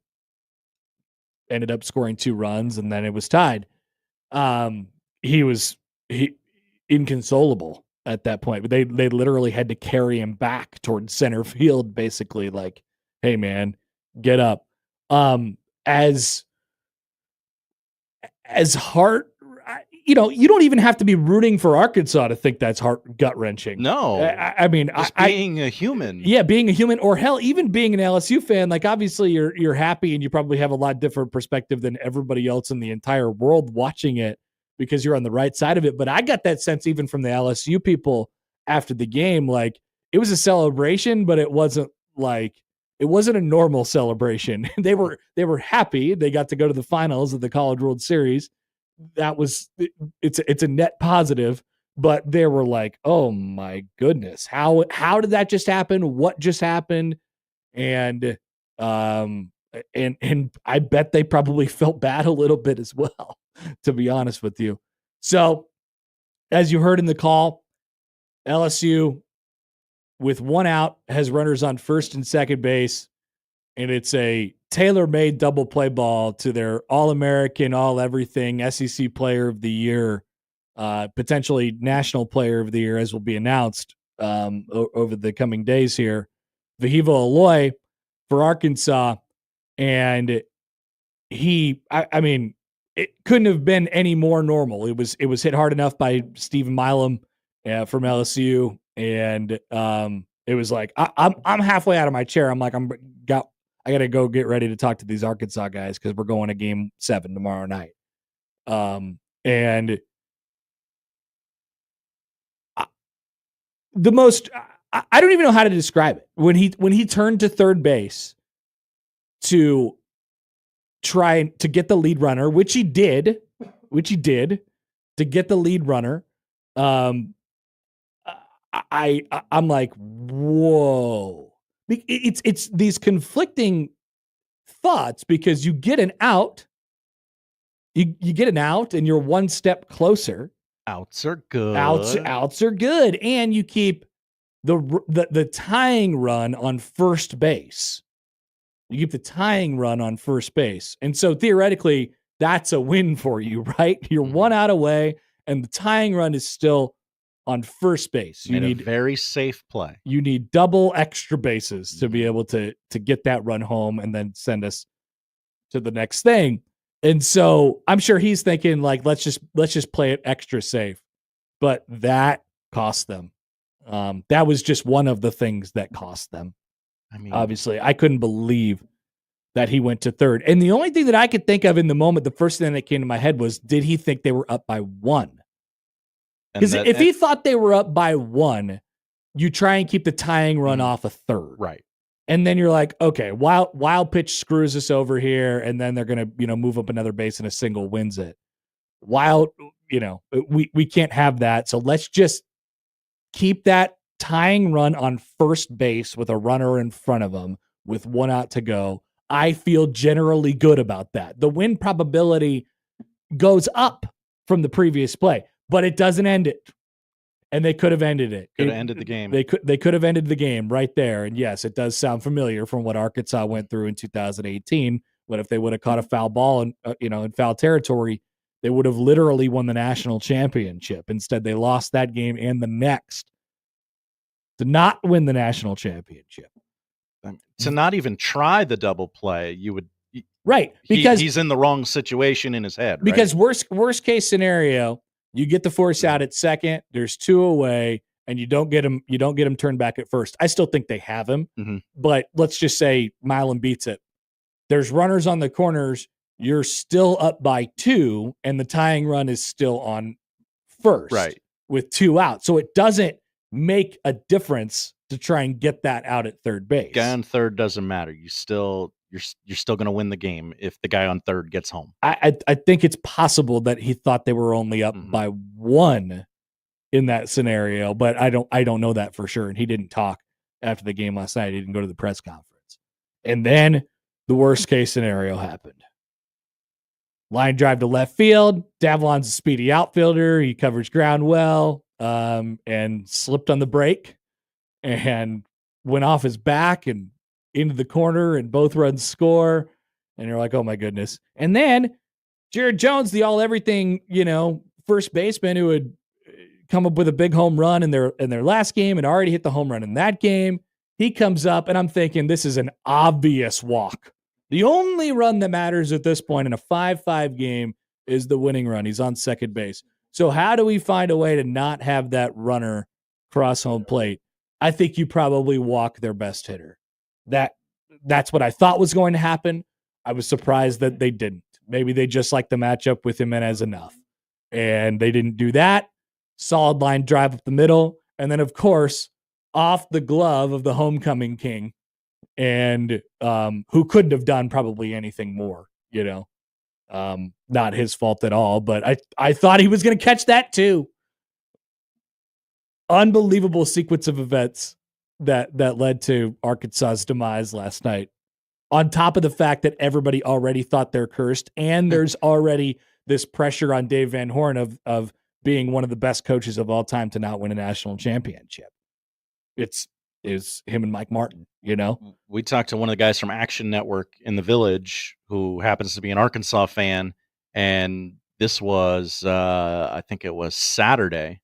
ended up scoring 2 runs, and then it was tied. He was inconsolable at that point, but they literally had to carry him back towards center field, basically like, "Hey man, get up." As hard, you don't even have to be rooting for Arkansas to think that's gut wrenching. No, I mean, just being a human. Yeah, being a human, or hell, even being an LSU fan. Like, obviously, you're happy, and you probably have a lot different perspective than everybody else in the entire world watching it, because you're on the right side of it. But I got that sense even from the LSU people after the game. Like, it was a celebration, but it wasn't a normal celebration. They were happy. They got to go to the finals of the College World Series. It's a net positive, but they were like, "Oh my goodness, how did that just happen? What just happened?" And I bet they probably felt bad a little bit as well, to be honest with you. So, as you heard in the call, LSU with 1 out has runners on first and second base, and it's a tailor-made double play ball to their All-American, All-Everything, SEC Player of the Year, potentially National Player of the Year, as will be announced over the coming days here, Vahivo Aloy for Arkansas. And I mean, it couldn't have been any more normal. It was hit hard enough by Stephen Milam from LSU, and it was like I'm halfway out of my chair. I'm like, I got to go get ready to talk to these Arkansas guys, because we're going to Game 7 tomorrow night. And the most, I don't even know how to describe it. When he turned to third base to try to get the lead runner, which he did to get the lead runner. I'm like, whoa. It's these conflicting thoughts, because you get an out, you get an out, and you're one step closer. Outs are good. Outs are good, and you keep the tying run on first base. You keep the tying run on first base, and so theoretically, that's a win for you, right? You're 1 out away, and the tying run is still on first base. You need a very safe play. You need double extra bases to be able to get that run home and then send us to the next thing. And so I'm sure he's thinking, like, let's just play it extra safe. But that cost them. That was just one of the things that cost them. I mean, obviously, I couldn't believe that he went to third. And the only thing that I could think of in the moment, the first thing that came to my head was, did he think they were up by 1? Because if he thought they were up by 1, you try and keep the tying run off a third. Right. And then you're like, okay, wild pitch screws us over here, and then they're going to, move up another base and a single wins it. Wild, we can't have that. So let's just keep that tying run on first base with a runner in front of him with 1 out to go. I feel generally good about that. The win probability goes up from the previous play, but it doesn't end it. And they could have ended it. Could have ended the game. They could have ended the game right there. And yes, it does sound familiar from what Arkansas went through in 2018. But if they would have caught a foul ball and in foul territory, they would have literally won the national championship. Instead, they lost that game and the next to not win the national championship. To not even try the double play, you would right because he's in the wrong situation in his head. Because right? worst case scenario, you get the force out at second. There's 2 away, and you don't get him. You don't get him turned back at first. I still think they have him, but let's just say Milan beats it. There's runners on the corners. You're still up by 2, and the tying run is still on first, right? With 2 out, so it doesn't make a difference to try and get that out at third base. Guy on third doesn't matter. You're still going to win the game if the guy on third gets home. I think it's possible that he thought they were only up by 1 in that scenario, but I don't know that for sure. And he didn't talk after the game last night. He didn't go to the press conference. And then the worst case scenario happened. Line drive to left field. Davalon's a speedy outfielder. He covers ground well, and slipped on the brake and went off his back and into the corner, and both runs score. And you're like, oh my goodness. And then Jared Jones, the all everything, first baseman who had come up with a big home run in their last game and already hit the home run in that game. He comes up, and I'm thinking this is an obvious walk. The only run that matters at this point in a 5-5 game is the winning run. He's on second base. So how do we find a way to not have that runner cross home plate? I think you probably walk their best hitter. That's what I thought was going to happen. I was surprised that they didn't. Maybe they just liked the matchup with Jimenez enough. And they didn't do that. Solid line drive up the middle. And then, of course, off the glove of the homecoming king, and who couldn't have done probably anything more, not his fault at all. But I thought he was going to catch that too. Unbelievable sequence of events that led to Arkansas's demise last night. On top of the fact that everybody already thought they're cursed, and there's already this pressure on Dave Van Horn of being one of the best coaches of all time to not win a national championship. It's him and Mike Martin, We talked to one of the guys from Action Network in the Village who happens to be an Arkansas fan, and this was I think it was Saturday.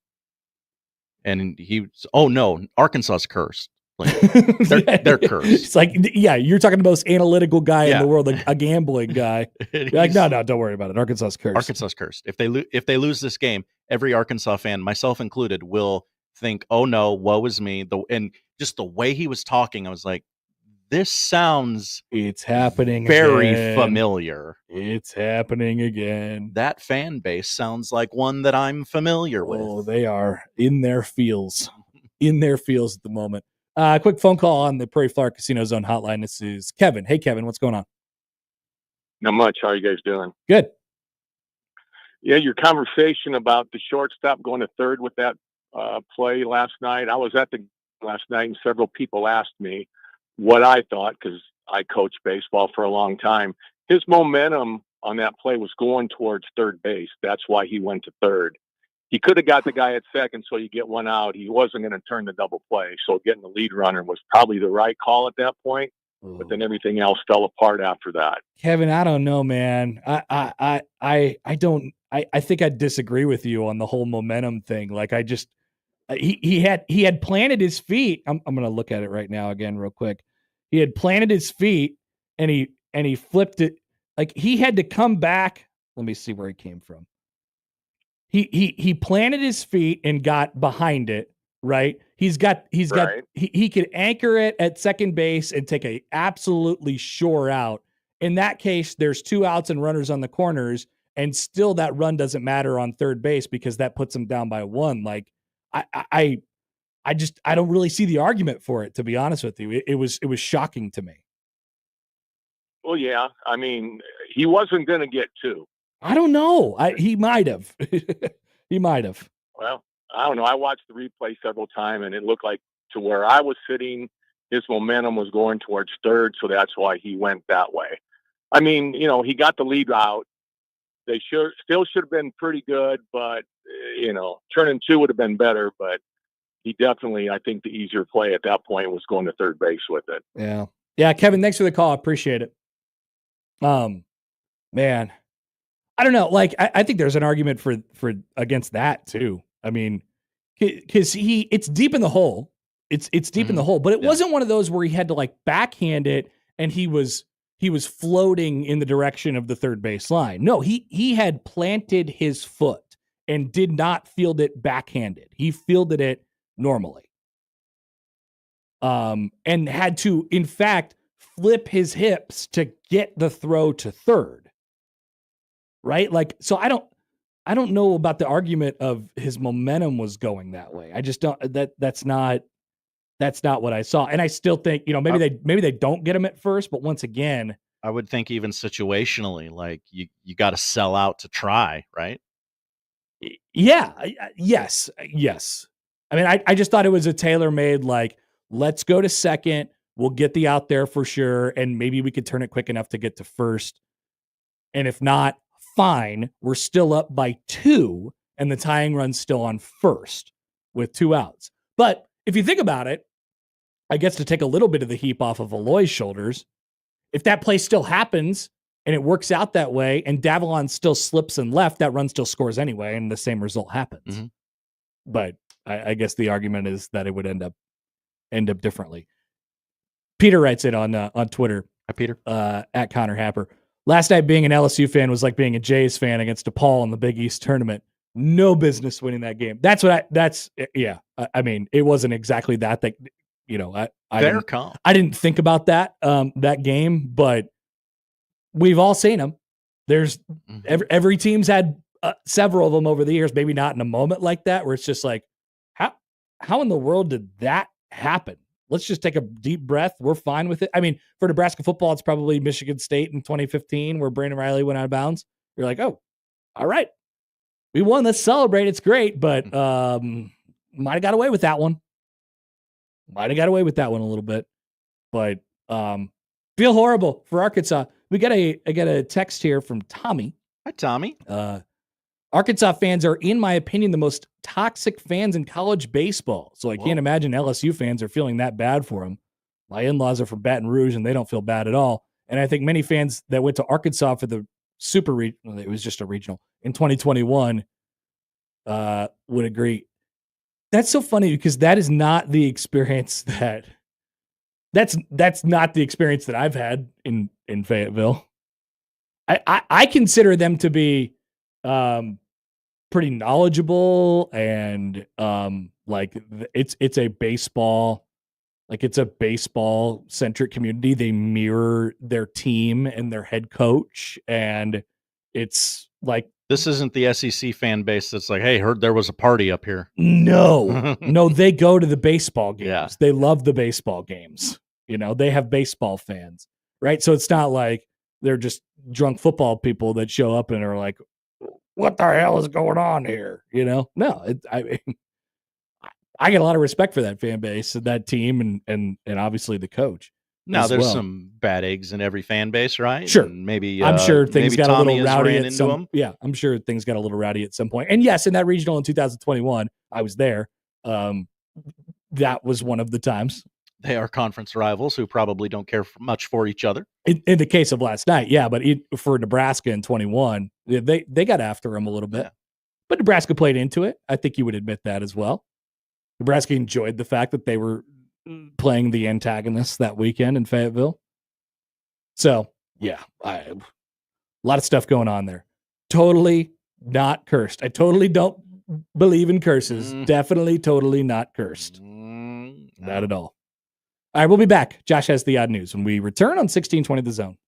And Arkansas's cursed. Like, they're cursed. It's like, yeah, you're talking to the most analytical guy in the world, a gambling guy. You're like, no, don't worry about it. Arkansas's cursed. Arkansas's cursed. If they lose this game, every Arkansas fan, myself included, will think, oh no, woe is me. And just the way he was talking, I was like, this sounds it's happening very again. Familiar. It's happening again. That fan base sounds like one that I'm familiar with. Oh, they are in their fields. In their fields at the moment. Quick phone call on the Prairie Flower Casino Zone hotline. This is Kevin. Hey, Kevin, what's going on? Not much. How are you guys doing? Good. Yeah, your conversation about the shortstop going to third with that play last night. I was at the last night, and several people asked me what I thought, because I coached baseball for a long time. His momentum on that play was going towards third base. That's why he went to third. He could have got the guy at second, so you get one out. He wasn't going to turn the double play, so getting the lead runner was probably the right call at that point. But then everything else fell apart after that. Kevin, I don't know, man. I think I disagree with you on the whole momentum thing. Like, he had planted his feet. I'm going to look at it right now again real quick. He had planted his feet and he flipped it. Like, he had to come back. Let me see where he came from. He planted his feet and got behind it, right? He could anchor it at second base and take a absolutely sure out. In that case, there's 2 outs and runners on the corners, and still that run doesn't matter on third base because that puts him down by 1. Like, I don't really see the argument for it, to be honest with you. It was shocking to me. Well, yeah. I mean, he wasn't going to get 2. I don't know. He might have. He might have. Well, I don't know. I watched the replay several times, and it looked like, to where I was sitting, his momentum was going towards third, so that's why he went that way. I mean, he got the lead out. They still should have been pretty good, but turning two would have been better. But he definitely, I think, the easier play at that point was going to third base with it. Yeah, Kevin, thanks for the call. I appreciate it. Man, I don't know. Like, I think there's an argument for against that too. I mean, because it's deep in the hole. It's deep in the hole, but it wasn't one of those where he had to like backhand it and he was floating in the direction of the third base line. No, he had planted his foot and did not field it backhanded. He fielded it normally. And had to, in fact, flip his hips to get the throw to third. Right? Like, so I don't know about the argument of his momentum was going that way. I just don't, that's not what I saw. And I still think, maybe they don't get him at first, but once again, I would think even situationally, like you got to sell out to try, right? Yeah. Yes. I mean, I just thought it was a tailor-made, like, let's go to second. We'll get the out there for sure. And maybe we could turn it quick enough to get to first. And if not, fine. We're still up by 2 and the tying run's still on first with 2 outs. But if you think about it, I guess to take a little bit of the heap off of Aloy's shoulders, if that play still happens and it works out that way and Davalon still slips and left, that run still scores anyway and the same result happens. Mm-hmm. But I guess the argument is that it would end up differently. Peter writes it on Twitter. Hi, Peter. At Connor Happer. Last night being an LSU fan was like being a Jays fan against DePaul in the Big East tournament. No business winning that game. I mean, it wasn't exactly that. I didn't think about that game, but we've all seen them. There's every team's had several of them over the years. Maybe not in a moment like that, where it's just like, how in the world did that happen? Let's just take a deep breath. We're fine with it. I mean, for Nebraska football, it's probably Michigan State in 2015 where Brandon Riley went out of bounds. You're like, oh, all right. We won. Let's celebrate. It's great. But might have got away with that one. Might have got away with that one a little bit. But feel horrible for Arkansas. I got a text here from Tommy. Hi, Tommy. Arkansas fans are, in my opinion, the most toxic fans in college baseball. So I can't imagine LSU fans are feeling that bad for them. My in-laws are from Baton Rouge, and they don't feel bad at all. And I think many fans that went to Arkansas for the it was just a regional, in 2021 would agree. That's so funny because that is not the experience that's not the experience that I've had in Fayetteville. I consider them to be pretty knowledgeable and it's a baseball centric community. They mirror their team and their head coach, and it's like, this isn't the SEC fan base that's like, hey, heard there was a party up here. No, they go to the baseball games. Yeah. They love the baseball games. They have baseball fans, right? So it's not like they're just drunk football people that show up and are like, what the hell is going on here? No, I get a lot of respect for that fan base and that team and obviously the coach. Now there's some bad eggs in every fan base, right? Sure. And maybe I'm sure things got Tommy a little rowdy at some them. Yeah, I'm sure things got a little rowdy at some point. And yes, in that regional in 2021, I was there. That was one of the times. They are conference rivals who probably don't care much for each other. In the case of last night, yeah, but for Nebraska in 21, they got after him a little bit. Yeah. But Nebraska played into it. I think you would admit that as well. Nebraska enjoyed the fact that they were playing the antagonists that weekend in Fayetteville. So, yeah, a lot of stuff going on there. Totally not cursed. I totally don't believe in curses. Definitely totally not cursed. Not at all. All right, we'll be back. Josh has the odd news when we return on 1620 The Zone.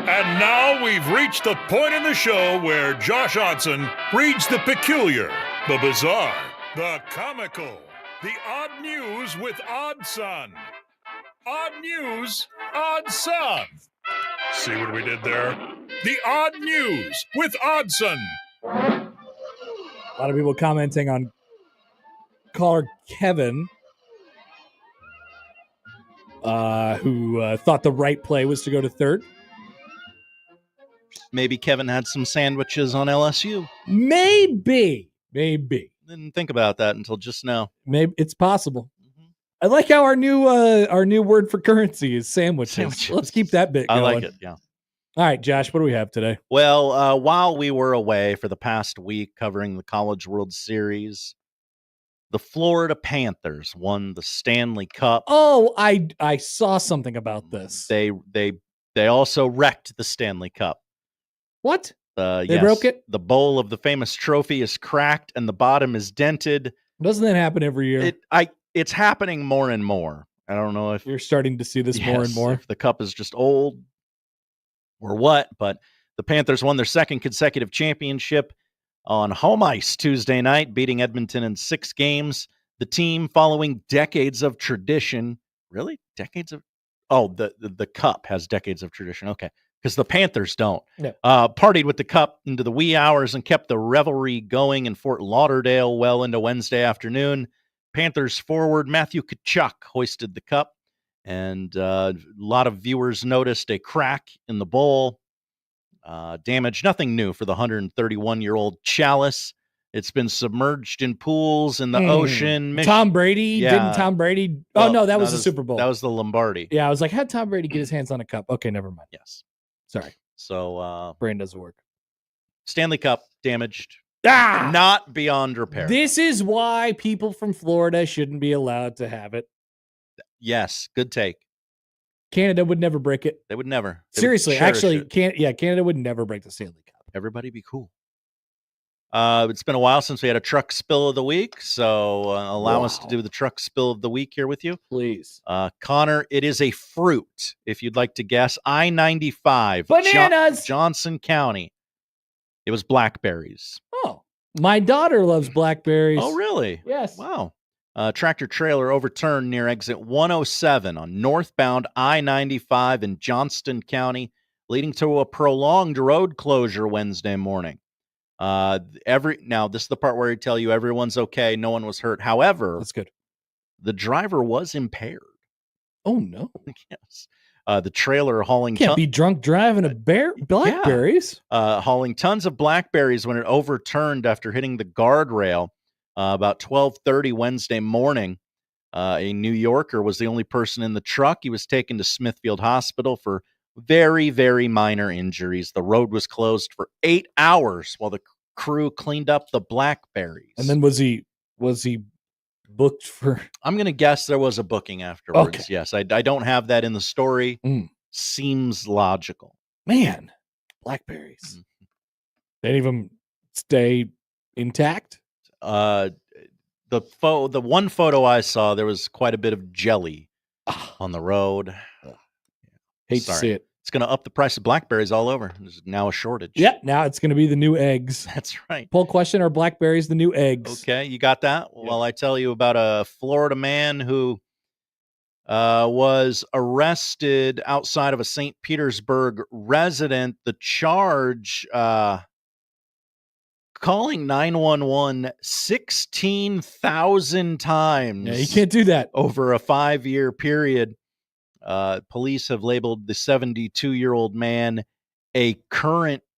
And now we've reached the point in the show where Josh Odson reads the peculiar, the bizarre, the comical, the odd news with Odd Son. Odd news, Odd Son. See what we did there? The odd news with Oddson. A lot of people commenting on caller Kevin, who thought the right play was to go to third. Maybe Kevin had some sandwiches on LSU. Maybe. Didn't think about that until just now. Maybe it's possible. I like how our new word for currency is sandwiches. Let's keep that bit going. I like it, yeah. All right, Josh, what do we have today? Well, while we were away for the past week covering the College World Series, the Florida Panthers won the Stanley Cup. Oh, I saw something about this. They also wrecked the Stanley Cup. What? They broke it? The bowl of the famous trophy is cracked and the bottom is dented. Doesn't that happen every year? It's happening more and more. I don't know if you're starting to see this more and more. If the cup is just old or what, but the Panthers won their second consecutive championship on home ice Tuesday night, beating Edmonton in 6 games. The team, following decades of tradition, really? Decades of? Oh, the cup has decades of tradition. Okay. Because the Panthers don't. No. Partied with the cup into the wee hours and kept the revelry going in Fort Lauderdale well into Wednesday afternoon. Panthers forward Matthew Tkachuk hoisted the cup, and a lot of viewers noticed a crack in the bowl. Damage, nothing new for the 131-year-old chalice. It's been submerged in pools in the ocean. Tom Brady? Yeah. Didn't Tom Brady? Oh, no, that was the Super Bowl. That was the Lombardi. Yeah, I was like, how'd Tom Brady get his hands on a cup? Okay, never mind. Yes. Sorry. So, brain doesn't work. Stanley Cup damaged. Not beyond repair. This is why people from Florida shouldn't be allowed to have it. Yes, good take. Canada would never break it. They would never. Seriously, actually, Canada would never break the Stanley Cup. Everybody be cool. It's been a while since we had a truck spill of the week, so allow us to do the truck spill of the week here with you. Please. Connor, it is a fruit, if you'd like to guess. I-95. Bananas! Johnson County. It was blackberries. Oh, my daughter loves blackberries. Oh, really? Yes. Wow. Tractor trailer overturned near exit 107 on northbound I-95 in Johnston County, leading to a prolonged road closure Wednesday morning. Now this is the part where I tell you everyone's okay, no one was hurt. However, that's good. The driver was impaired. Oh no! Yes. The trailer hauling can't be drunk driving a blackberries. Hauling tons of blackberries when it overturned after hitting the guardrail about 12:30 Wednesday morning. A New Yorker was the only person in the truck. He was taken to Smithfield Hospital for very, very minor injuries. The road was closed for 8 hours while the crew cleaned up the blackberries. And then was he booked for? I'm going to guess there was a booking afterwards. Okay. Yes, I don't have that in the story. Seems logical. Man, blackberries. They didn't even stay intact. The one photo I saw, there was quite a bit of jelly on the road. Hate to see it. It's going to up the price of blackberries all over. There's now a shortage. Yep, now it's going to be the new eggs. That's right. Poll question: are blackberries the new eggs? Okay, you got that? Yep. Well, I tell you about a Florida man who was arrested outside of a St. Petersburg resident. The charge, calling 911 16,000 times. Yeah, you can't do that. Over a 5-year period. Police have labeled the 72-year-old man a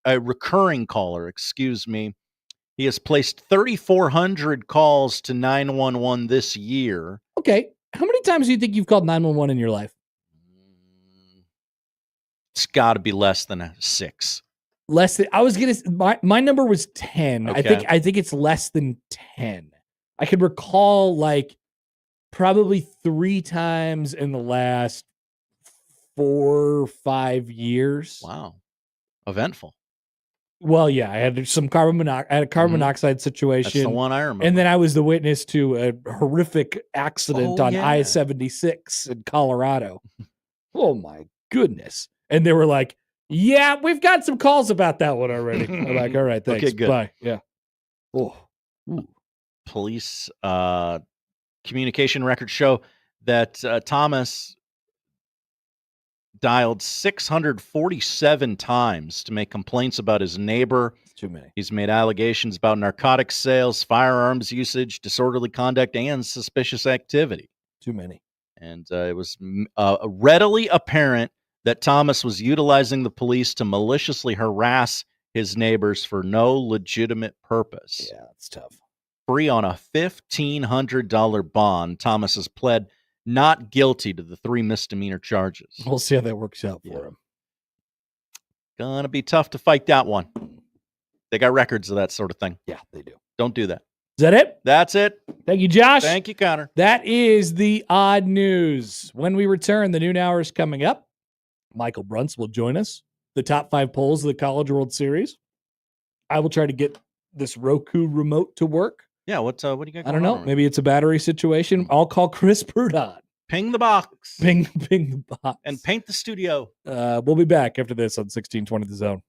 recurring caller. He has placed 3,400 calls to 911 this year. Okay. How many times do you think you've called 911 in your life? It's got to be less than 6. Less than, I was going to, my number was 10. Okay. I think it's less than 10. I could recall like probably 3 times in the last 4 or 5 years. Wow. Eventful. Well, yeah, I had some carbon monoxide situation. That's the one I remember. And then I was the witness to a horrific accident on yeah. I-76 in Colorado. Oh my goodness. And they were like, Yeah, we've got some calls about that one already. I'm like, all right, thanks. Okay, good. Bye. Yeah. Oh. Police communication records show that Thomas dialed 647 times to make complaints about his neighbor. It's too many. He's made allegations about narcotics sales, firearms usage, disorderly conduct, and suspicious activity. Too many. And it was readily apparent that Thomas was utilizing the police to maliciously harass his neighbors for no legitimate purpose. Yeah, it's tough. Free on a $1,500 bond, Thomas has pled not guilty to the 3 misdemeanor charges. We'll see how that works out for him. Gonna be tough to fight that one. They got records of that sort of thing. Yeah, they do. Don't do that. Is that it? That's it. Thank you, Josh. Thank you, Connor. That is the odd news. When we return, the noon hour is coming up. Michael Bruntz will join us. The top 5 polls of the College World Series. I will try to get this Roku remote to work. Yeah, what do you got? I don't know. Maybe it's a battery situation. I'll call Chris Prudon. Ping the box. Ping the box. And paint the studio. We'll be back after this on 1620 The Zone.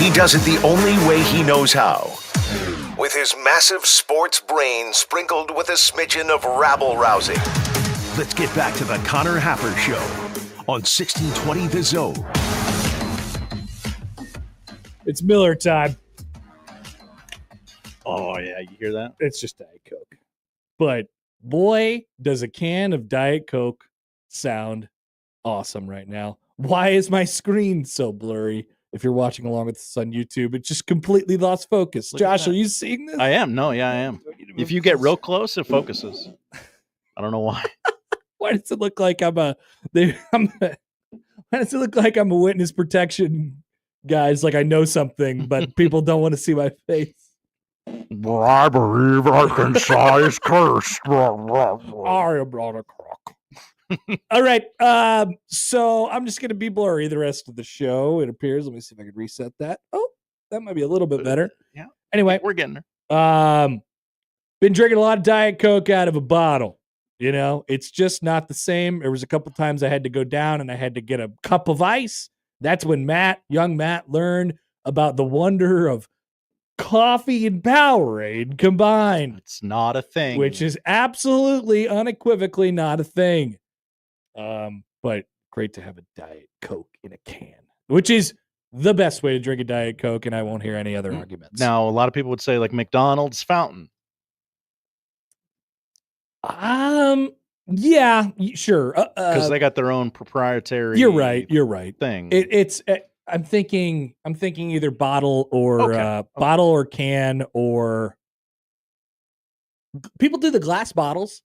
He does it the only way he knows how. With his massive sports brain sprinkled with a smidgen of rabble-rousing. Let's get back to the Connor Happer Show on 1620 The Zone. It's Miller time. Oh, yeah. You hear that? It's just Diet Coke. But boy, does a can of Diet Coke sound awesome right now. Why is my screen so blurry? If you're watching along with us on YouTube, it just completely lost focus. Josh, are you seeing this? I am. No, yeah, I am. If you get real close, it focuses. I don't know why. Why does it look like why does it look like I'm a witness protection guys? Like I know something, but people don't want to see my face. Well, I believe Arkansas is cursed. I am not a crock. All right. So I'm just going to be blurry the rest of the show, it appears. Let me see if I can reset that. Oh, that might be a little bit better. Yeah. Anyway, we're getting there. Been drinking a lot of Diet Coke out of a bottle. You know, it's just not the same. There was a couple times I had to go down and I had to get a cup of ice. That's when young Matt learned about the wonder of coffee and Powerade combined. It's not a thing. Which is absolutely, unequivocally not a thing. But great to have a Diet Coke in a can, which is the best way to drink a Diet Coke, and I won't hear any other arguments. Now, a lot of people would say like McDonald's fountain. Yeah, sure. Because they got their own proprietary. You're right. Thing. I'm thinking either bottle or bottle or can, or people do the glass bottles.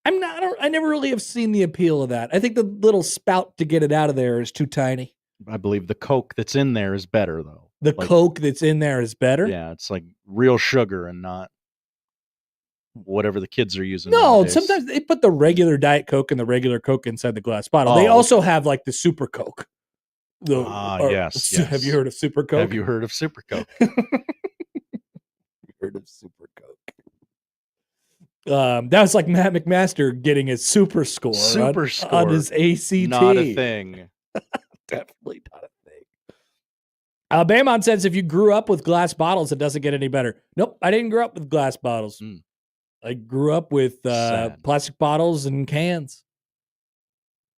I never really have seen the appeal of that. I think the little spout to get it out of there is too tiny. I believe the Coke that's in there is better though. The Coke that's in there is better. Yeah, it's like real sugar and not whatever the kids are using. No, nowadays. sometimes they put the regular Diet Coke and the regular Coke inside the glass bottle. They also have like the Super Coke. Yes. Have you heard of Super Coke? Have you heard of Super Coke? Heard of Super Coke? That was like Matt McMaster getting his super score on his ACT. Not a thing. Definitely not a thing. Baymon says if you grew up with glass bottles, it doesn't get any better. Nope, I didn't grow up with glass bottles. I grew up with plastic bottles and cans.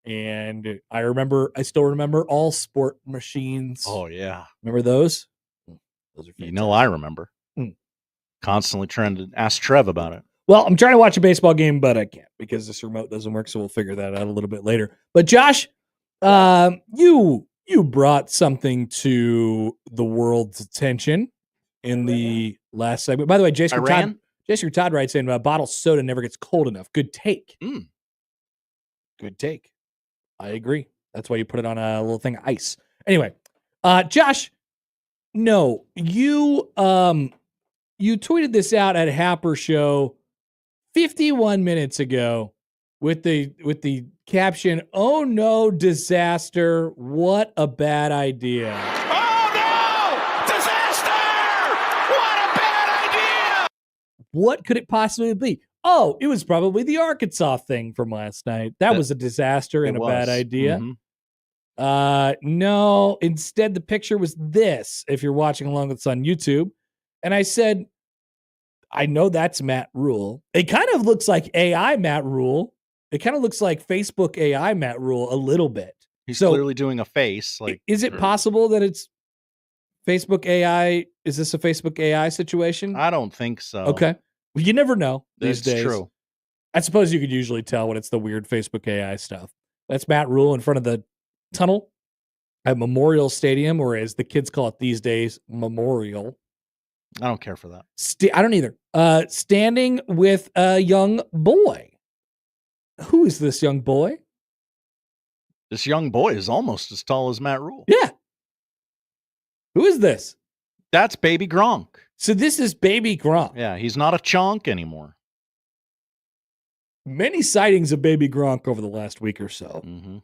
And I still remember all sport machines. Oh, yeah. Remember those? Those are fantastic. I remember. Constantly trying to ask Trev about it. Well, I'm trying to watch a baseball game, but I can't because this remote doesn't work, so we'll figure that out a little bit later. But Josh, you brought something to the world's attention in the last segment. By the way, Jason Todd writes in, bottled soda never gets cold enough. Good take. Good take. I agree. That's why you put it on a little thing of ice. Anyway, Josh, no, you tweeted this out at Happer Show 51 minutes ago with the caption, "Oh no, disaster. What a bad idea." Oh no! Disaster! What a bad idea! What could it possibly be? Oh, it was probably the Arkansas thing from last night. That was a disaster and a bad idea. No, instead the picture was this, if you're watching along with us on YouTube. And I said, I know that's Matt Rule. It kind of looks like AI Matt Rule. It kind of looks like Facebook AI Matt Rule a little bit. He's clearly doing a face. Is it possible that it's Facebook AI? Is this a Facebook AI situation? I don't think so. Okay. Well, you never know these days. That's true. I suppose you could usually tell when it's the weird Facebook AI stuff. That's Matt Rule in front of the tunnel at Memorial Stadium, or as the kids call it these days, Memorial. I don't care for that. I don't either. Standing with a young boy. Who is this young boy? This young boy is almost as tall as Matt Rule. Yeah. Who is this? That's Baby Gronk. So this is Baby Gronk. Yeah, he's not a chonk anymore. Many sightings of Baby Gronk over the last week or so. Too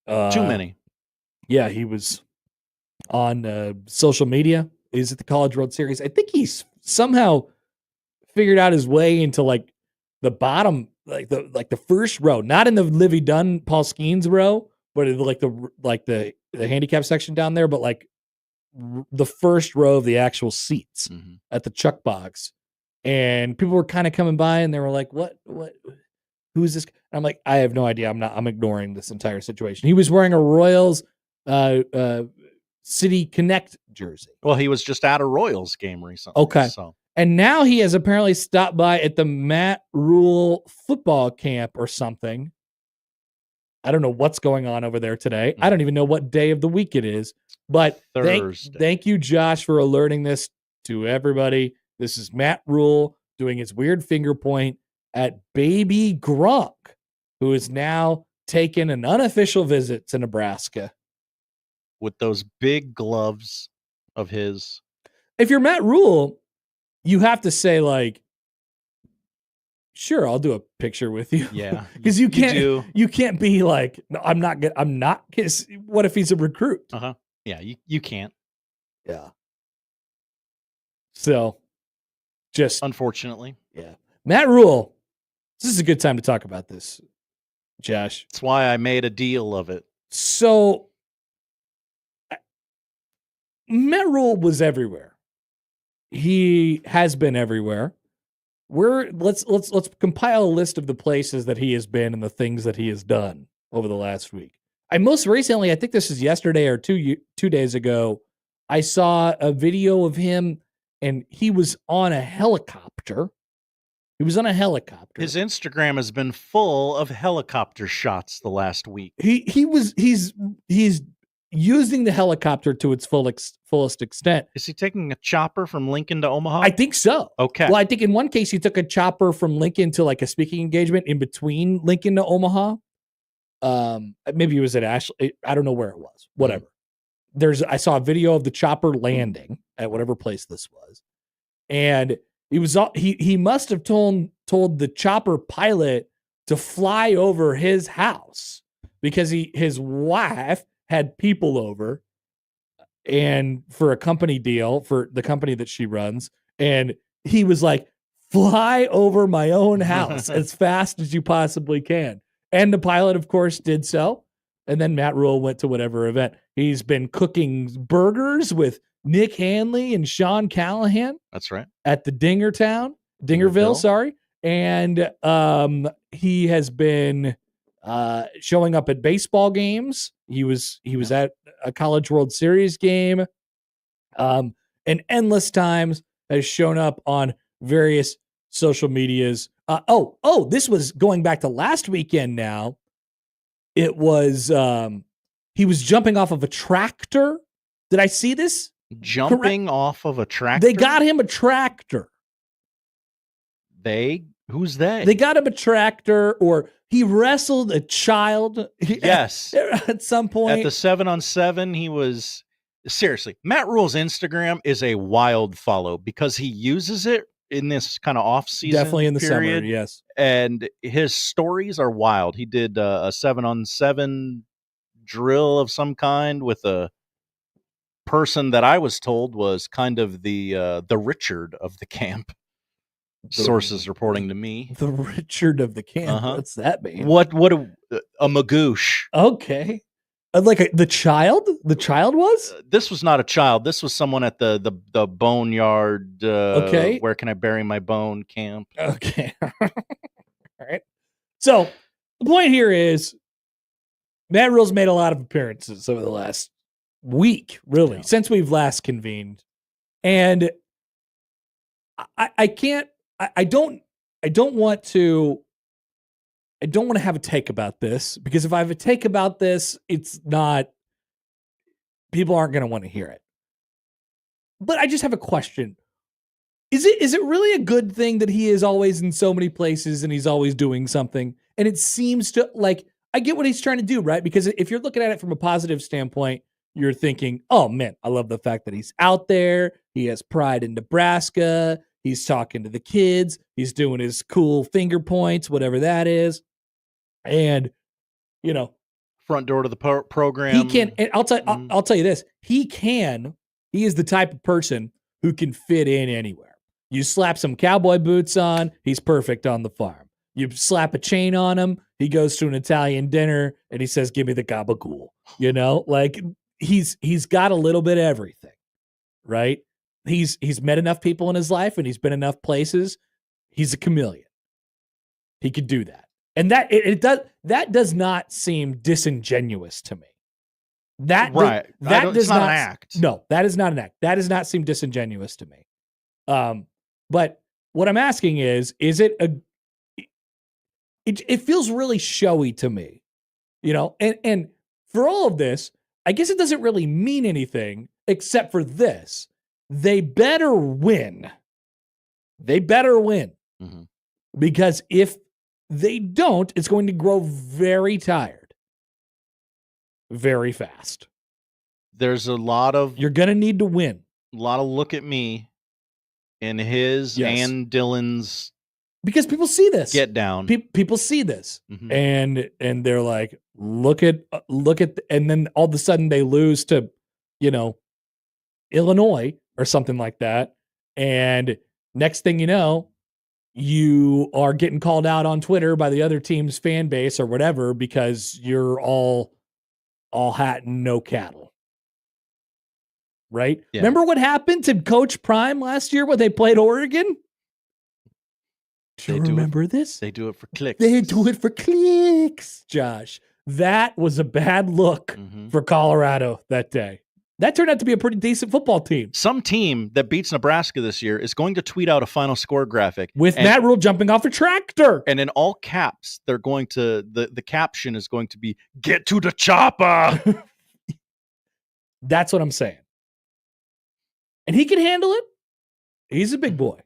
many. Yeah, he was on social media. He's at the College World Series. I think he's somehow figured out his way into like the bottom, like the first row, not in the Livy Dunn, Paul Skeens row, but in the handicap section down there, but like the first row of the actual seats at the Chuck Box, and people were kind of coming by, and they were like, "What? Who is this?" And I'm like, "I have no idea. I'm ignoring this entire situation." He was wearing a Royals City Connect jersey. Well, he was just at a Royals game recently. Okay. So And now he has apparently stopped by at the Matt Rule football camp or something. I don't know what's going on over there today. I don't even know what day of the week it is. But thank you, Josh, for alerting this to everybody. This is Matt Rule doing his weird finger point at Baby Gronk, who is now taking an unofficial visit to Nebraska. with those big gloves of his. If you're Matt Rule, you have to say, like, sure, I'll do a picture with you. Yeah. Because you can't be like, no, I'm not. Because what if he's a recruit? Uh-huh. Yeah, you can't. Yeah. So, just unfortunately. Yeah. Matt Rule, this is a good time to talk about this, Josh. That's why I made a deal of it. So, Matt Rule was everywhere. He has been everywhere. Let's compile a list of the places that he has been and the things that he has done over the last week. Most recently, I think this is yesterday or 2 days ago, I saw a video of him and he was on a helicopter. He was on a helicopter. His Instagram has been full of helicopter shots the last week. He's using the helicopter to its fullest extent. Is he taking a chopper from Lincoln to Omaha? I think so. Okay. Well, I think in one case he took a chopper from Lincoln to like a speaking engagement in between Lincoln to Omaha. Maybe it was at Ashley. I don't know where it was. Whatever. I saw a video of the chopper landing at whatever place this was, and he must have told the chopper pilot to fly over his house because his wife had people over and for a company deal for the company that she runs. And he was like, fly over my own house as fast as you possibly can. And the pilot, of course, did so. And then Matt Rule went to whatever event. He's been cooking burgers with Nick Hanley and Sean Callahan. That's right. At the Dingerville, sorry. And he has been showing up at baseball games. He was at a College World Series game, and endless times has shown up on various social medias. This was going back to last weekend. Now it was he was jumping off of a tractor. Did I see this? Jumping off of a tractor. They got him a tractor. Who's they? They got him a tractor, or he wrestled a child. Yes. At some point. At the 7-on-7, he was... Seriously, Matt Rule's Instagram is a wild follow because he uses it in this kind of off-season Definitely in the period, summer, yes. And his stories are wild. He did a 7-on-7 drill of some kind with a person that I was told was kind of the Richard of the camp. Sources reporting to me. The Richard of the camp. What's that mean? What a magoosh. Okay. Like the child? The child was? This was not a child. This was someone at the boneyard. Okay. Where can I bury my bone camp? Okay. All right. So the point here is Matt Rule's made a lot of appearances over the last week, really, since we've last convened. And I don't want to have a take about this, because if I have a take about this, people aren't going to want to hear it. But I just have a question. Is it really a good thing that he is always in so many places and he's always doing something? And it seems to, like, I get what he's trying to do, right? Because if you're looking at it from a positive standpoint, you're thinking, oh man, I love the fact that he's out there. He has pride in Nebraska. He's talking to the kids. He's doing his cool finger points, whatever that is. And, front door to the program. He can, and I'll tell you this. He is the type of person who can fit in anywhere. You slap some cowboy boots on, he's perfect on the farm. You slap a chain on him, he goes to an Italian dinner and he says, give me the gabagool. Like he's got a little bit of everything. right? He's met enough people in his life and he's been enough places. He's a chameleon. He could do that. And that does not seem disingenuous to me. That it's not an act. No, that is not an act. That does not seem disingenuous to me. But what I'm asking is it it feels really showy to me, and for all of this, I guess it doesn't really mean anything except for this. They better win. Mhm. Because if they don't, it's going to grow very tired very fast. There's a lot of You're going to need to win. a lot of look at me in his Yes. and Dylan's Because people see this. get down. People see this. Mhm. And they're like, look at and then all of a sudden they lose to, Illinois or something like that. And next thing you know, you are getting called out on Twitter by the other team's fan base or whatever because you're all hat and no cattle. Right? Yeah. Remember what happened to Coach Prime last year when they played Oregon? Do you remember this? They do it for clicks. They do it for clicks, Josh. That was a bad look for Colorado that day. That turned out to be a pretty decent football team. Some team that beats Nebraska this year is going to tweet out a final score graphic With Matt Rule jumping off a tractor. And in all caps, they're going to the caption is going to be "Get to the chopper." That's what I'm saying. And he can handle it. He's a big boy.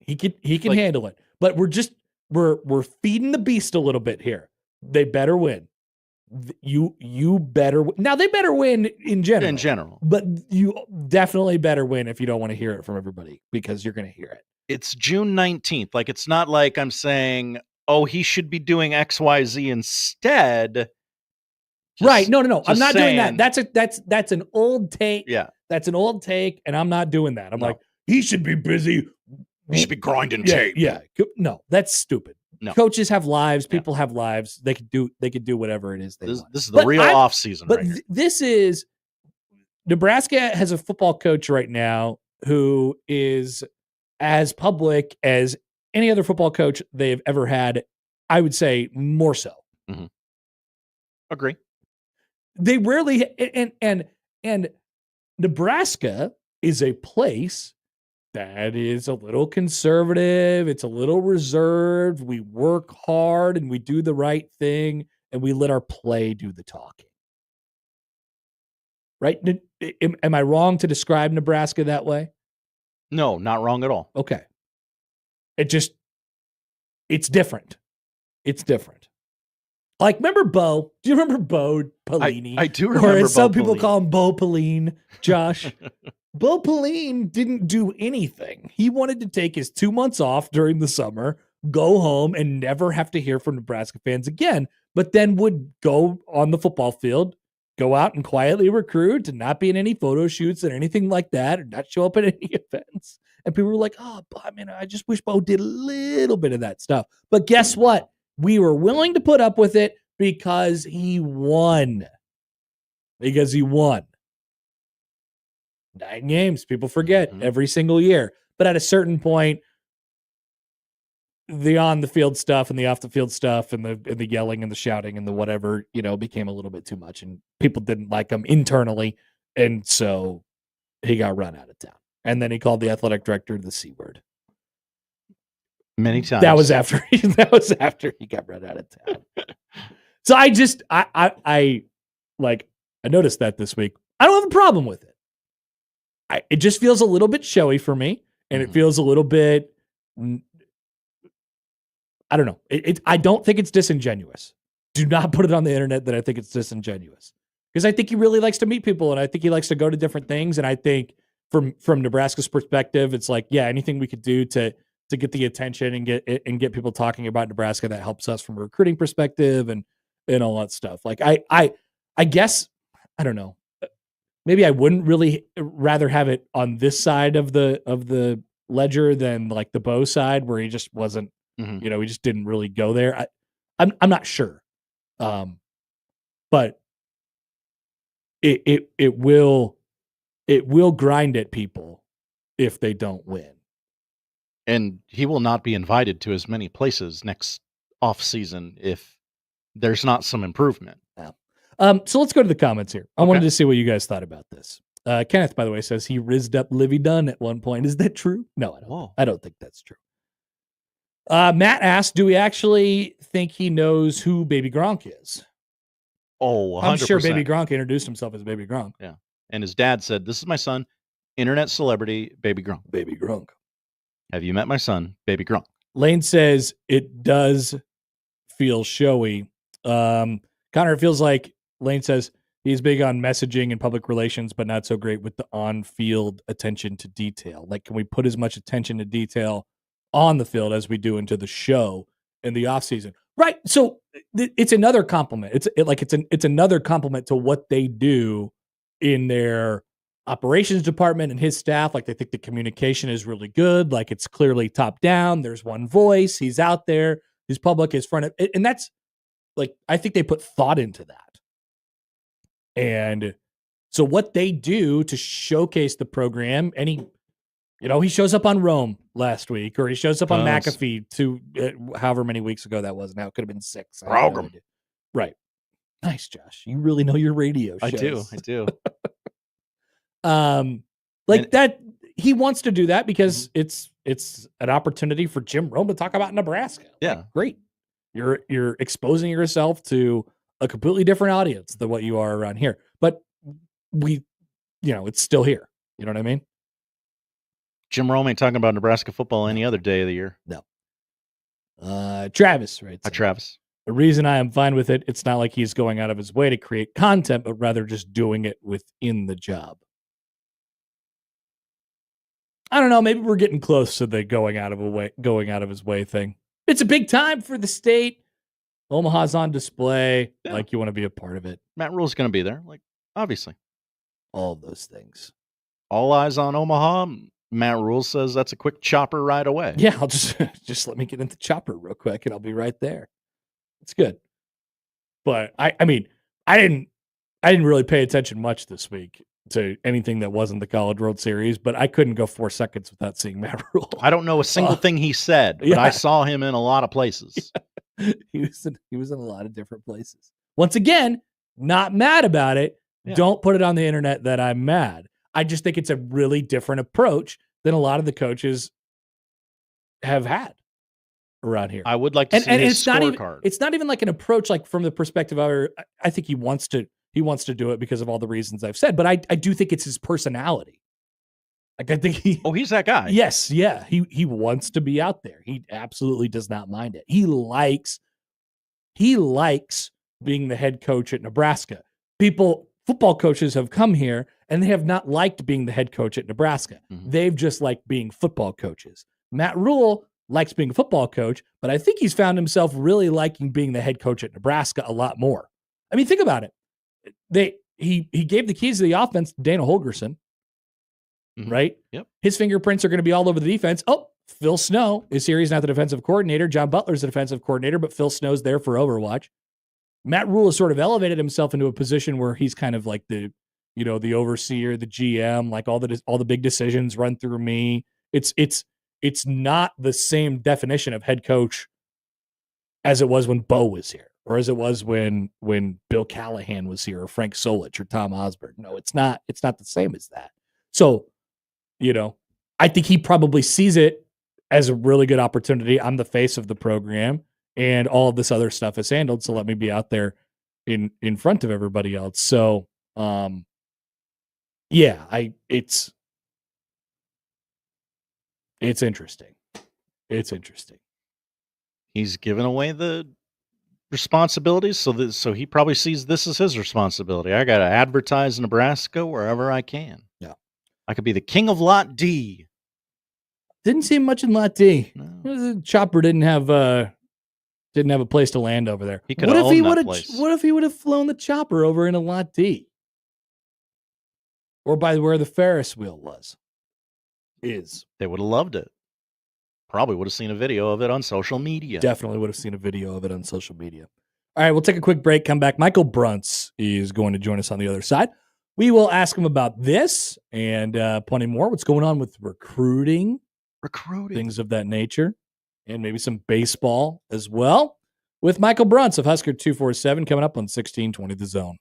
He can handle it. But we're feeding the beast a little bit here. They better win. You better win. Now they better win in general. In general. But you definitely better win if you don't want to hear it from everybody, because you're going to hear it. It's June 19th. Like, it's not like I'm saying, oh, he should be doing XYZ instead. Right. No. I'm not doing saying- that. That's an old take. Yeah. That's an old take, and I'm not doing that. I'm like, he should be busy. He should be grinding Yeah, tape. yeah. No, that's stupid. No. Coaches have lives. People have lives. They could do whatever it is they want. This is the real off season. But Right here. this is Nebraska has a football coach right now who is as public as any other football coach they've ever had. I would say more so. Agree. They rarely and Nebraska is a place that is a little conservative. It's a little reserved. We work hard and we do the right thing and we let our play do the talking. Right? Am I wrong to describe Nebraska that way? No, not wrong at all. Okay. It's different. It's different. Like, remember Bo? Do you remember Bo Pelini? I do remember Or as some Bo people Pelini. call him Bo Pelin, Josh. Bo Pelin didn't do anything. He wanted to take his 2 months off during the summer, go home, and never have to hear from Nebraska fans again, but then would go on the football field, go out and quietly recruit and not be in any photo shoots or anything like that, or not show up at any events. And people were like, oh, I mean, I just wish Bo did a little bit of that stuff. But guess what? We were willing to put up with it because he won. Because he won. 9 games. People forget every single year. But at a certain point, the on the field stuff and the off the field stuff and the yelling and the shouting and the whatever, became a little bit too much, and people didn't like him internally. And so he got run out of town. And then he called the athletic director the C word. Many times. That was after he got run out of town. So I noticed that this week. I don't have a problem with it. It just feels a little bit showy for me, and it feels a little bit, I don't know. I don't think it's disingenuous. Do not put it on the internet that I think it's disingenuous, because I think he really likes to meet people, and I think he likes to go to different things. And I think from Nebraska's perspective, it's like, yeah, anything we could do to get the attention and get people talking about Nebraska, that helps us from a recruiting perspective and all that stuff. Like I guess, I don't know. Maybe I wouldn't really rather have it on this side of the ledger than like the Bo side, where he just wasn't, he just didn't really go there. I'm not sure. But it will it will grind at people if they don't win. And he will not be invited to as many places next off season if there's not some improvement. So let's go to the comments here. I wanted to see what you guys thought about this. Kenneth, by the way, says he rizzed up Livy Dunn at one point. Is that true? No, I don't. I don't think that's true. Matt asked, do we actually think he knows who Baby Gronk is? Oh, 100%. I'm sure Baby Gronk introduced himself as Baby Gronk. Yeah. And his dad said, this is my son, internet celebrity, Baby Gronk. Baby Gronk. Have you met my son, Baby Gronk? Lane says it does feel showy. Connor, it feels like Lane says he's big on messaging and public relations, but not so great with the on-field attention to detail. Like, can we put as much attention to detail on the field as we do into the show in the offseason? Right. So it's another compliment. It's another compliment to what they do in their operations department and his staff. Like, they think the communication is really good. Like, it's clearly top down. There's one voice. He's out there. His public is front of, and that's like, I think they put thought into that. And so what they do to showcase the program, and he shows up on Rome last week, or he shows up on McAfee to however many weeks ago that was. Now it could have been 6. Program. Right. Nice, Josh. You really know your radio shows. I do. That he wants to do that because it's an opportunity for Jim Rome to talk about Nebraska. Yeah. Like, great. You're exposing yourself to a completely different audience than what you are around here. But it's still here. You know what I mean? Jim Rome ain't talking about Nebraska football any other day of the year. No. Travis, right? Hi, Travis. The reason I am fine with it, it's not like he's going out of his way to create content, but rather just doing it within the job. I don't know. Maybe we're getting close to the going out of his way thing. It's a big time for the state. Omaha's on display. Yeah. Like, you want to be a part of it. Matt Rule's going to be there. Like, obviously. All of those things. All eyes on Omaha. Matt Rule says that's a quick chopper right away. Yeah, I'll just let me get into chopper real quick and I'll be right there. It's good. But I didn't really pay attention much this week to anything that wasn't the College World Series, but I couldn't go 4 seconds without seeing Matt Rule. I don't know a single thing he said, but I saw him in a lot of places. Yeah. He was in a lot of different places. Once again, not mad about it. Yeah. Don't put it on the internet that I'm mad. I just think it's a really different approach than a lot of the coaches have had around here. I would like to see his scorecard. It's not even like an approach like from the perspective of, I think he wants to do it because of all the reasons I've said, but I do think it's his personality. Like, I think he's that guy. Yes. Yeah. He wants to be out there. He absolutely does not mind it. He likes being the head coach at Nebraska. Football coaches have come here and they have not liked being the head coach at Nebraska. Mm-hmm. They've just liked being football coaches. Matt Rule likes being a football coach, but I think he's found himself really liking being the head coach at Nebraska a lot more. I mean, think about it. He gave the keys to the offense to Dana Holgorsen. Mm-hmm. Right? Yep. His fingerprints are going to be all over the defense. Oh, Phil Snow is here. He's not the defensive coordinator. John Butler's the defensive coordinator, but Phil Snow's there for Overwatch. Matt Rule has sort of elevated himself into a position where he's kind of like the overseer, the GM, like all the big decisions run through me. It's not the same definition of head coach as it was when Bo was here, or as it was when Bill Callahan was here, or Frank Solich, or Tom Osborne. No, it's not the same as that. So, I think he probably sees it as a really good opportunity. I'm the face of the program, and all of this other stuff is handled. So let me be out there in front of everybody else. So, it's interesting. It's interesting. He's given away the responsibilities, so he probably sees this as his responsibility. I got to advertise Nebraska wherever I can. Yeah, I could be the king of Lot D. Didn't see much in Lot D. No. Chopper didn't have a place to land over there. He could have owned that place. What if he would have flown the chopper over in a Lot D? Or by where the Ferris wheel was? They would have loved it. Probably would have seen a video of it on social media. Definitely would have seen a video of it on social media. All right, we'll take a quick break, come back. Michael Bruntz is going to join us on the other side. We will ask him about this and plenty more. What's going on with recruiting, things of that nature, and maybe some baseball as well with Michael Bruntz of Husker 247 coming up on 1620 The Zone.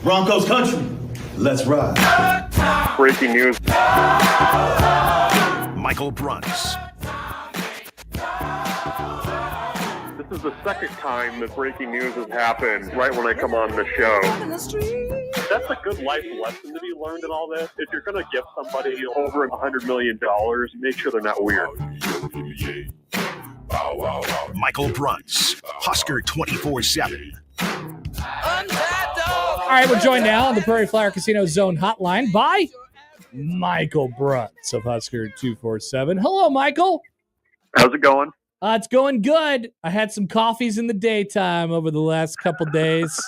Broncos country, let's ride. breaking news. Michael Bruntz. This is the second time that breaking news has happened right when I come on the show. That's a good life lesson to be learned in all this. If you're going to give somebody over $100 million, make sure they're not weird. Michael Bruntz, Husker 24/7. All right, we're joined now on the Prairie Flyer Casino Zone Hotline by Michael Bruntz of Husker 247. Hello, Michael. How's it going? It's going good. I had some coffees in the daytime over the last couple days.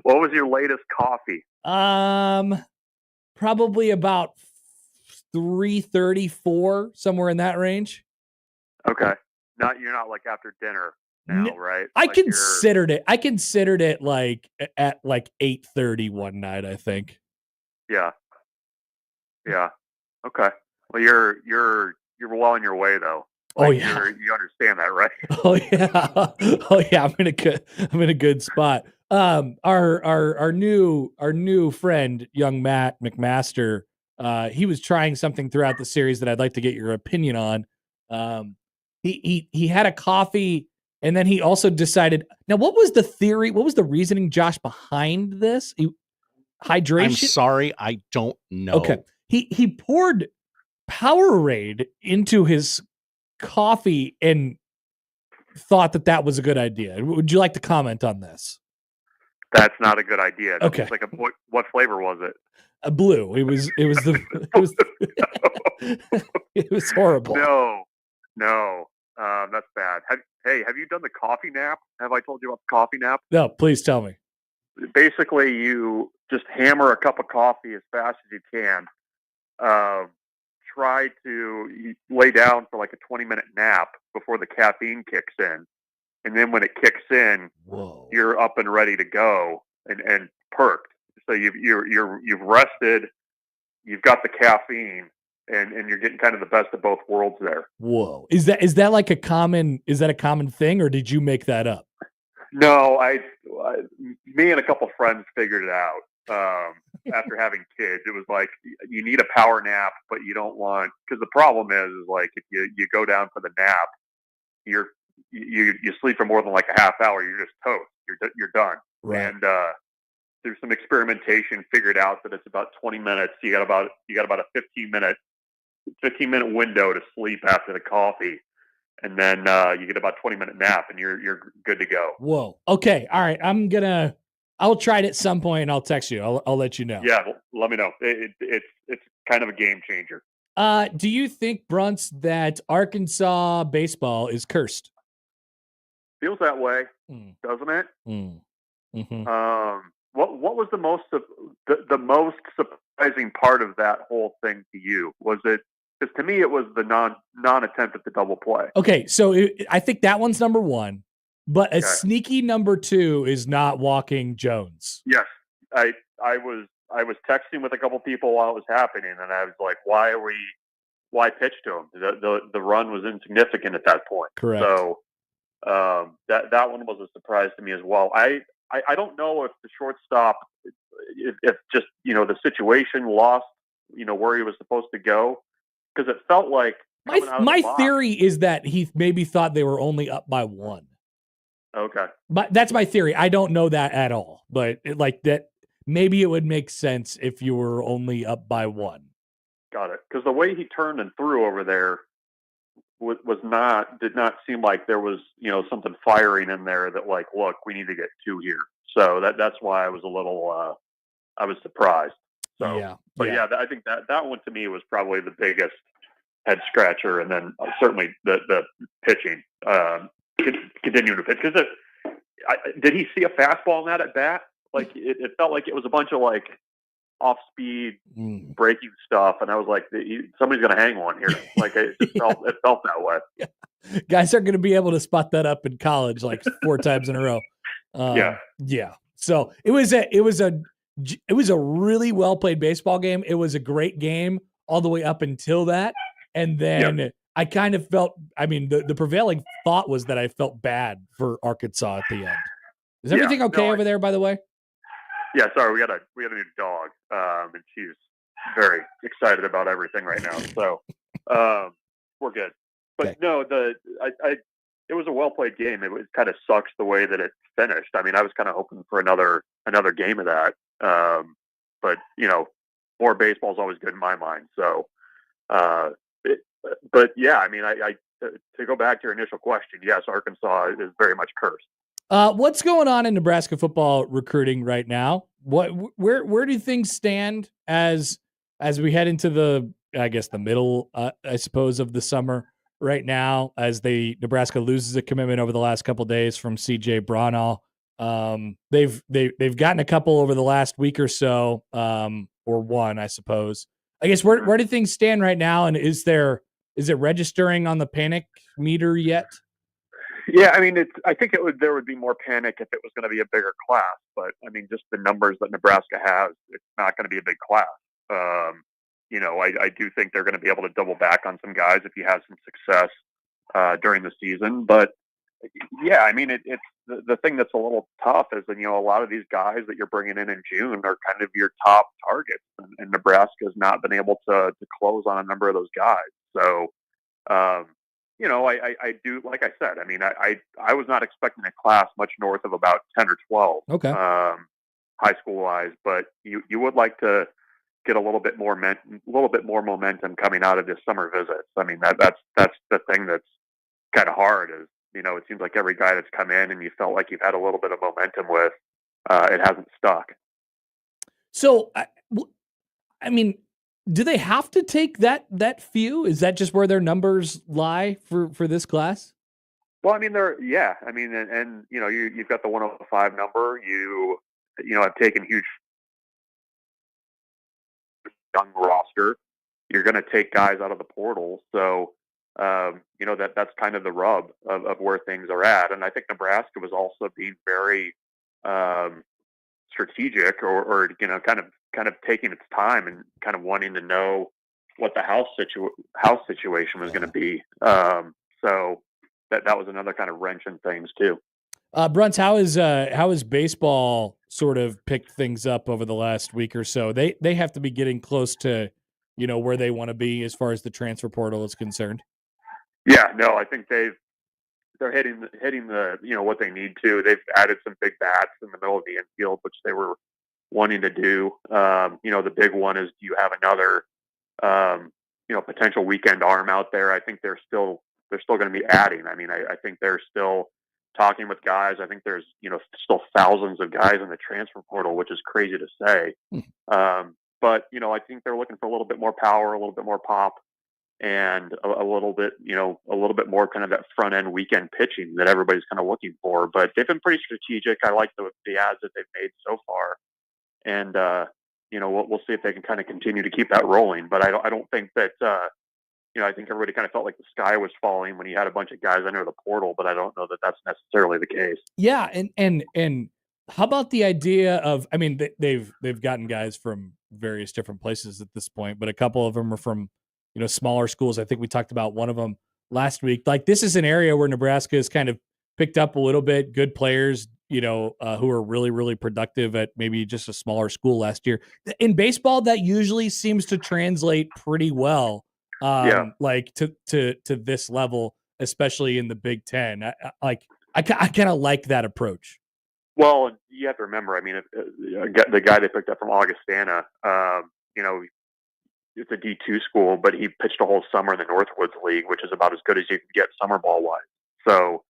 What was your latest coffee? Probably about 3:34, somewhere in that range. Okay. You're not like after dinner now, right? I Like considered it. I considered it like at like 8:30 one night, I think. Yeah. Okay. Well, you're well on your way though. Oh yeah. You understand that, right? Oh yeah. I'm in a good spot. Our new friend, young Matt McMaster, he was trying something throughout the series that I'd like to get your opinion on. He had a coffee, and then he also decided. Now, what was the theory? What was the reasoning, Josh, behind this? Hydration. I'm sorry, I don't know. Okay. He poured Powerade into his coffee and thought that was a good idea. Would you like to comment on this? That's not a good idea. Okay. It's like what flavor was it? A blue. It was it was horrible. No. That's bad. Have you done the coffee nap? Have I told you about the coffee nap? No, please tell me. Basically, you just hammer a cup of coffee as fast as you can. Try to lay down for like a 20-minute nap before the caffeine kicks in. And then when it kicks in, you're up and ready to go and perked. So you've rested, you've got the caffeine, and you're getting kind of the best of both worlds there. Whoa. Is that like a common thing, or did you make that up? No, me and a couple friends figured it out. After having kids, it was like you need a power nap, but you don't want, because the problem is like if you go down for the nap, you sleep for more than like a half hour, you're just toast. You're done. Right. And there's some experimentation figured out that it's about 20 minutes. You got about a 15 minute window to sleep after the coffee, and then you get about 20-minute nap, and you're good to go. Whoa. Okay. All right. I'll try it at some point, and I'll text you. I'll let you know. Yeah, let me know. It's kind of a game changer. Do you think, Bruntz, that Arkansas baseball is cursed? Feels that way, doesn't it? Mm-hmm. What was the most surprising part of that whole thing to you? Was it, because to me it was the non-attempt at the double play. Okay, so I think that one's number one, but a sneaky number two is not walking Jones. Yes, I was texting with a couple people while it was happening, and I was like, why pitch to him? The run was insignificant at that point. Correct. So that one was a surprise to me as well. I don't know if the shortstop, if just, the situation lost, where he was supposed to go, because it felt like my theory is that he maybe thought they were only up by one. Okay. But that's my theory. I don't know that at all, but maybe it would make sense if you were only up by one. Got it. Because the way he turned and threw over there did not seem like there was, something firing in there that like, look, we need to get two here. So that's why I was a little, I was surprised. So, yeah. I think that one to me was probably the biggest head scratcher. And then certainly the pitching, continuing to pitch. Because did he see a fastball in that at bat? Like it felt like it was a bunch of like off-speed breaking stuff, and I was like, somebody's going to hang one here. Like it felt that way. Yeah. Guys aren't going to be able to spot that up in college like 4 times in a row. Yeah. So it was a really well played baseball game. It was a great game all the way up until that, and then I kind of felt. I mean, the prevailing thought was that I felt bad for Arkansas at the end. Is everything okay over there, by the way? Yeah, sorry, we got a new dog, and very excited about everything right now. So we're good. But no, it was a well played game. It kind of sucks the way that it finished. I mean, I was kind of hoping for another game of that. But more baseball is always good in my mind. So, but yeah, I mean, to go back to your initial question, yes, Arkansas is very much cursed. What's going on in Nebraska football recruiting right now? Where do things stand as we head into the middle, I suppose, of the summer right now, as Nebraska loses a commitment over the last couple of days from CJ Bronall. They've gotten a couple over the last week or so, or one, I suppose. I guess where do things stand right now, and is it registering on the panic meter yet? Yeah, I mean, I think there would be more panic if it was going to be a bigger class, but I mean, just the numbers that Nebraska has, it's not going to be a big class. I do think they're going to be able to double back on some guys if you have some success during the season. But yeah, I mean, it's the thing that's a little tough is that, a lot of these guys that you're bringing in June are kind of your top targets, and Nebraska has not been able to close on a number of those guys. So, I do, like I said, I mean, I was not expecting a class much north of about 10 or 12, okay, high school wise, but you would like to get a little bit more momentum coming out of this summer visits. I mean, that's the thing that's kind of hard is, it seems like every guy that's come in and you felt like you've had a little bit of momentum with, it hasn't stuck. So, I mean, do they have to take that few? Is that just where their numbers lie for this class? Well, I mean, and you've got the 105 number. You have taken huge young roster. You're going to take guys out of the portal, so that's kind of the rub of where things are at. And I think Nebraska was also being very strategic, or kind of taking its time and kind of wanting to know what the house situation was going to be. So that was another kind of wrench in things too. Bruntz, how is baseball sort of picked things up over the last week or so? They have to be getting close to, where they want to be as far as the transfer portal is concerned. Yeah, no, I think they're hitting the what they need to. They've added some big bats in the middle of the infield, which they were wanting to do. The big one is, do you have another potential weekend arm out there? I think they're still going to be adding. I mean, I think they're still talking with guys. I think there's still thousands of guys in the transfer portal, which is crazy to say. But I think they're looking for a little bit more power, a little bit more pop, and a little bit more kind of that front end weekend pitching that everybody's kind of looking for. But they've been pretty strategic. I like the ads that they've made so far, and we'll see if they can kind of continue to keep that rolling. But I don't think that I think everybody kind of felt like the sky was falling when you had a bunch of guys enter the portal, but I don't know that that's necessarily the case. Yeah, and how about the idea of? I mean, they've gotten guys from various different places at this point, but a couple of them are from smaller schools. I think we talked about one of them last week. Like, this is an area where Nebraska has kind of picked up a little bit, good players, who are really, really productive at maybe just a smaller school last year. In baseball, that usually seems to translate pretty well. Like to this level, especially in the Big Ten. I kind of like that approach. Well, you have to remember, I mean, the guy they picked up from Augustana, it's a D2 school, but he pitched a whole summer in the Northwoods League, which is about as good as you can get summer ball wise. So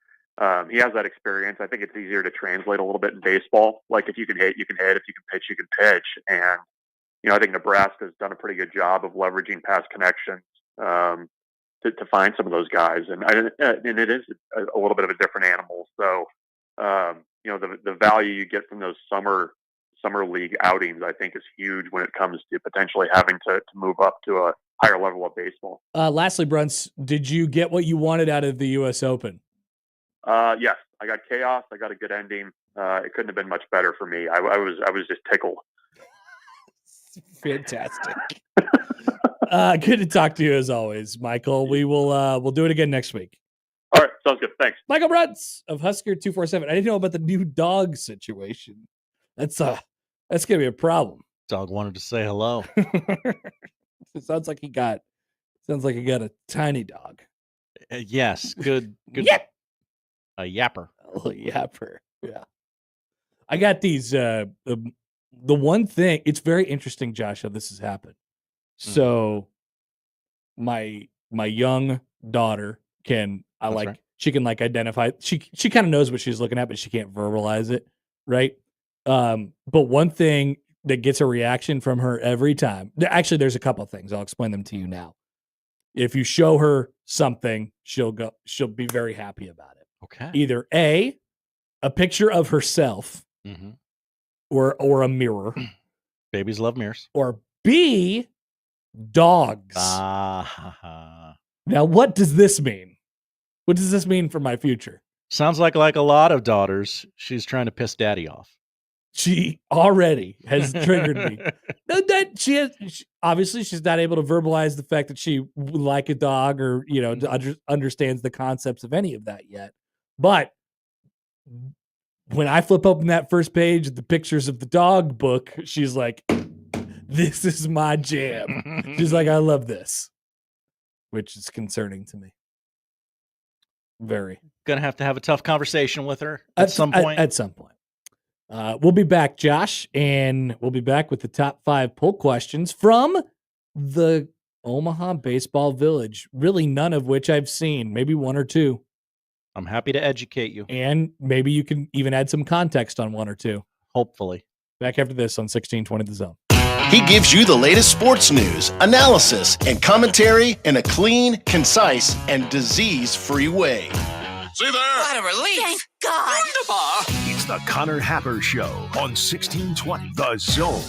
he has that experience. I think it's easier to translate a little bit in baseball. Like, if you can hit, you can hit. If you can pitch, you can pitch. And I think Nebraska has done a pretty good job of leveraging past connections to find some of those guys. And it is a little bit of a different animal. So the value you get from those summer league outings, I think, is huge when it comes to potentially having to move up to a higher level of baseball. Lastly, Bruntz, did you get what you wanted out of the U.S. Open? Yes, I got chaos. I got a good ending. It couldn't have been much better for me. I was just tickled. Fantastic. Good to talk to you as always, Michael. We'll do it again next week. All right, sounds good. Thanks. Michael Bruntz of Husker 247. I didn't know about the new dog situation. That's gonna be a problem. Dog wanted to say hello. It sounds like he got a tiny dog. Yes, good. Yep. A yapper. Oh, yapper. Yeah. I got these. The one thing, it's very interesting, Josh, how this has happened. So, my young daughter she can like identify. She kind of knows what she's looking at, but she can't verbalize it, right? But one thing that gets a reaction from her every time. Actually, there's a couple of things. I'll explain them to you now. If you show her something, she'll be very happy about it. Okay. Either A, a picture of herself, or a mirror. Babies love mirrors. Or B, dogs. Now, what does this mean? What does this mean for my future? Sounds like a lot of daughters, she's trying to piss daddy off. She already has triggered me. Obviously she's not able to verbalize the fact that she would like a dog or, understands the concepts of any of that yet. But when I flip open that first page of the pictures of the dog book, she's like, this is my jam. She's like, I love this, which is concerning to me. Very. Gonna have to have a tough conversation with her at some point. At some point. We'll be back, Josh, and we'll be back with the top 5 poll questions from the Omaha Baseball Village. Really none of which I've seen, maybe 1 or 2. I'm happy to educate you. And maybe you can even add some context on 1 or 2. Hopefully. Back after this on 1620 The Zone. He gives you the latest sports news, analysis, and commentary in a clean, concise, and disease-free way. See there? What a relief. Thank God. Wonderful. It's the Connor Happer Show on 1620 The Zone.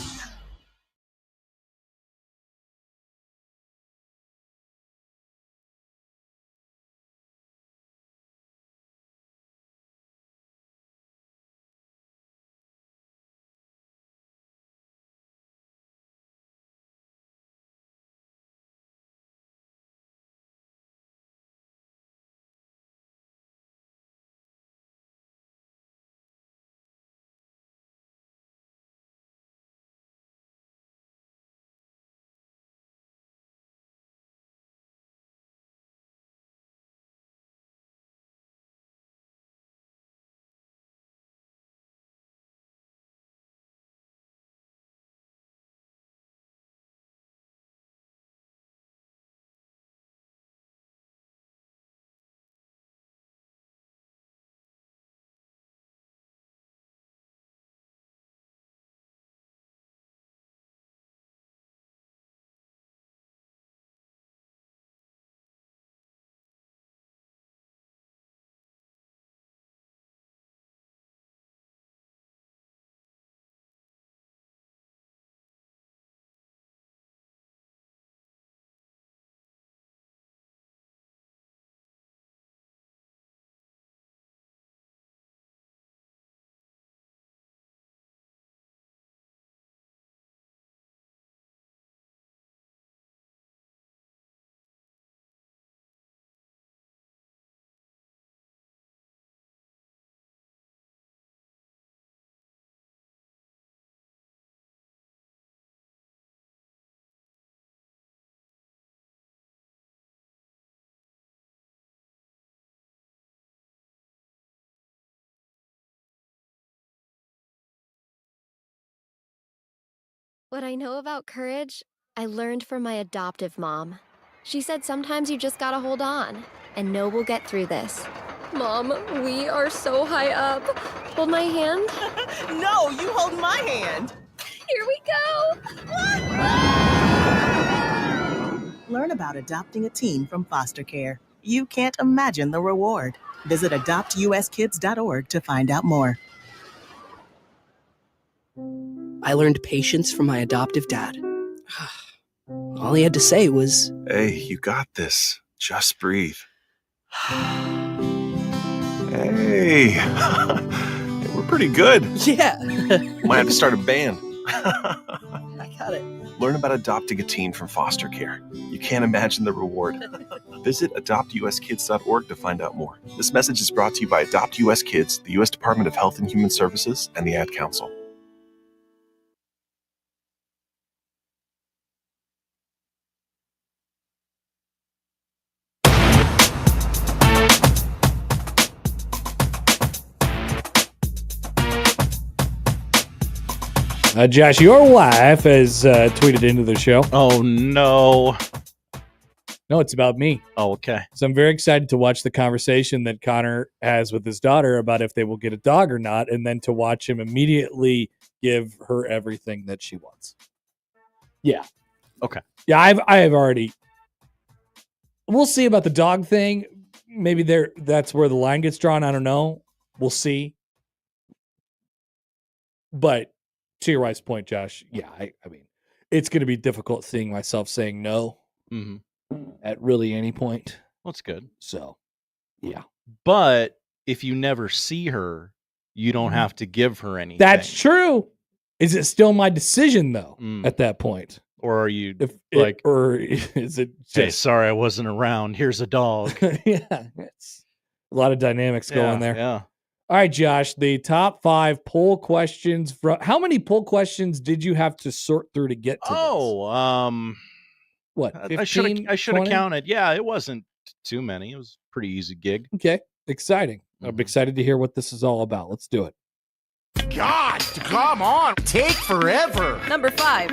What I know about courage, I learned from my adoptive mom. She said sometimes you just gotta hold on and know we'll get through this. Mom, we are so high up. Hold my hand. No, you hold my hand. Here we go. Learn about adopting a teen from foster care. You can't imagine the reward. Visit adoptuskids.org to find out more. I learned patience from my adoptive dad. All he had to say was, "Hey, you got this. Just breathe." Hey, we're pretty good. Yeah. Might have to start a band. I got it. Learn about adopting a teen from foster care. You can't imagine the reward. Visit adoptuskids.org to find out more. This message is brought to you by Adopt US Kids, the U.S. Department of Health and Human Services, and the Ad Council. Josh, your wife has tweeted into the show. Oh, no. No, it's about me. Oh, okay. So I'm very excited to watch the conversation that Connor has with his daughter about if they will get a dog or not, and then to watch him immediately give her everything that she wants. Yeah. Okay. Yeah, I have already. We'll see about the dog thing. Maybe that's where the line gets drawn. I don't know. We'll see. But to your wife's point, Josh, yeah, I mean, it's going to be difficult seeing myself saying no at really any point. That's good. So, yeah. But if you never see her, you don't have to give her anything. That's true. Is it still my decision, though, at that point? Or are you or is it just... Hey, sorry, I wasn't around. Here's a dog. Yeah. It's a lot of dynamics going there. Yeah. All right, Josh, the top 5 poll questions. How many poll questions did you have to sort through to get to this? What, 15, I should have 20? counted. Yeah, it wasn't too many. It was a pretty easy gig. Okay, exciting. I'm excited to hear what this is all about. Let's do it. God, come on. Take forever. Number 5.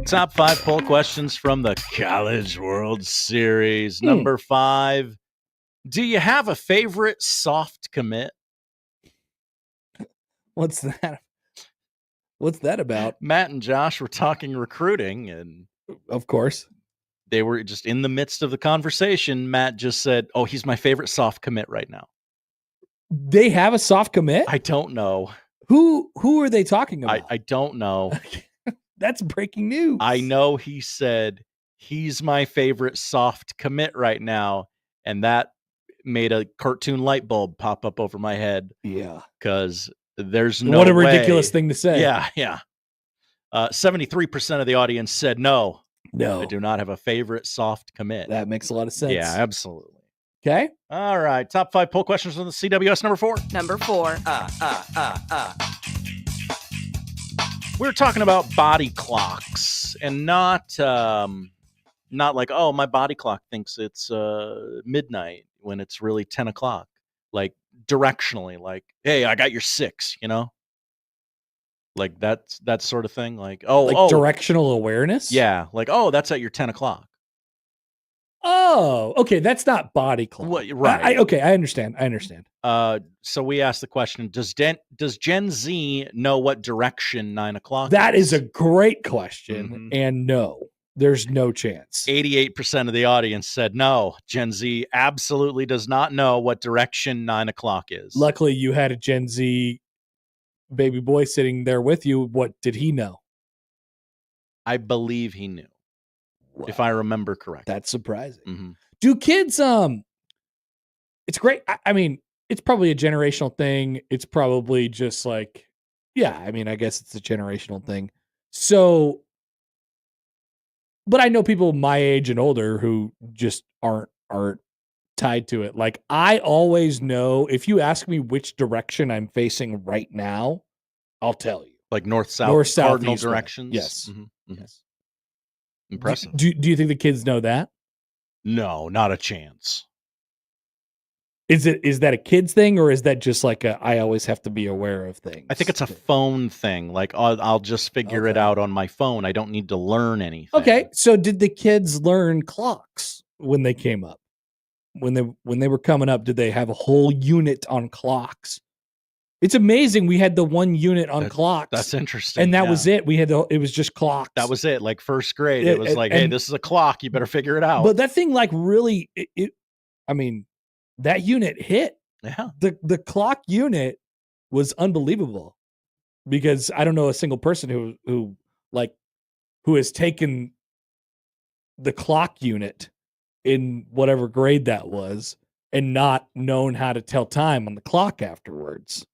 Top 5 poll questions from the College World Series. Number 5. Do you have a favorite soft commit? What's that? What's that about? Matt and Josh were talking recruiting, and of course, they were just in the midst of the conversation. Matt just said, "Oh, he's my favorite soft commit right now." They have a soft commit? I don't know. Who are they talking about? I don't know. That's breaking news. I know he said he's my favorite soft commit right now, and that made a cartoon light bulb pop up over my head. Yeah. Because there's no What a way. ridiculous thing to say. Yeah. 73% of the audience said no. No. I do not have a favorite soft commit. That makes a lot of sense. Yeah, absolutely. Okay. All right. Top 5 poll questions on the CWS. Number 4. Number 4. We're talking about body clocks, and not like, oh, my body clock thinks it's midnight when it's really 10 o'clock. Like directionally, like, hey, I got your 6, like that sort of thing. Like, directional awareness. Yeah, like, oh, that's at your 10 o'clock. Oh, okay. That's not body clock. What, right. I understand. So we asked the question, does Gen Z know what direction 9 o'clock That is? is a great question. And no, there's no chance. 88% of the audience said no. Gen Z absolutely does not know what direction 9 o'clock is. Luckily, you had a Gen Z baby boy sitting there with you. What did he know? I believe he knew. Wow. If I remember correctly. That's surprising. Do kids, it's great. I mean, it's probably a generational thing. It's probably just like, yeah, I mean, I guess it's a generational thing. So, but I know people my age and older who just aren't tied to it. Like, I always know, if you ask me which direction I'm facing right now, I'll tell you. Like north, south, cardinal east, directions? Yes. Yes. Impressive. Do you think the kids know that? No, not a chance. Is that a kid's thing, or is that just like I always have to be aware of things? I think it's a phone thing. Like, I'll just figure it out on my phone. I don't need to learn anything. Okay, so did the kids learn clocks when they came up? When they were coming up, did they have a whole unit on clocks? It's amazing. We had the one unit on clocks. That's interesting. And that was it. It was just clocks. That was it. Like first grade, it was like, hey, this is a clock. You better figure it out. But that thing, like, really, I mean, that unit hit. Yeah. The clock unit was unbelievable, because I don't know a single person who has taken the clock unit in whatever grade that was and not known how to tell time on the clock afterwards.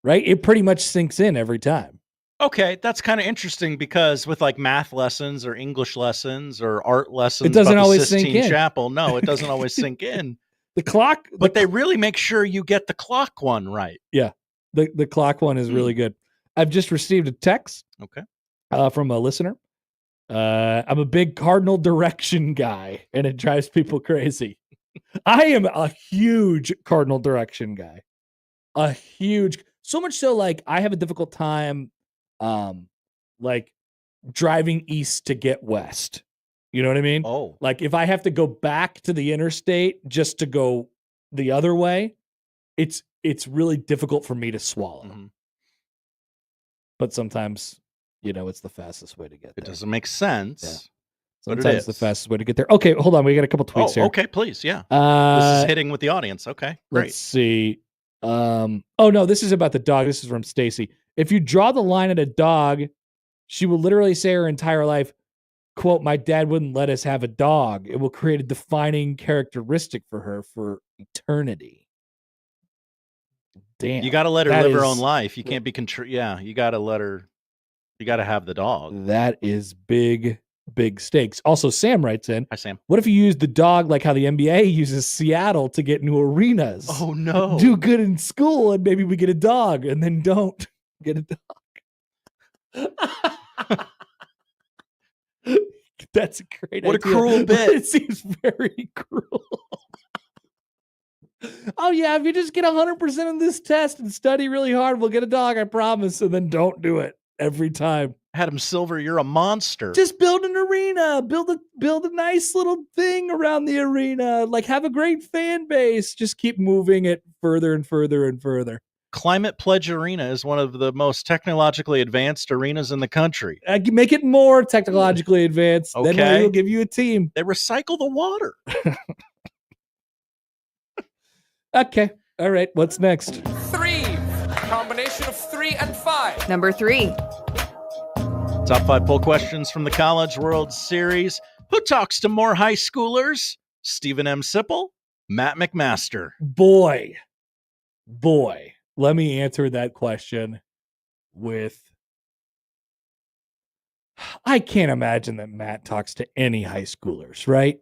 Right? It pretty much sinks in every time. Okay, that's kind of interesting, because with like math lessons or English lessons or art lessons, it doesn't about always the sink Sistine in. Chapel, no, it doesn't always sink in. The clock, but they really make sure you get the clock one right. Yeah, the clock one is really good. I've just received a text. Okay, from a listener. I'm a big cardinal direction guy, and it drives people crazy. I am a huge cardinal direction guy. So much so, like, I have a difficult time like driving east to get west. You know what I mean? Oh. Like if I have to go back to the interstate just to go the other way, it's really difficult for me to swallow. Mm-hmm. But sometimes, it's the fastest way to get there. It doesn't make sense. Yeah. But it Sometimes is the fastest way to get there. Okay, hold on. We got a couple tweets here. Okay, please. Yeah. This is hitting with the audience. Okay, great. Let's see. Oh no, this is about the dog. This is from Stacy. If you draw the line at a dog, she will literally say her entire life, quote, "My dad wouldn't let us have a dog. It will create a defining characteristic for her for eternity." Damn. You got to let her that live her is- own life. You can't be you got to let her. You got to have the dog. That is big stakes. Also, Sam writes in, Hi, Sam. what if you use the dog like how the NBA uses Seattle to get into arenas? Oh, no. Do good in school and maybe we get a dog, and then don't get a dog. That's a great What a idea. cruel But bit. It seems very cruel. Oh, yeah, if you just get 100% on this test and study really hard, we'll get a dog, I promise. And then don't do it every time. Adam Silver, you're a monster. Just build an arena, build a nice little thing around the arena, like have a great fan base. Just keep moving it further and further and further. Climate Pledge Arena is one of the most technologically advanced arenas in the country. Make it more technologically advanced. Then Okay. we'll give you a team. They recycle the water. Okay. All right. What's next? 3. Combination of 3 and 5. Number 3. Top 5 poll questions from the College World Series. Who talks to more high schoolers? Stephen M. Sipple, Matt McMaster. Boy, let me answer that question with, I can't imagine that Matt talks to any high schoolers, right?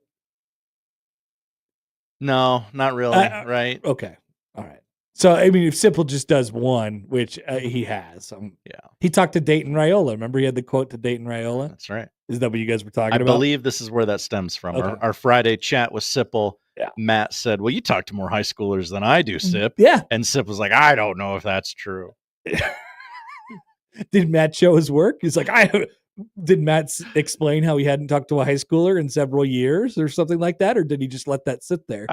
No, not really, right? Okay. All right. So, I mean, if Sipple just does one, which he has. Yeah. He talked to Dayton Raiola. Remember he had the quote to Dayton Raiola? That's right. Is that what you guys were talking I about? believe this is where that stems from. Okay. Our Friday chat with Sipple. Yeah. Matt said, well, you talk to more high schoolers than I do, Sip. Yeah. And Sip was like, I don't know if that's true. Did Matt show his work? He's like, did Matt explain how he hadn't talked to a high schooler in several years or something like that? Or did he just let that sit there?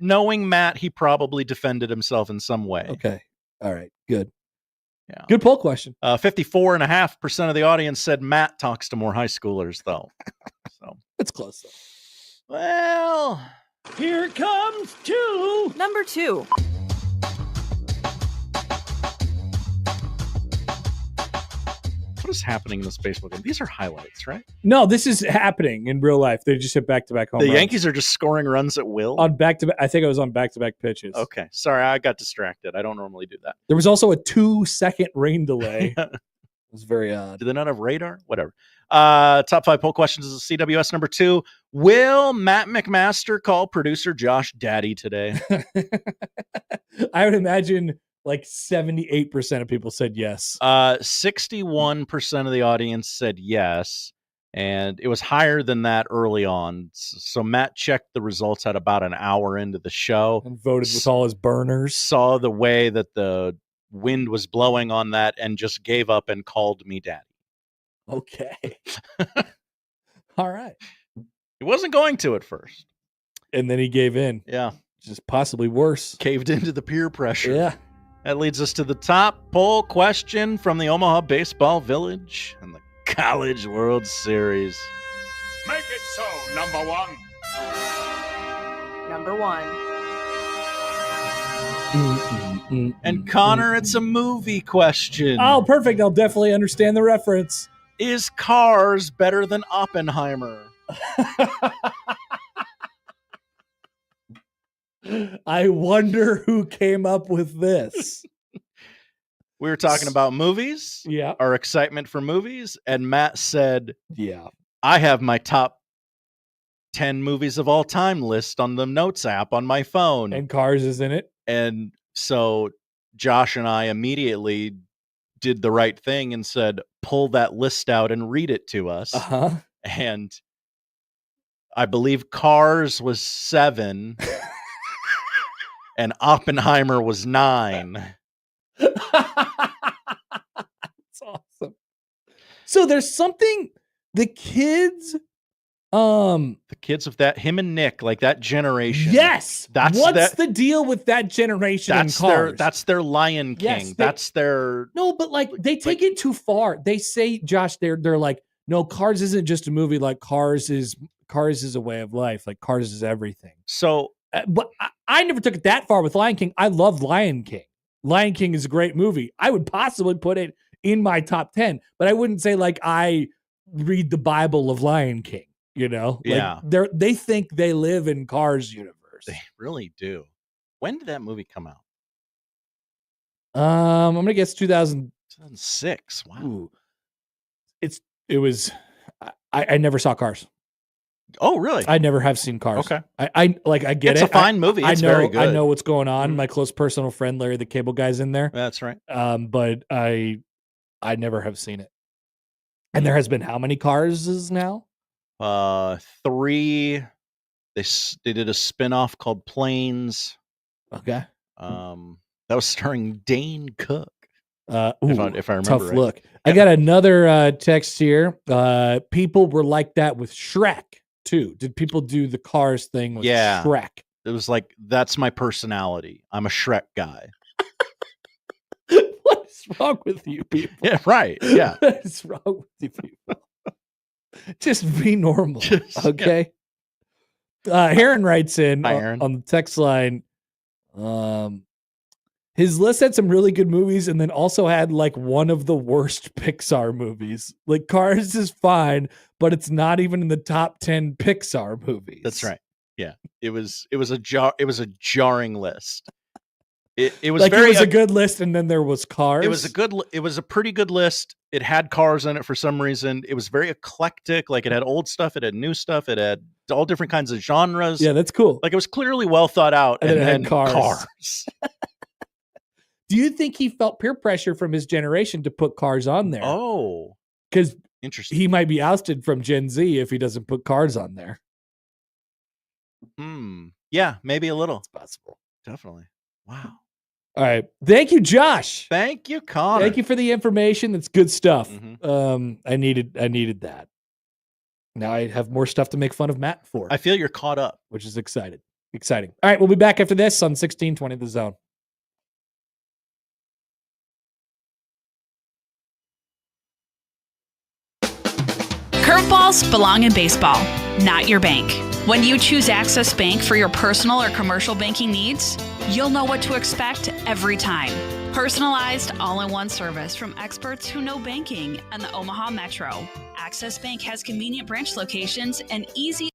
Knowing Matt, he probably defended himself in some way. Okay. All right. Good. Yeah. Good poll question. 54.5% of the audience said Matt talks to more high schoolers, though. So it's close, though. Well, here comes 2. Number 2. what is happening in this baseball game? These are highlights, right? No, this is happening in real life. They just hit back-to-back home The runs. Yankees are just scoring runs at will. On back-to-back. I think it was on back-to-back pitches. Okay. Sorry, I got distracted. I don't normally do that. There was also a 2-second rain delay. It was very odd. Do they not have radar? Whatever. Top 5 poll questions is CWS number 2. Will Matt McMaster call producer Josh daddy today? I would imagine like 78% of people said yes. 61% of the audience said yes. And it was higher than that early on. So Matt checked the results at about an hour into the show. And voted with all his burners. Saw the way that the wind was blowing on that and just gave up and called me daddy. Okay. All right. He wasn't going to at first. And then he gave in. Yeah. Just possibly worse. Caved into the peer pressure. Yeah. That leads us to the top poll question from the Omaha Baseball Village and the College World Series. Make it so, number 1. Number 1. And Connor, it's a movie question. Oh, perfect. I'll definitely understand the reference. Is Cars better than Oppenheimer? I wonder who came up with this. We were talking about movies. Yeah. Our excitement for movies. And Matt said, yeah, I have my top 10 movies of all time list on the Notes app on my phone. And Cars is in it. And so Josh and I immediately did the right thing and said, pull that list out and read it to us. Uh-huh. And I believe Cars was 7 and Oppenheimer was 9. That's awesome. So there's something the kids The kids of him and Nick, like that generation. Yes. What's the deal with that generation in Cars? That's their Lion King. Yes, That's their No, but like they take it too far. They say, Josh, they're like, no, Cars isn't just a movie. Like Cars is a way of life. Like Cars is everything. So, but I never took it that far with Lion King. I love Lion King. Lion King is a great movie. I would possibly put it in my top 10, but I wouldn't say like I read the Bible of Lion King. You know, Yeah. like they think they live in Cars universe. They really do. When did that movie come out? I'm gonna guess 2006. Wow. Ooh. It was. I never saw Cars. Oh, really? I never have seen Cars. Okay. I get it's it. It's a fine movie. It's very good. I know what's going on. My close personal friend Larry the Cable Guy's in there. That's right. But I never have seen it. And there has been how many Cars now? 3. They did a spinoff called Planes. Okay. That was starring Dane Cook. If I remember tough right. look. I got another text here. People were like that with Shrek too. Did people do the Cars thing with Shrek? It was like, that's my personality. I'm a Shrek guy. What is wrong with you people? Yeah, right. Yeah. What is wrong with you people? Just be normal. Okay. Aaron writes in Hi, Aaron. on the text line. His list had some really good movies and then also had like one of the worst Pixar movies. Like Cars is fine, but it's not even in the top 10 Pixar movies. That's right. Yeah. It was a jarring list. It was like very it was a good list, and then there was Cars. It was a pretty good list. It had Cars in it for some reason. It was very eclectic. Like it had old stuff, it had new stuff, it had all different kinds of genres. Yeah, that's cool. Like it was clearly well thought out. And then it had Cars. Cars. Do you think he felt peer pressure from his generation to put Cars on there? Oh, because interesting. He might be ousted from Gen Z if he doesn't put Cars on there. Yeah, maybe a little. It's possible. Definitely. Wow. All right. Thank you, Josh. Thank you, Connor. Thank you for the information. That's good stuff. I needed that. Now I have more stuff to make fun of Matt for. I feel you're caught up, which is exciting. All right, we'll be back after this on 1620 The Zone. Curveballs belong in baseball, not your bank. When you choose Access Bank for your personal or commercial banking needs, you'll know what to expect every time. Personalized, all-in-one service from experts who know banking and the Omaha Metro. Access Bank has convenient branch locations and easy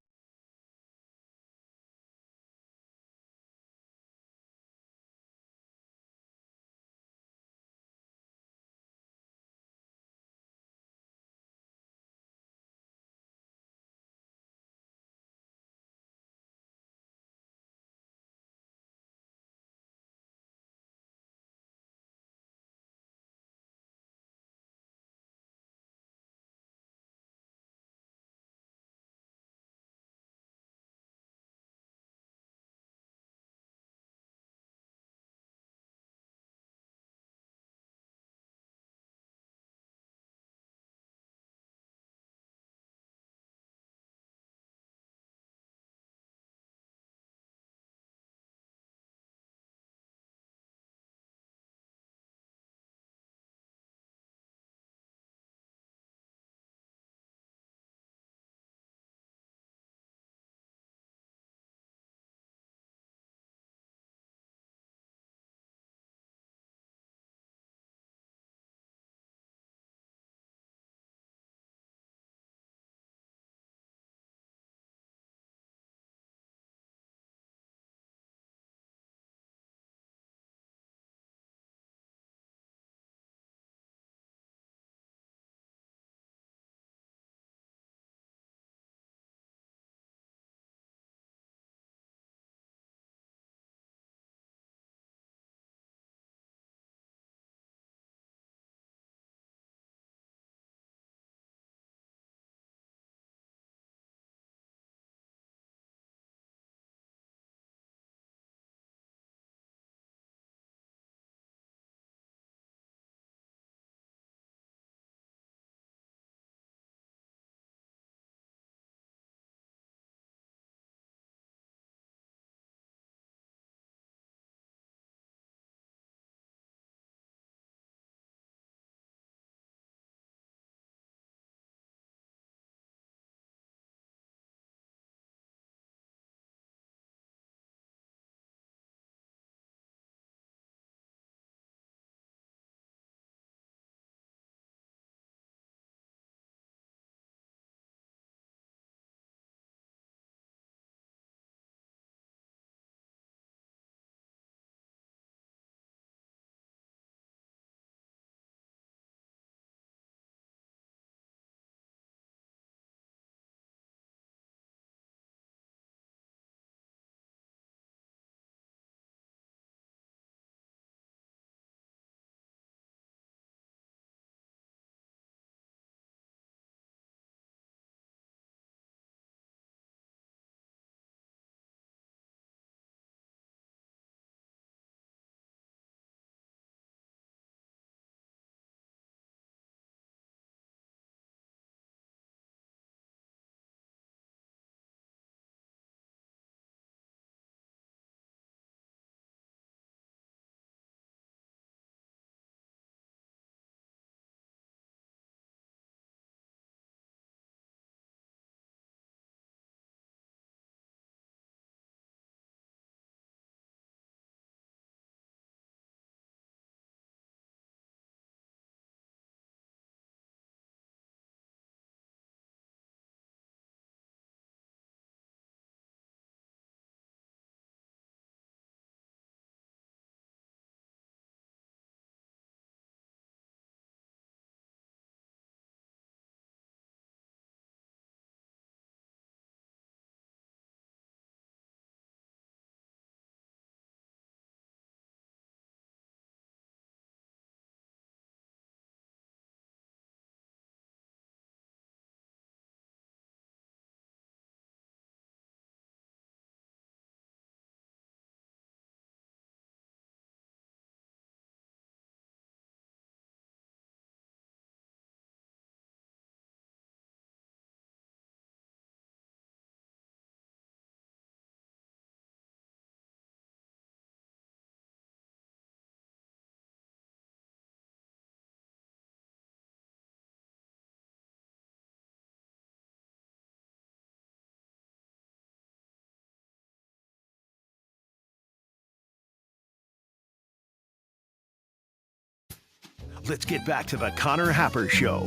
Let's get back to the Connor Happer Show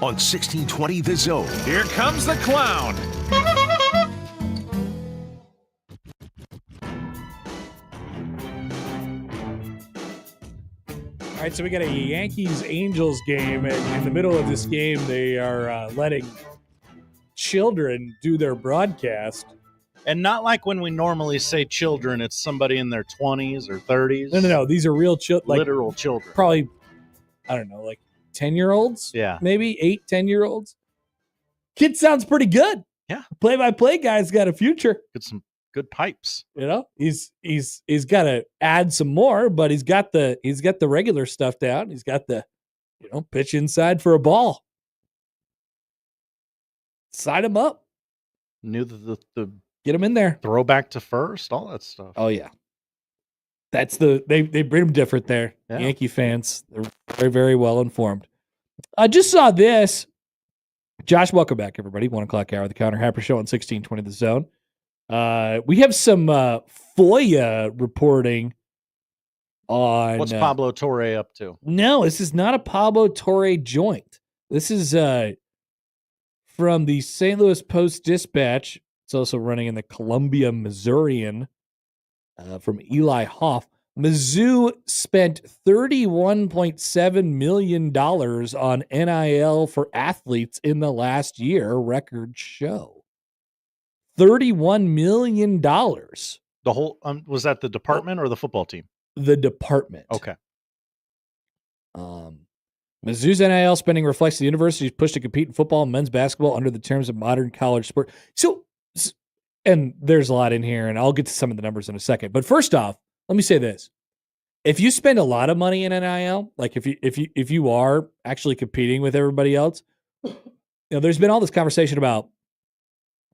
on 1620 The Zone. Here comes the clown. All right, so we got a Yankees-Angels game, and in the middle of this game, they are letting children do their broadcast. And not like when we normally say children, it's somebody in their 20s or 30s. No. These are real children. Literal children. Probably, I don't know, like 10-year-olds? Yeah. Maybe 8, 10-year-olds? Kid sounds pretty good. Yeah. Play-by-play guy's got a future. Get some good pipes. You know, he's got to add some more, but he's got the regular stuff down. He's got the, pitch inside for a ball. Sign him up. Knew the get him in there. Throwback to first, all that stuff. Oh yeah. That's they bring him different there. Yeah. Yankee fans, they're very, very well informed. I just saw this. Josh, welcome back, everybody. 1 o'clock hour, the Connor Happer Show on 1620 The Zone. We have some FOIA reporting on... What's Pablo Torre up to? No, this is not a Pablo Torre joint. This is from the St. Louis Post-Dispatch. It's also running in the Columbia Missourian from Eli Hoff. Mizzou spent $31.7 million on NIL for athletes in the last year, record show. $31 million. The whole was that the department or the football team? The department. Okay. Mizzou's NIL spending reflects the university's push to compete in football and men's basketball under the terms of modern college sport. So, and there's a lot in here, and I'll get to some of the numbers in a second. But first off, let me say this. If you spend a lot of money in NIL, like if you are actually competing with everybody else, there's been all this conversation about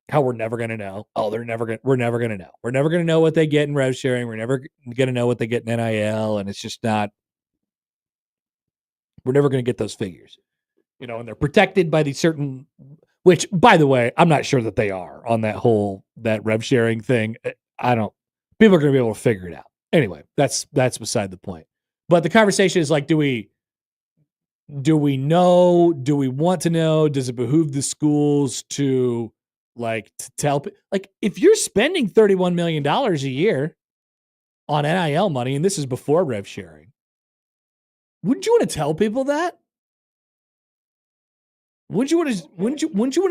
how we're never going to know. Oh, we're never going to know. We're never going to know what they get in rev sharing. We're never going to know what they get in NIL, and it's just not. We're never going to get those figures, and they're protected by these certain. Which, by the way, I'm not sure that they are on that rev sharing thing. People are going to be able to figure it out. Anyway, that's beside the point. But the conversation is like, do we know? Do we want to know? Does it behoove the schools to tell? Like, if you're spending $31 million a year on NIL money, and this is before rev sharing, wouldn't you want to tell people that? Wouldn't you want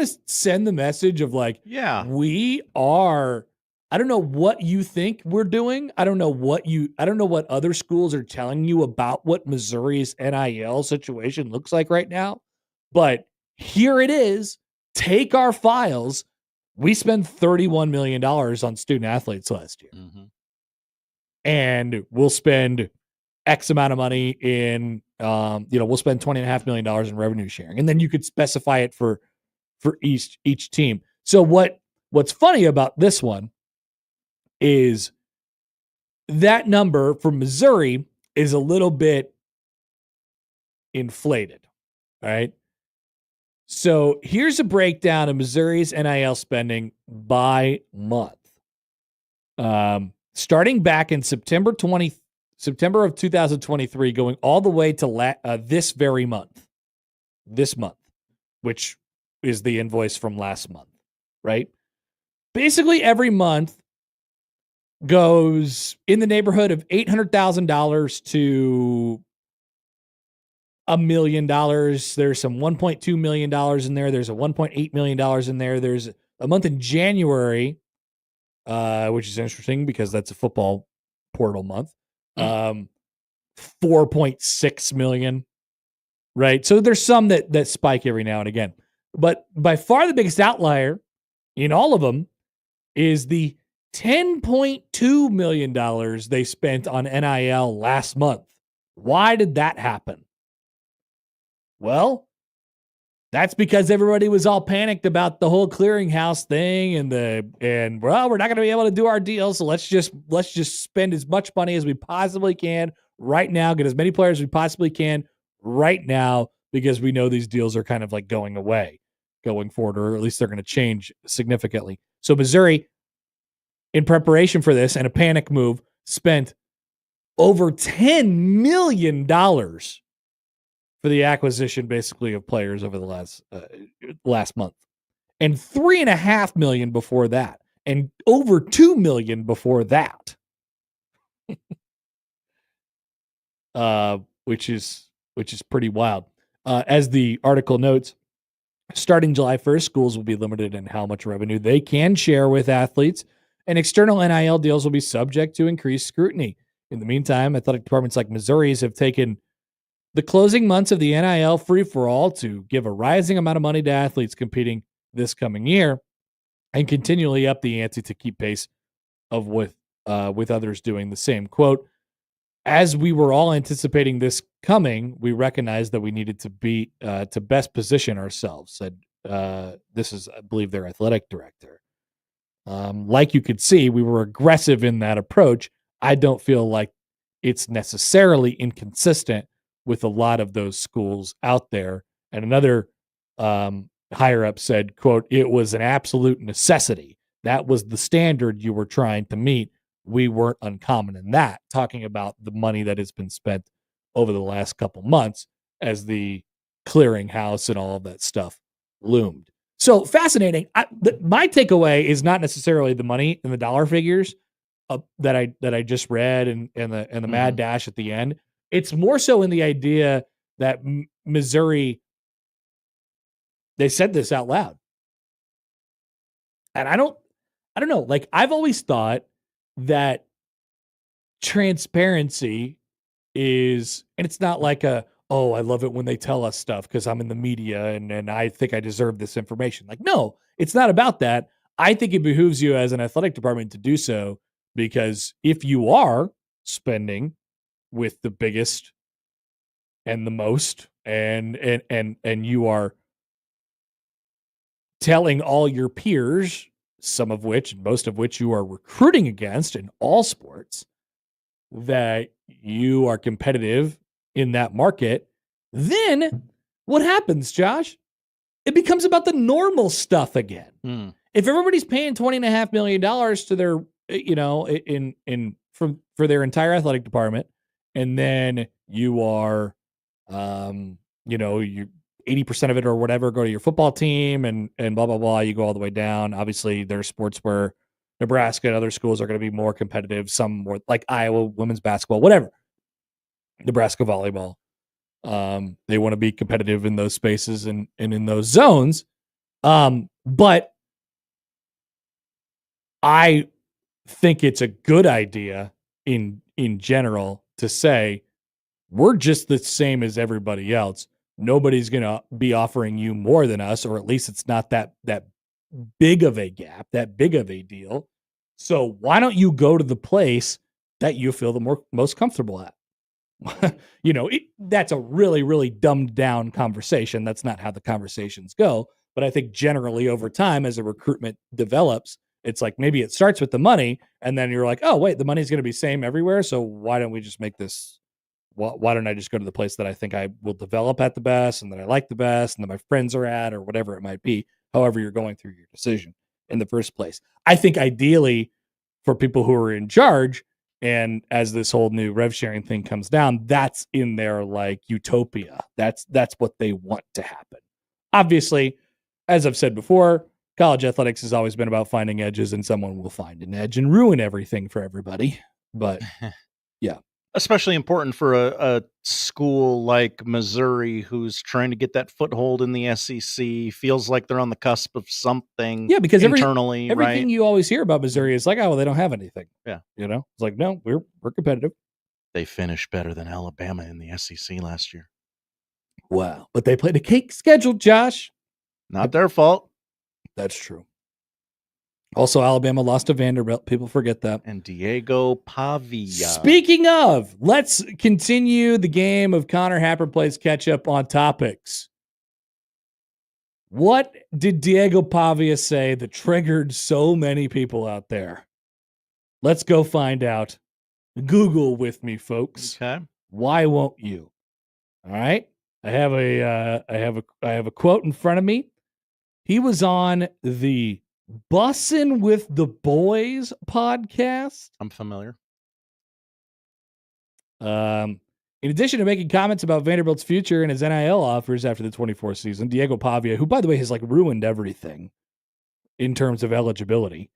to send the message of yeah, we are. I don't know what you think we're doing. I don't know what other schools are telling you about what Missouri's NIL situation looks like right now. But here it is. Take our files. We spent $31 million on student athletes last year. Mm-hmm. And we'll spend X amount of money in, we'll spend $20.5 million in revenue sharing. And then you could specify it for each team. So what's funny about this one is that number for Missouri is a little bit inflated, right? So here's a breakdown of Missouri's NIL spending by month. Starting back in September of 2023, going all the way to this month, which is the invoice from last month, right? Basically every month goes in the neighborhood of $800,000 to $1 million. There's some $1.2 million in there. There's a $1.8 million in there. There's a month in January, which is interesting because that's a football portal month. 4.6 million, right? So there's some that spike every now and again. But by far the biggest outlier in all of them is the $10.2 million they spent on NIL last month. Why did that happen? Well, that's because everybody was all panicked about the whole clearinghouse thing and we're not going to be able to do our deal. So let's just spend as much money as we possibly can right now, get as many players as we possibly can right now, because we know these deals are kind of like going away going forward, or at least they're going to change significantly. So Missouri, in preparation for this and a panic move, spent over $10 million for the acquisition, basically, of players over the last month, and $3.5 million before that, and over $2 million before that. Which is pretty wild. As the article notes, starting July 1st, schools will be limited in how much revenue they can share with athletes, and external NIL deals will be subject to increased scrutiny. In the meantime, athletic departments like Missouri's have taken the closing months of the NIL free-for-all to give a rising amount of money to athletes competing this coming year and continually up the ante to keep pace with others doing the same. Quote, as we were all anticipating this coming, we recognized that we needed to be to best position ourselves, said this is, I believe, their athletic director. Like you could see, we were aggressive in that approach. I don't feel like it's necessarily inconsistent with a lot of those schools out there. And another higher up said, quote, it was an absolute necessity. That was the standard you were trying to meet. We weren't uncommon in that, talking about the money that has been spent over the last couple months as the clearinghouse and all of that stuff loomed. So fascinating. My takeaway is not necessarily the money and the dollar figures that I just read and the mad dash at the end. It's more so in the idea that Missouri, they said this out loud. And I don't know. Like, I've always thought that transparency is, and it's not like I love it when they tell us stuff because I'm in the media and I think I deserve this information. Like, no, it's not about that. I think it behooves you as an athletic department to do so, because if you are spending with the biggest and the most and you are telling all your peers, some of which, most of which you are recruiting against in all sports, that you are competitive in that market, then what happens, Josh? It becomes about the normal stuff again. If everybody's paying $20.5 million to their, for their entire athletic department, and then you are, you 80% of it or whatever go to your football team and blah, blah, blah. You go all the way down. Obviously, there are sports where Nebraska and other schools are going to be more competitive. Some more like Iowa, women's basketball, whatever. Nebraska volleyball. They want to be competitive in those spaces and in those zones. But I think it's a good idea in general to say, we're just the same as everybody else. Nobody's going to be offering you more than us, or at least it's not that big of a gap, that big of a deal. So why don't you go to the place that you feel the most comfortable at? That's a really, really dumbed down conversation. That's not how the conversations go. But I think generally over time, as a recruitment develops, it's like maybe it starts with the money, and then you're like, oh, wait, the money's going to be same everywhere. So why don't we just make this? Why don't I just go to the place that I think I will develop at the best and that I like the best and that my friends are at, or whatever it might be, however you're going through your decision in the first place. I think ideally for people who are in charge, and as this whole new rev sharing thing comes down, that's in their like utopia. That's what they want to happen. Obviously, as I've said before, college athletics has always been about finding edges, and someone will find an edge and ruin everything for everybody. But yeah. Especially important for a school like Missouri, who's trying to get that foothold in the SEC, feels like they're on the cusp of something. Yeah, because internally, everything right? you always hear about Missouri is like, oh, well, they don't have anything. Yeah. It's like, no, we're competitive. They finished better than Alabama in the SEC last year. Wow. But they played a cake schedule, Josh. Not their fault. That's true. Also, Alabama lost to Vanderbilt. People forget that. And Diego Pavia. Speaking of, let's continue the game of Connor Happer Plays Catch Up on topics. What did Diego Pavia say that triggered so many people out there? Let's go find out. Google with me, folks. Okay. Why won't you? All right. I have a quote in front of me. He was on the Bussin' with the Boys podcast. I'm familiar. In addition to making comments about Vanderbilt's future and his NIL offers after the 24th season, Diego Pavia, who, by the way, has like ruined everything in terms of eligibility,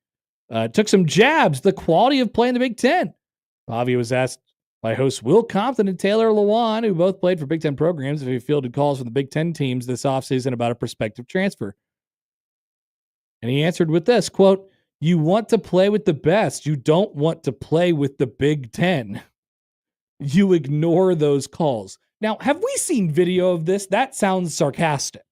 took some jabs at the quality of play in the Big Ten. Pavia was asked by hosts Will Compton and Taylor Lewan, who both played for Big Ten programs, if he fielded calls from the Big Ten teams this offseason about a prospective transfer. And he answered with this, quote, "You want to play with the best. You don't want to play with the Big Ten. You ignore those calls." Now, have we seen video of this? That sounds sarcastic.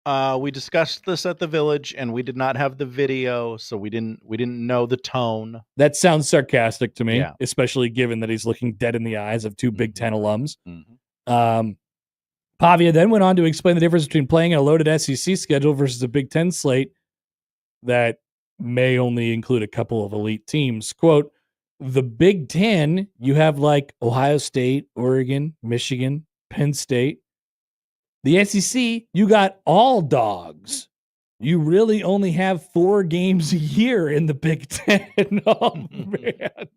We discussed this at the Village, and we did not have the video, so we didn't know the tone. That sounds sarcastic to me, Yeah. especially given that he's looking dead in the eyes of two Big Ten alums. Mm-hmm. Pavia then went on to explain the difference between playing in a loaded SEC schedule versus a Big Ten slate that may only include a couple of elite teams. Quote, "The Big Ten, you have like Ohio State, Oregon, Michigan, Penn State. The SEC, you got all dogs. You really only have 4 games a year in the Big Ten." Oh, man.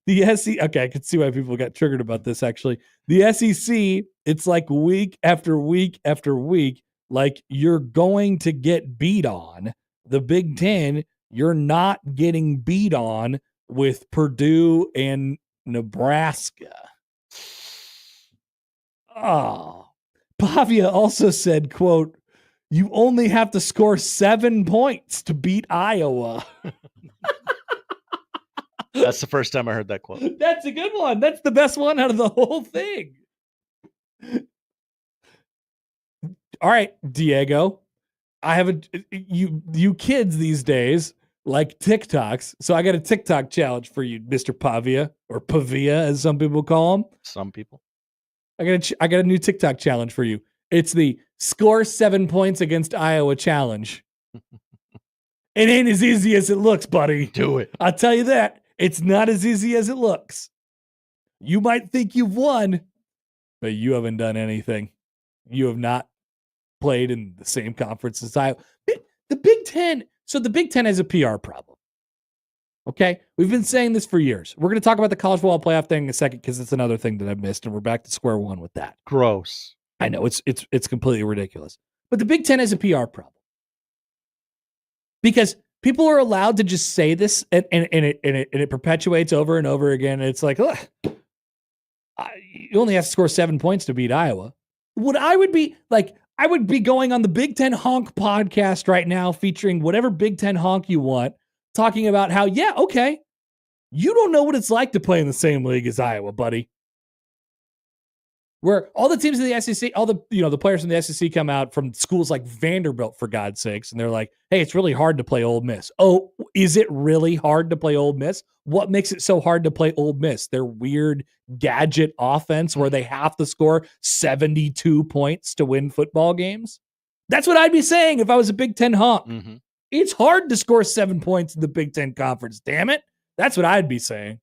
The SEC, okay, I can see why people got triggered about this, actually. The SEC, it's like week after week after week, like you're going to get beat on. The Big Ten, you're not getting beat on with Purdue and Nebraska. Oh. Pavia also said, quote, "You only have to score 7 points to beat Iowa." That's the first time I heard that quote. That's a good one. That's the best one out of the whole thing. All right, Diego. I have you kids these days like TikToks, so I got a TikTok challenge for you, Mr. Pavia, or Pavia as some people call him. Some people. I got a new TikTok challenge for you. It's the score 7 points against Iowa challenge. It ain't as easy as it looks, buddy. Do it. I'll tell you that. It's not as easy as it looks. You might think you've won, but you haven't done anything. You have not played in the same conference as Iowa. The Big Ten. So the Big Ten has a PR problem. Okay, we've been saying this for years. We're going to talk about the college football playoff thing in a second because it's another thing that I've missed, and we're back to square one with that. Gross. I know it's completely ridiculous, but the Big Ten has a PR problem because people are allowed to just say this, and it perpetuates over and over again. And it's like, ugh, you only have to score 7 points to beat Iowa. I would be going on the Big Ten Honk podcast right now, featuring whatever Big Ten honk you want, talking about how, yeah, okay, you don't know what it's like to play in the same league as Iowa, buddy. Where all the teams in the SEC, all the players from the SEC come out from schools like Vanderbilt, for God's sakes, and they're like, hey, it's really hard to play Ole Miss. Oh, is it really hard to play Ole Miss? What makes it so hard to play Ole Miss? Their weird gadget offense where they have to score 72 points to win football games? That's what I'd be saying if I was a Big Ten honk. Mm-hmm. It's hard to score 7 points in the Big Ten Conference, damn it. That's what I'd be saying.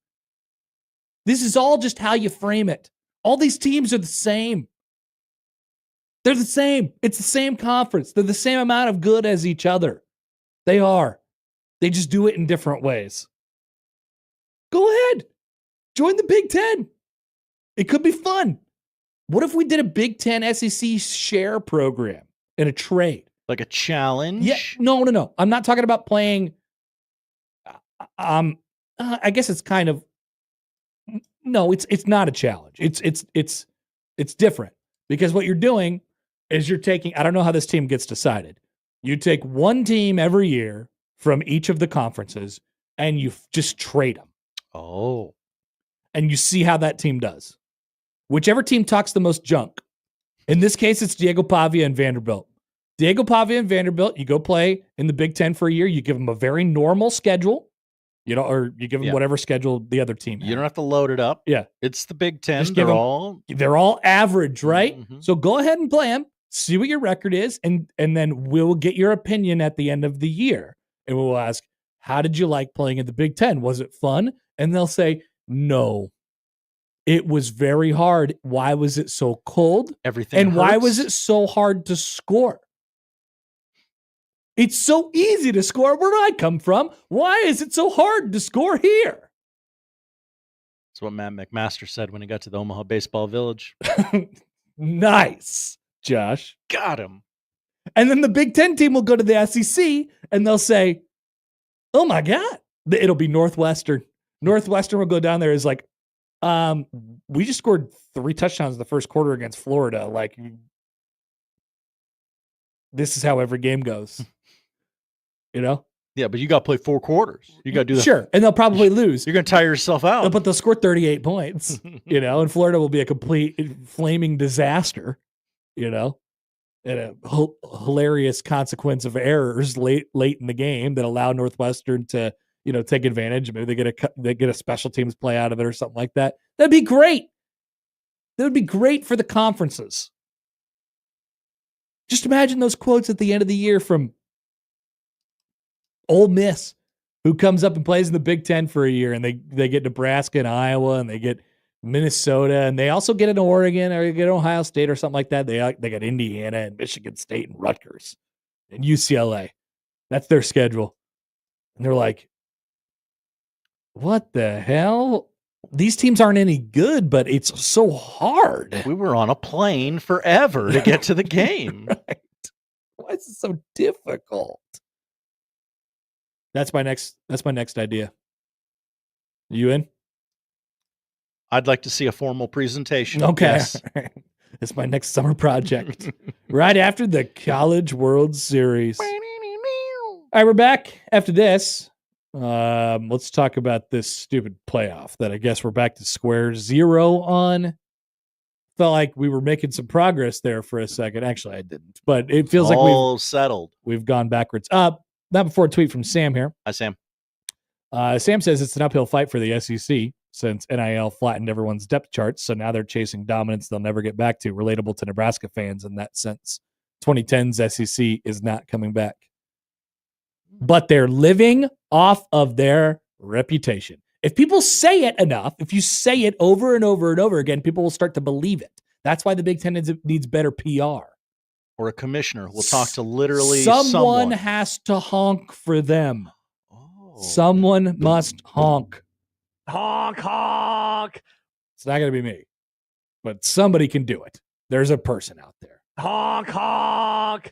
This is all just how you frame it. All these teams are the same. They're the same. It's the same conference. They're the same amount of good as each other. They are. They just do it in different ways. Go ahead. Join the Big Ten. It could be fun. What if we did a Big Ten SEC share program in a trade? Like a challenge? Yeah. No. I'm not talking about playing. I guess it's kind of. No, it's not a challenge. It's different because what you're doing is you're taking. I don't know how this team gets decided. You take one team every year from each of the conferences and you just trade them. Oh. And you see how that team does. Whichever team talks the most junk. In this case, it's Diego Pavia and Vanderbilt. Diego Pavia and Vanderbilt, you go play in the Big Ten for a year. You give them a very normal schedule, or you give them whatever schedule the other team has. You don't have to load it up. Yeah. It's the Big Ten. They're all average, right? Mm-hmm. So go ahead and play them, see what your record is, and then we'll get your opinion at the end of the year. And we'll ask, how did you like playing in the Big Ten? Was it fun? And they'll say, no. It was very hard. Why was it so cold? Everything And hurts. why was it so hard to score? It's so easy to score where I come from. Why is it so hard to score here? That's what Matt McMaster said when he got to the Omaha Baseball Village. Nice, Josh. Got him. And then the Big Ten team will go to the SEC and they'll say, oh my God. It'll be Northwestern. Northwestern will go down there as like, we just scored 3 touchdowns in the first quarter against Florida. Like, this is how every game goes. You know? Yeah, but you got to play 4 quarters. You got to do that. Sure. And they'll probably lose. You're going to tire yourself out. But they'll score 38 points, you know, and Florida will be a complete flaming disaster, you know, and a hilarious consequence of errors late in the game that allow Northwestern to, you know, take advantage. Maybe they get a special teams play out of it or something like that. That'd be great. That would be great for the conferences. Just imagine those quotes at the end of the year from Ole Miss, who comes up and plays in the Big Ten for a year, and they get Nebraska and Iowa, and they get Minnesota, and they also get an Oregon or get Ohio State or something like that. They got Indiana and Michigan State and Rutgers and UCLA. That's their schedule. And they're like, what the hell? These teams aren't any good, but it's so hard. We were on a plane forever to get to the game. Right. Why is it so difficult? That's my next idea. You in? I'd like to see a formal presentation. Okay. Yes. It's my next summer project. Right after the College World Series. All right, we're back after this. Let's talk about this stupid playoff that I guess we're back to square zero on. Felt like we were making some progress there for a second. Actually, I didn't, but it feels like we've settled. We've gone backwards. Not before a tweet from Sam here. Hi, Sam. Sam says it's an uphill fight for the SEC since NIL flattened everyone's depth charts, so now they're chasing dominance they'll never get back to. Relatable to Nebraska fans in that sense. 2010's SEC is not coming back. But they're living off of their reputation. If people say it enough, if you say it over and over and over again, people will start to believe it. That's why the Big Ten needs better PR. Or a commissioner will talk to literally someone has to honk for them. Oh. Someone must honk. Honk, honk. It's not going to be me, but somebody can do it. There's a person out there. Honk, honk.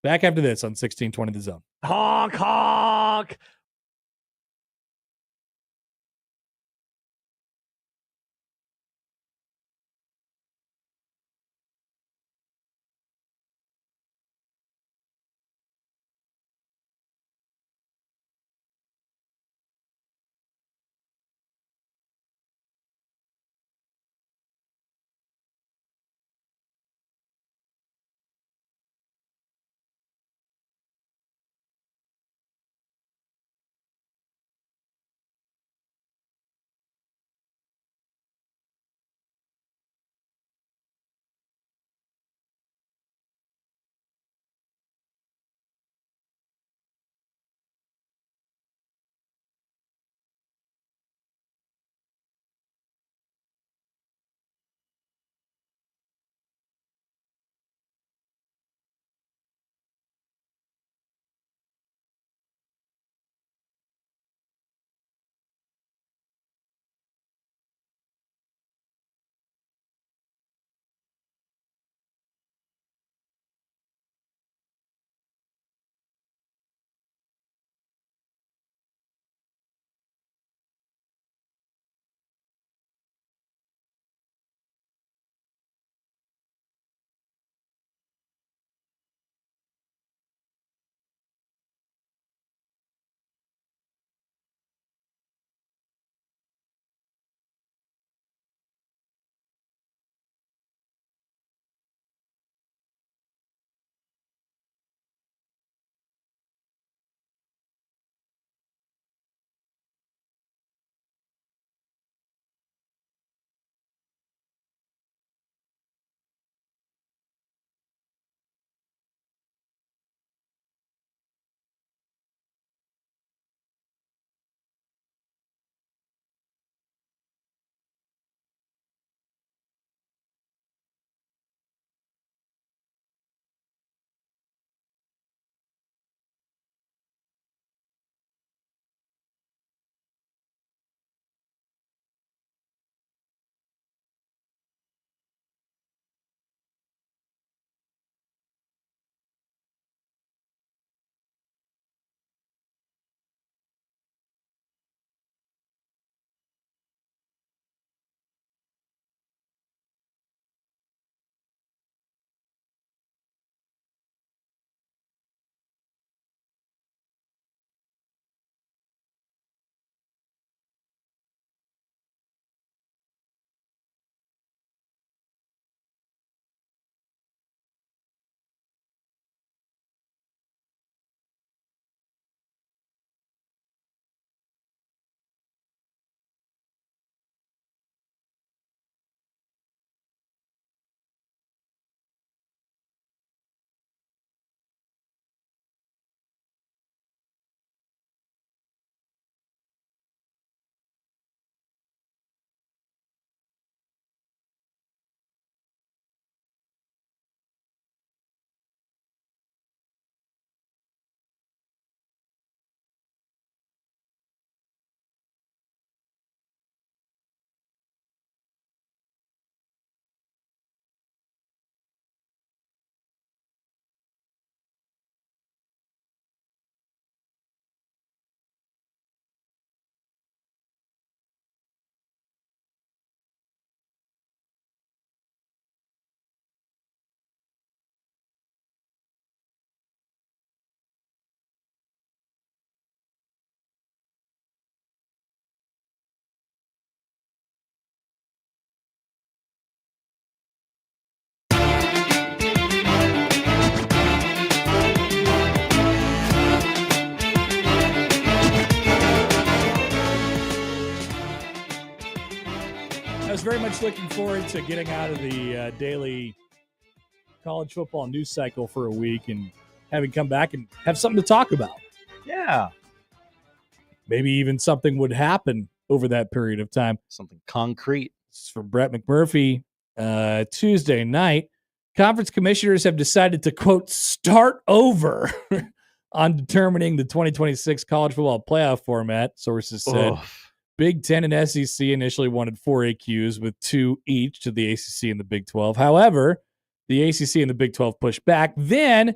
Back after this on 1620 The Zone. Honk, honk. much looking forward to getting out of the daily college football news cycle for a week and having come back and have something to talk about. Yeah. Maybe even something would happen over that period of time. Something concrete. This is from Brett McMurphy. Tuesday night, conference commissioners have decided to, quote, start over on determining the 2026 college football playoff format, sources said. Big Ten and SEC initially wanted 4 AQs with 2 each to the ACC and the Big 12. However, the ACC and the Big 12 pushed back. Then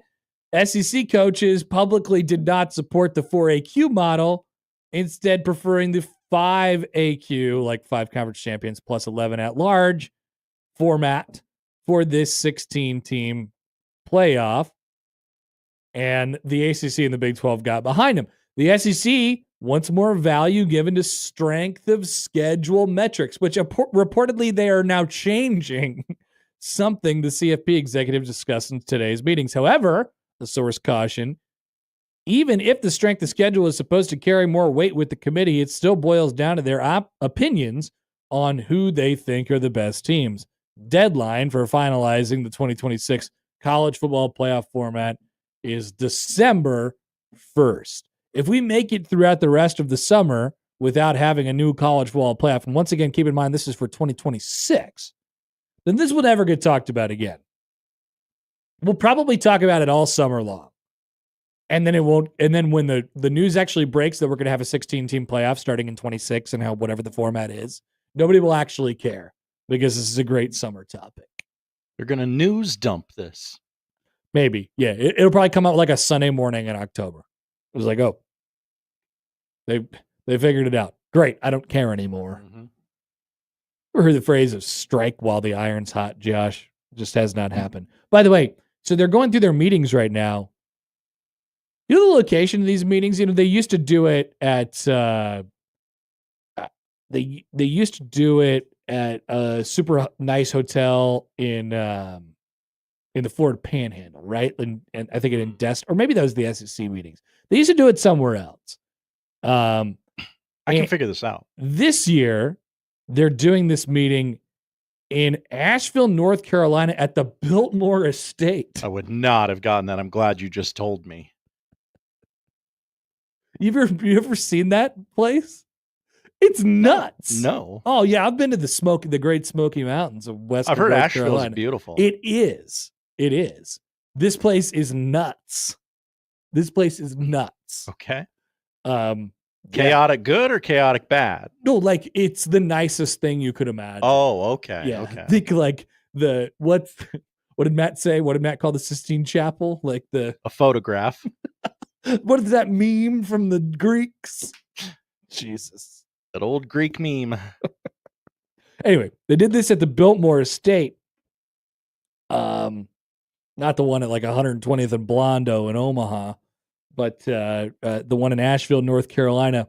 SEC coaches publicly did not support the 4 AQ model, instead preferring the 5 AQ, like 5 conference champions plus 11 at large format for this 16-team playoff. And the ACC and the Big 12 got behind them. The SEC wants more value given to strength of schedule metrics, which reportedly they are now changing, something the CFP executives discussed in today's meetings. However, the source cautioned, even if the strength of schedule is supposed to carry more weight with the committee, it still boils down to their opinions on who they think are the best teams. Deadline for finalizing the 2026 college football playoff format is December 1st. If we make it throughout the rest of the summer without having a new college football playoff, and once again, keep in mind this is for 2026, then this will never get talked about again. We'll probably talk about it all summer long. And then it won't. And then when the news actually breaks that we're going to have a 16-team playoff starting in 26 and how whatever the format is, nobody will actually care because this is a great summer topic. They're going to news dump this. Maybe. Yeah. It'll probably come out like a Sunday morning in October. It was like, oh, they figured it out. Great. I don't care anymore. Mm-hmm. Ever heard the phrase of strike while the iron's hot, Josh? It just has not happened. By the way, so they're going through their meetings right now. You know the location of these meetings? You know, they used to do it at they used to do it at a super nice hotel in the Florida Panhandle, right? And I think in Des, or maybe that was the SEC meetings. They used to do it somewhere else. I can figure this out. This year, they're doing this meeting in Asheville, North Carolina at the Biltmore Estate. I would not have gotten that. I'm glad you just told me. You ever seen that place? It's nuts. No. Oh yeah, I've been to the Great Smoky Mountains of West. I've heard North Asheville's Carolina. beautiful. It is. It is. This place is nuts. This place is nuts. Okay. Chaotic good or chaotic bad? No, like it's the nicest thing you could imagine. Oh, okay. Yeah. Okay. Think like what did Matt say? What did Matt call the Sistine Chapel? Like a photograph. What is that meme from the Greeks? Jesus. That old Greek meme. Anyway, they did this at the Biltmore Estate. Not the one at like 120th and Blondo in Omaha, but the one in Asheville, North Carolina.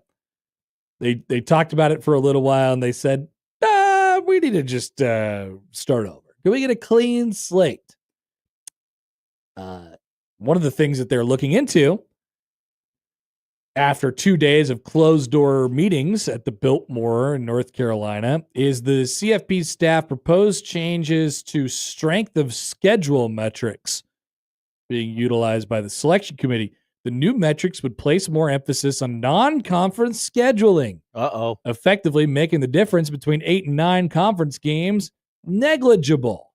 They talked about it for a little while and they said, we need to just start over. Can we get a clean slate? One of the things that they're looking into after 2 days of closed-door meetings at the Biltmore in North Carolina is the CFP staff proposed changes to strength of schedule metrics being utilized by the selection committee. The new metrics would place more emphasis on non-conference scheduling, effectively making the difference between 8 and 9 conference games negligible.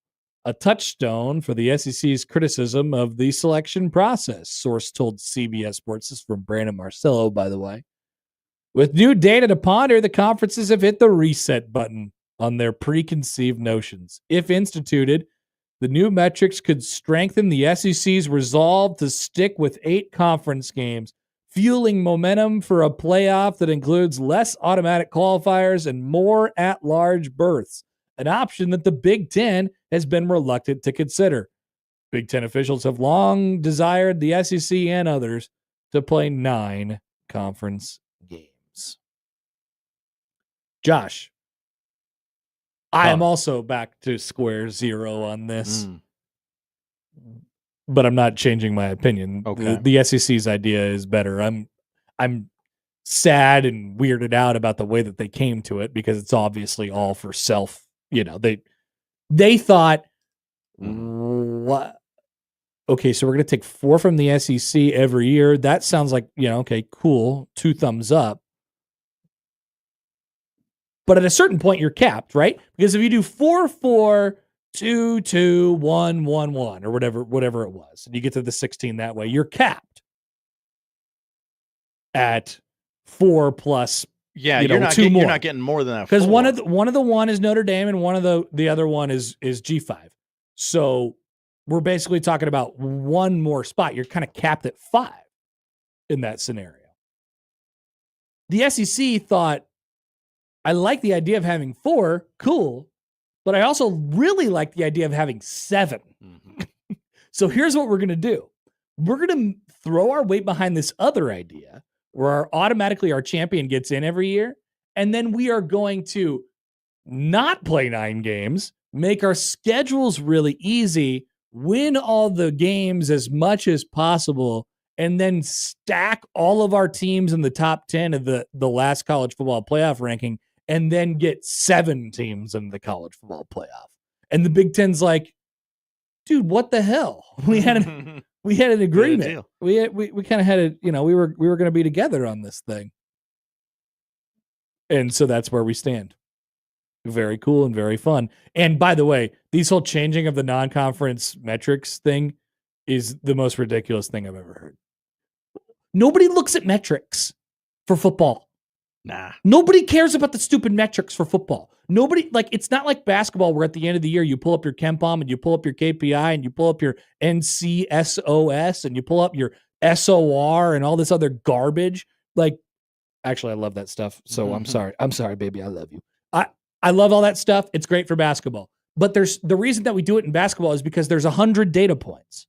A touchstone for the SEC's criticism of the selection process, source told CBS Sports. This is from Brandon Marcello, by the way. With new data to ponder, the conferences have hit the reset button on their preconceived notions. If instituted, the new metrics could strengthen the SEC's resolve to stick with 8 conference games, fueling momentum for a playoff that includes less automatic qualifiers and more at-large berths, an option that the Big Ten has been reluctant to consider. Big Ten officials have long desired the SEC and others to play 9 conference games. Josh, I am also back to square zero on this, but I'm not changing my opinion. Okay. The SEC's idea is better. I'm sad and weirded out about the way that they came to it because it's obviously all for they thought, what? Okay, so we're going to take 4 from the SEC every year. That sounds like, okay, cool. 2 thumbs up. But at a certain point, you're capped, right? Because if you do 4-4, 2-2, 1-1-1, or whatever it was, and you get to the 16 that way, you're capped at 4 plus. Yeah, you're not getting more than that. Because one of the one is Notre Dame, and one of the other one is G5. So we're basically talking about one more spot. You're kind of capped at 5 in that scenario. The SEC thought, I like the idea of having 4, cool, but I also really like the idea of having 7. So here's what we're going to do. We're going to throw our weight behind this other idea where automatically our champion gets in every year, and then we are going to not play 9 games, make our schedules really easy, win all the games as much as possible, and then stack all of our teams in the top 10 of the last college football playoff ranking, and then get 7 teams in the college football playoff. And the Big Ten's like, dude, what the hell? We had an agreement. We kind of had a, we were going to be together on this thing. And so that's where we stand. Very cool and very fun. And by the way, these whole changing of the non-conference metrics thing is the most ridiculous thing I've ever heard. Nobody looks at metrics for football. Nah. Nobody cares about the stupid metrics for football. Nobody, it's not like basketball where at the end of the year you pull up your KenPom and you pull up your KPI and you pull up your NCSOS and you pull up your SOR and all this other garbage. Actually, I love that stuff. So I'm sorry. I'm sorry, baby. I love you. I love all that stuff. It's great for basketball. But the reason that we do it in basketball is because there's 100 data points,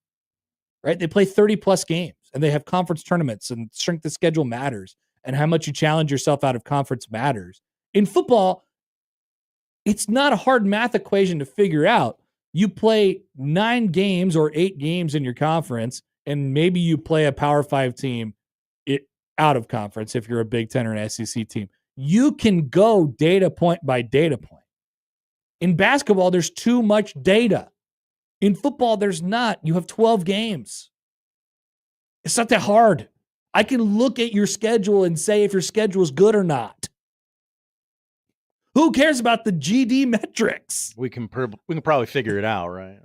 right? They play 30 plus games and they have conference tournaments, and strength of schedule matters. And how much you challenge yourself out of conference matters. In football, it's not a hard math equation to figure out. You play 9 games or 8 games in your conference, and maybe you play a Power 5 team out of conference if you're a Big Ten or an SEC team. You can go data point by data point. In basketball, there's too much data. In football, there's not. You have 12 games. It's not that hard. I can look at your schedule and say if your schedule is good or not. Who cares about the GD metrics? We can probably figure it out, right?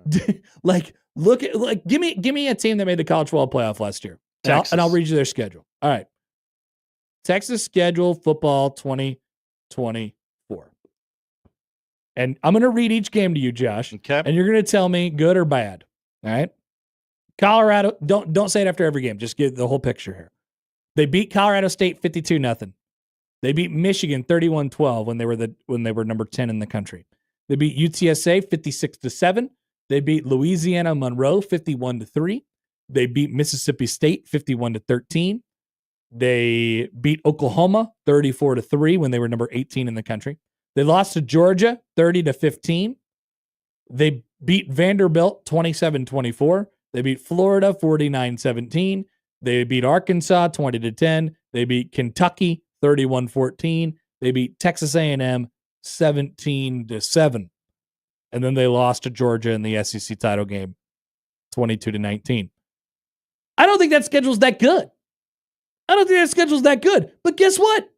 Give me a team that made the college football playoff last year, and I'll read you their schedule. All right, Texas schedule football 2024, and I'm going to read each game to you, Josh. Okay, and you're going to tell me good or bad. All right, Colorado. Don't say it after every game. Just give the whole picture here. They beat Colorado State 52-0. They beat Michigan 31-12 when they were number 10 in the country. They beat UTSA 56-7. They beat Louisiana Monroe 51-3. They beat Mississippi State 51-13. They beat Oklahoma 34-3 when they were number 18 in the country. They lost to Georgia 30-15. They beat Vanderbilt 27-24. They beat Florida 49-17. They beat Arkansas 20-10. They beat Kentucky 31-14. They beat Texas A&M 17-7. And then they lost to Georgia in the SEC title game 22-19. I don't think that schedule's that good. But guess what?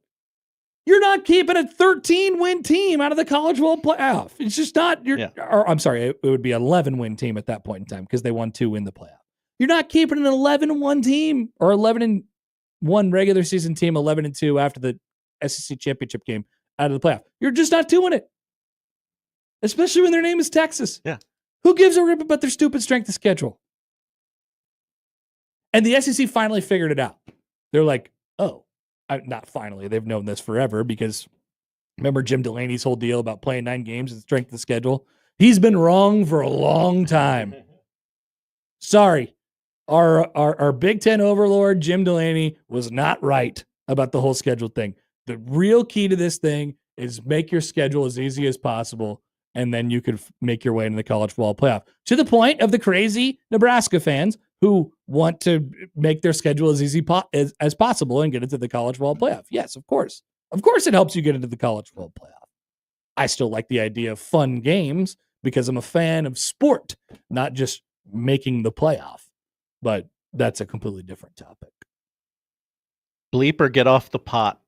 You're not keeping a 13-win team out of the college football playoff. It's just not. Or I'm sorry, it would be an 11-win team at that point in time because they won 2 in the playoff. You're not keeping an 11-1 team or 11-1 regular season team, 11-2 after the SEC championship game out of the playoff. You're just not doing it, especially when their name is Texas. Yeah. Who gives a rip about their stupid strength of schedule? And the SEC finally figured it out. They're like, oh, not finally. They've known this forever because remember Jim Delaney's whole deal about playing 9 games and strength of schedule? He's been wrong for a long time. Sorry. Our Big Ten overlord, Jim Delaney, was not right about the whole schedule thing. The real key to this thing is make your schedule as easy as possible, and then you could make your way into the college football playoff. To the point of the crazy Nebraska fans who want to make their schedule as easy as possible and get into the college football playoff. Yes, of course. Of course it helps you get into the college football playoff. I still like the idea of fun games because I'm a fan of sport, not just making the playoff. But that's a completely different topic. Bleep or get off the pot.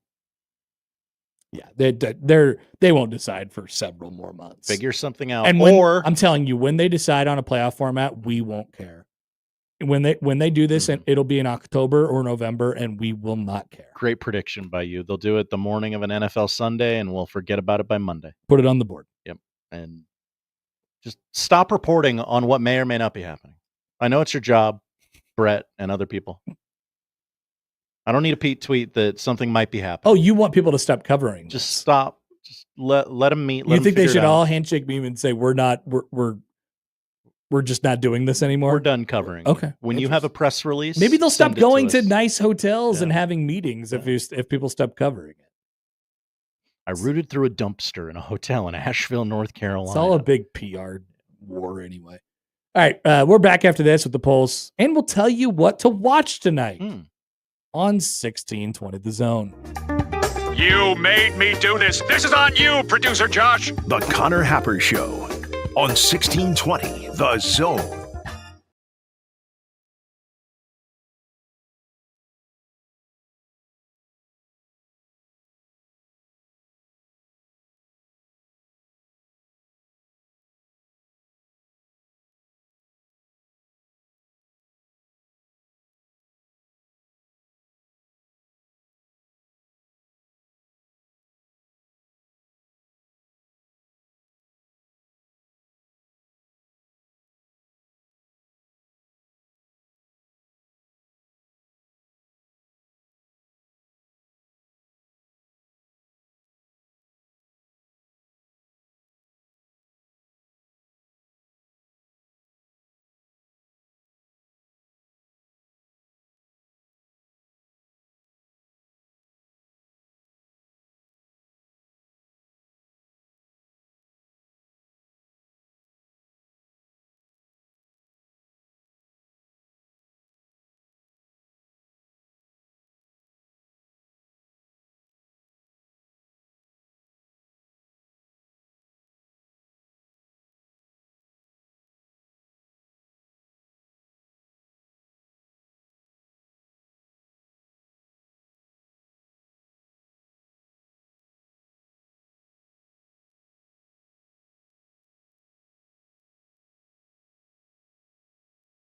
Yeah, they won't decide for several more months. Figure something out. And or I'm telling you, when they decide on a playoff format, we won't care. When they do this, and it'll be in October or November, and we will not care. Great prediction by you. They'll do it the morning of an NFL Sunday, and we'll forget about it by Monday. Put it on the board. Yep. And just stop reporting on what may or may not be happening. I know it's your job, Brett and other people. I don't need a Pete tweet that something might be happening. Oh, you want people to stop covering? Just stop. Just let them meet. You think they should all handshake me and say we're just not doing this anymore? We're done covering. Okay. When you have a press release, maybe they'll stop send it going to us. nice hotels and having meetings if people stop covering it. I rooted through a dumpster in a hotel in Asheville, North Carolina. It's all a big PR war anyway. All right, we're back after this with the polls, and we'll tell you what to watch tonight on 1620 The Zone. You made me do this. This is on you, Producer Josh. The Connor Happer Show on 1620 The Zone.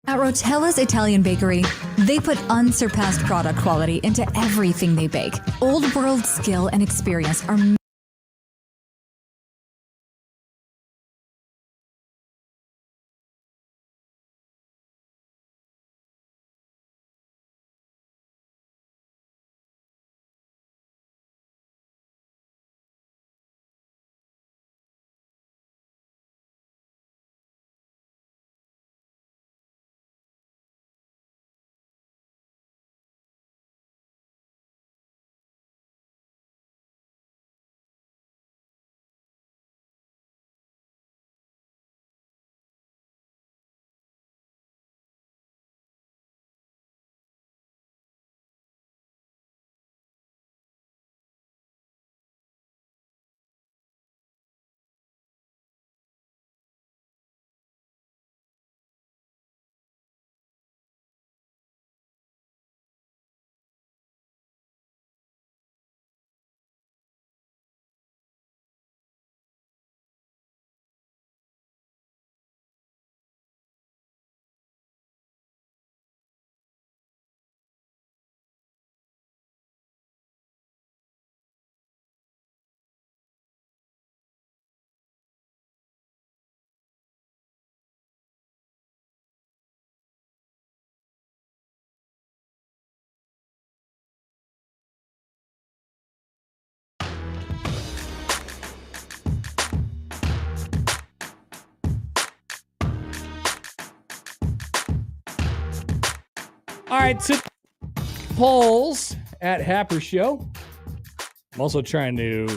At Rotella's Italian Bakery, they put unsurpassed product quality into everything they bake. Old world skill and experience are All right, so polls at Happer Show. I'm also trying to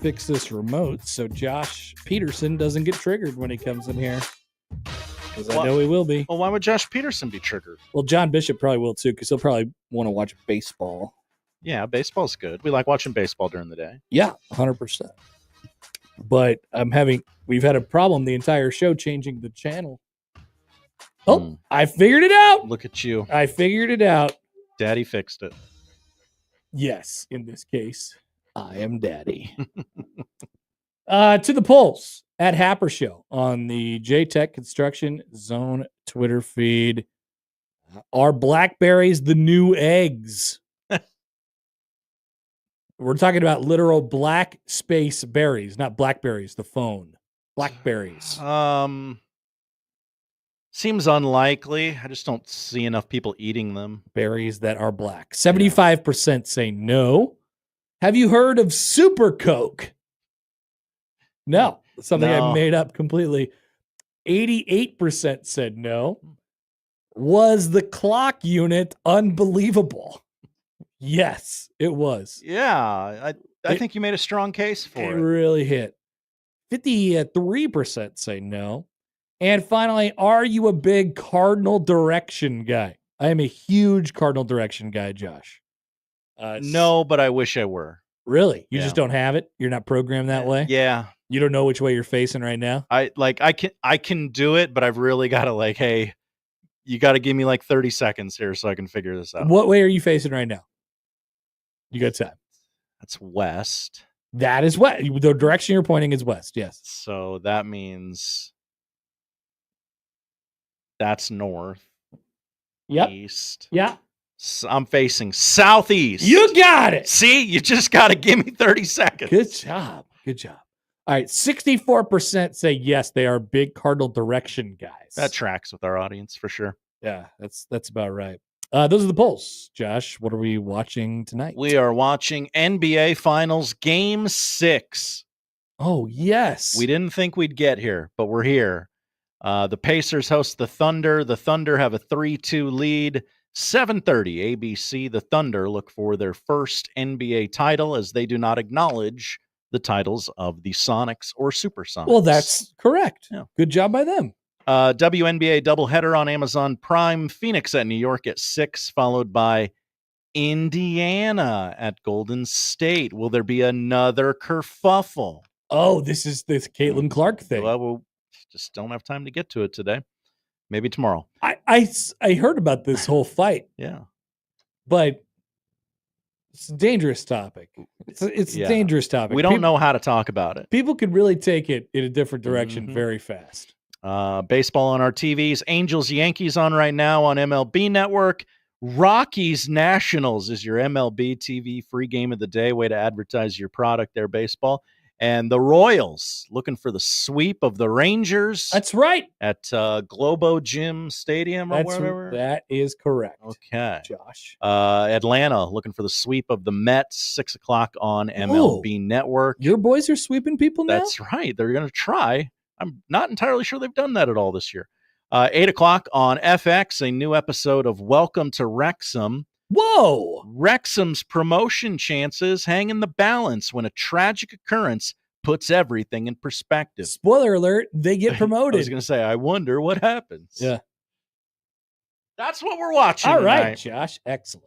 fix this remote so Josh Peterson doesn't get triggered when he comes in here. Because I know he will be. Well, why would Josh Peterson be triggered? Well, John Bishop probably will too, because he'll probably want to watch baseball. Yeah, baseball's good. We like watching baseball during the day. Yeah, 100%. But we've had a problem the entire show changing the channel. Oh, I figured it out. Look at you. I figured it out. Daddy fixed it. Yes, in this case, I am Daddy. To the polls at Happer Show on the J-Tech Construction Zone Twitter feed. Are blackberries the new eggs? We're talking about literal black space berries, not blackberries, the phone. Blackberries. Seems unlikely. I just don't see enough people eating them. Berries that are black. 75% say no. Have you heard of Super Coke? No. Something I made up completely. 88% said no. Was the clock unit unbelievable? Yes, it was. Yeah, I think you made a strong case for it. It really hit. 53% say no. And finally, are you a big cardinal direction guy? I am a huge cardinal direction guy, Josh. No, but I wish I were. Really? You just don't have it? You're not programmed that way? Yeah. You don't know which way you're facing right now? I can do it, but I've really got to hey, you got to give me 30 seconds here so I can figure this out. What way are you facing right now? You got time. That's west. That is west. The direction you're pointing is west, yes. So that means that's north. Yep. East. Yeah. So I'm facing southeast. You got it. See, you just got to give me 30 seconds. Good job. Good job. All right. 64% say yes, they are big cardinal direction guys. That tracks with our audience for sure. Yeah, that's about right. Those are the polls. Josh, what are we watching tonight? We are watching NBA Finals Game 6. Oh, yes. We didn't think we'd get here, but we're here. The Pacers host the Thunder. The Thunder have a 3-2 lead. 7:30 ABC. The Thunder look for their first NBA title as they do not acknowledge the titles of the Sonics or Supersonics. Well, that's correct. Yeah. Good job by them. WNBA doubleheader on Amazon Prime. Phoenix at New York at 6, followed by Indiana at Golden State. Will there be another kerfuffle? Oh, this is this Caitlin Clark thing. Well, we'll just don't have time to get to it today. Maybe tomorrow. I heard about this whole fight. Yeah. But it's a dangerous topic. It's a dangerous topic. We don't know how to talk about it. People could really take it in a different direction very fast. Baseball on our TVs. Angels, Yankees on right now on MLB Network. Rockies, Nationals is your MLB TV free game of the day. Way to advertise your product there, baseball. And the Royals looking for the sweep of the Rangers. That's right. At Globo Gym Stadium or whatever. That is correct. Okay. Josh. Atlanta looking for the sweep of the Mets, 6:00 on MLB Network. Your boys are sweeping people now? That's right. They're going to try. I'm not entirely sure they've done that at all this year. 8:00 on FX, a new episode of Welcome to Wrexham. Whoa! Wrexham's promotion chances hang in the balance when a tragic occurrence puts everything in perspective. Spoiler alert, they get promoted. I was going to say, I wonder what happens. Yeah. That's what we're watching All right, tonight. Josh. Excellent.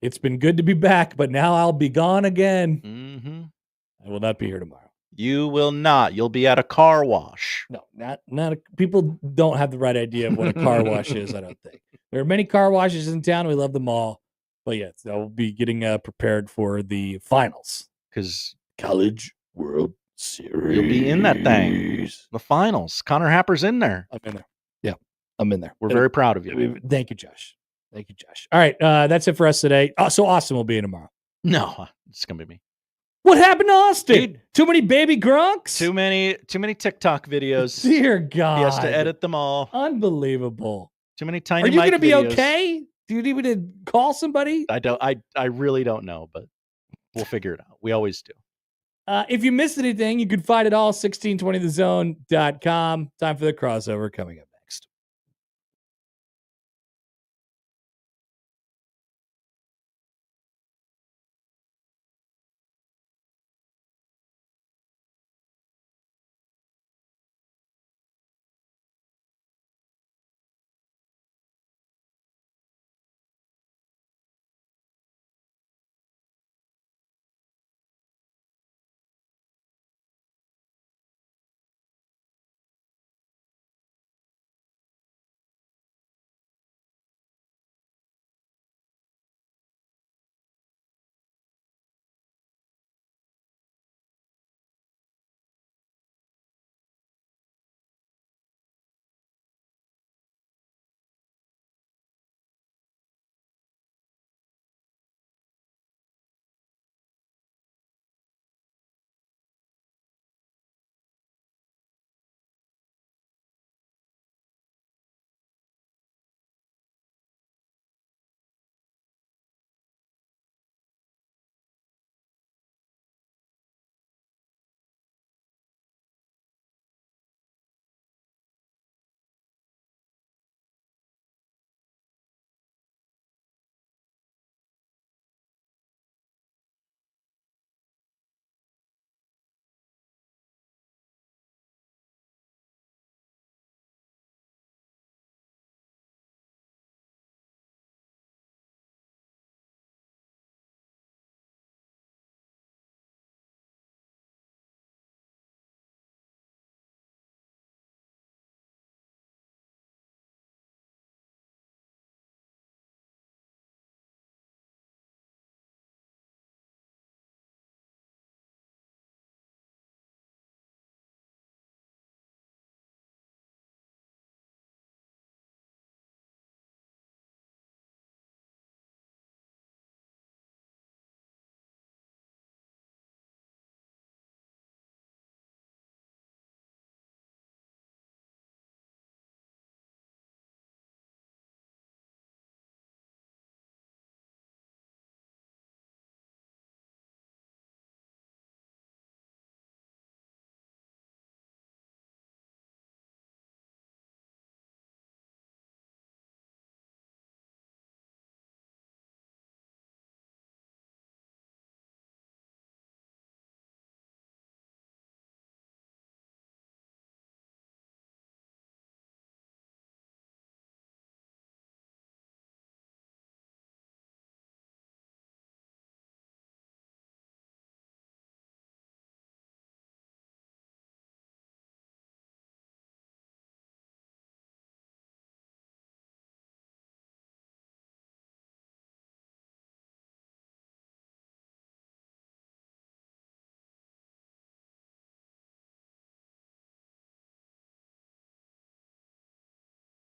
It's been good to be back, but now I'll be gone again. Mm-hmm. I will not be here tomorrow. You will not. You'll be at a car wash. No, people don't have the right idea of what a car wash is, I don't think. There are many car washes in town. We love them all. But yes, I'll be getting prepared for the finals. Because College World Series. you'll be in that thing. The finals. Connor Happer's in there. I'm in there. Yeah, I'm in there. We're very proud of you. Thank you, Josh. All right, that's it for us today. Oh, so Austin will be in tomorrow. No, it's going to be me. What happened to Austin? Dude, too many baby grunks? Too many TikTok videos. Dear God. He has to edit them all. Unbelievable. Too many tiny Are you going to be okay? Do you need me to call somebody? I really don't know, but we'll figure it out. We always do. If you missed anything, you can find it all 1620thezone.com. Time for the crossover coming up.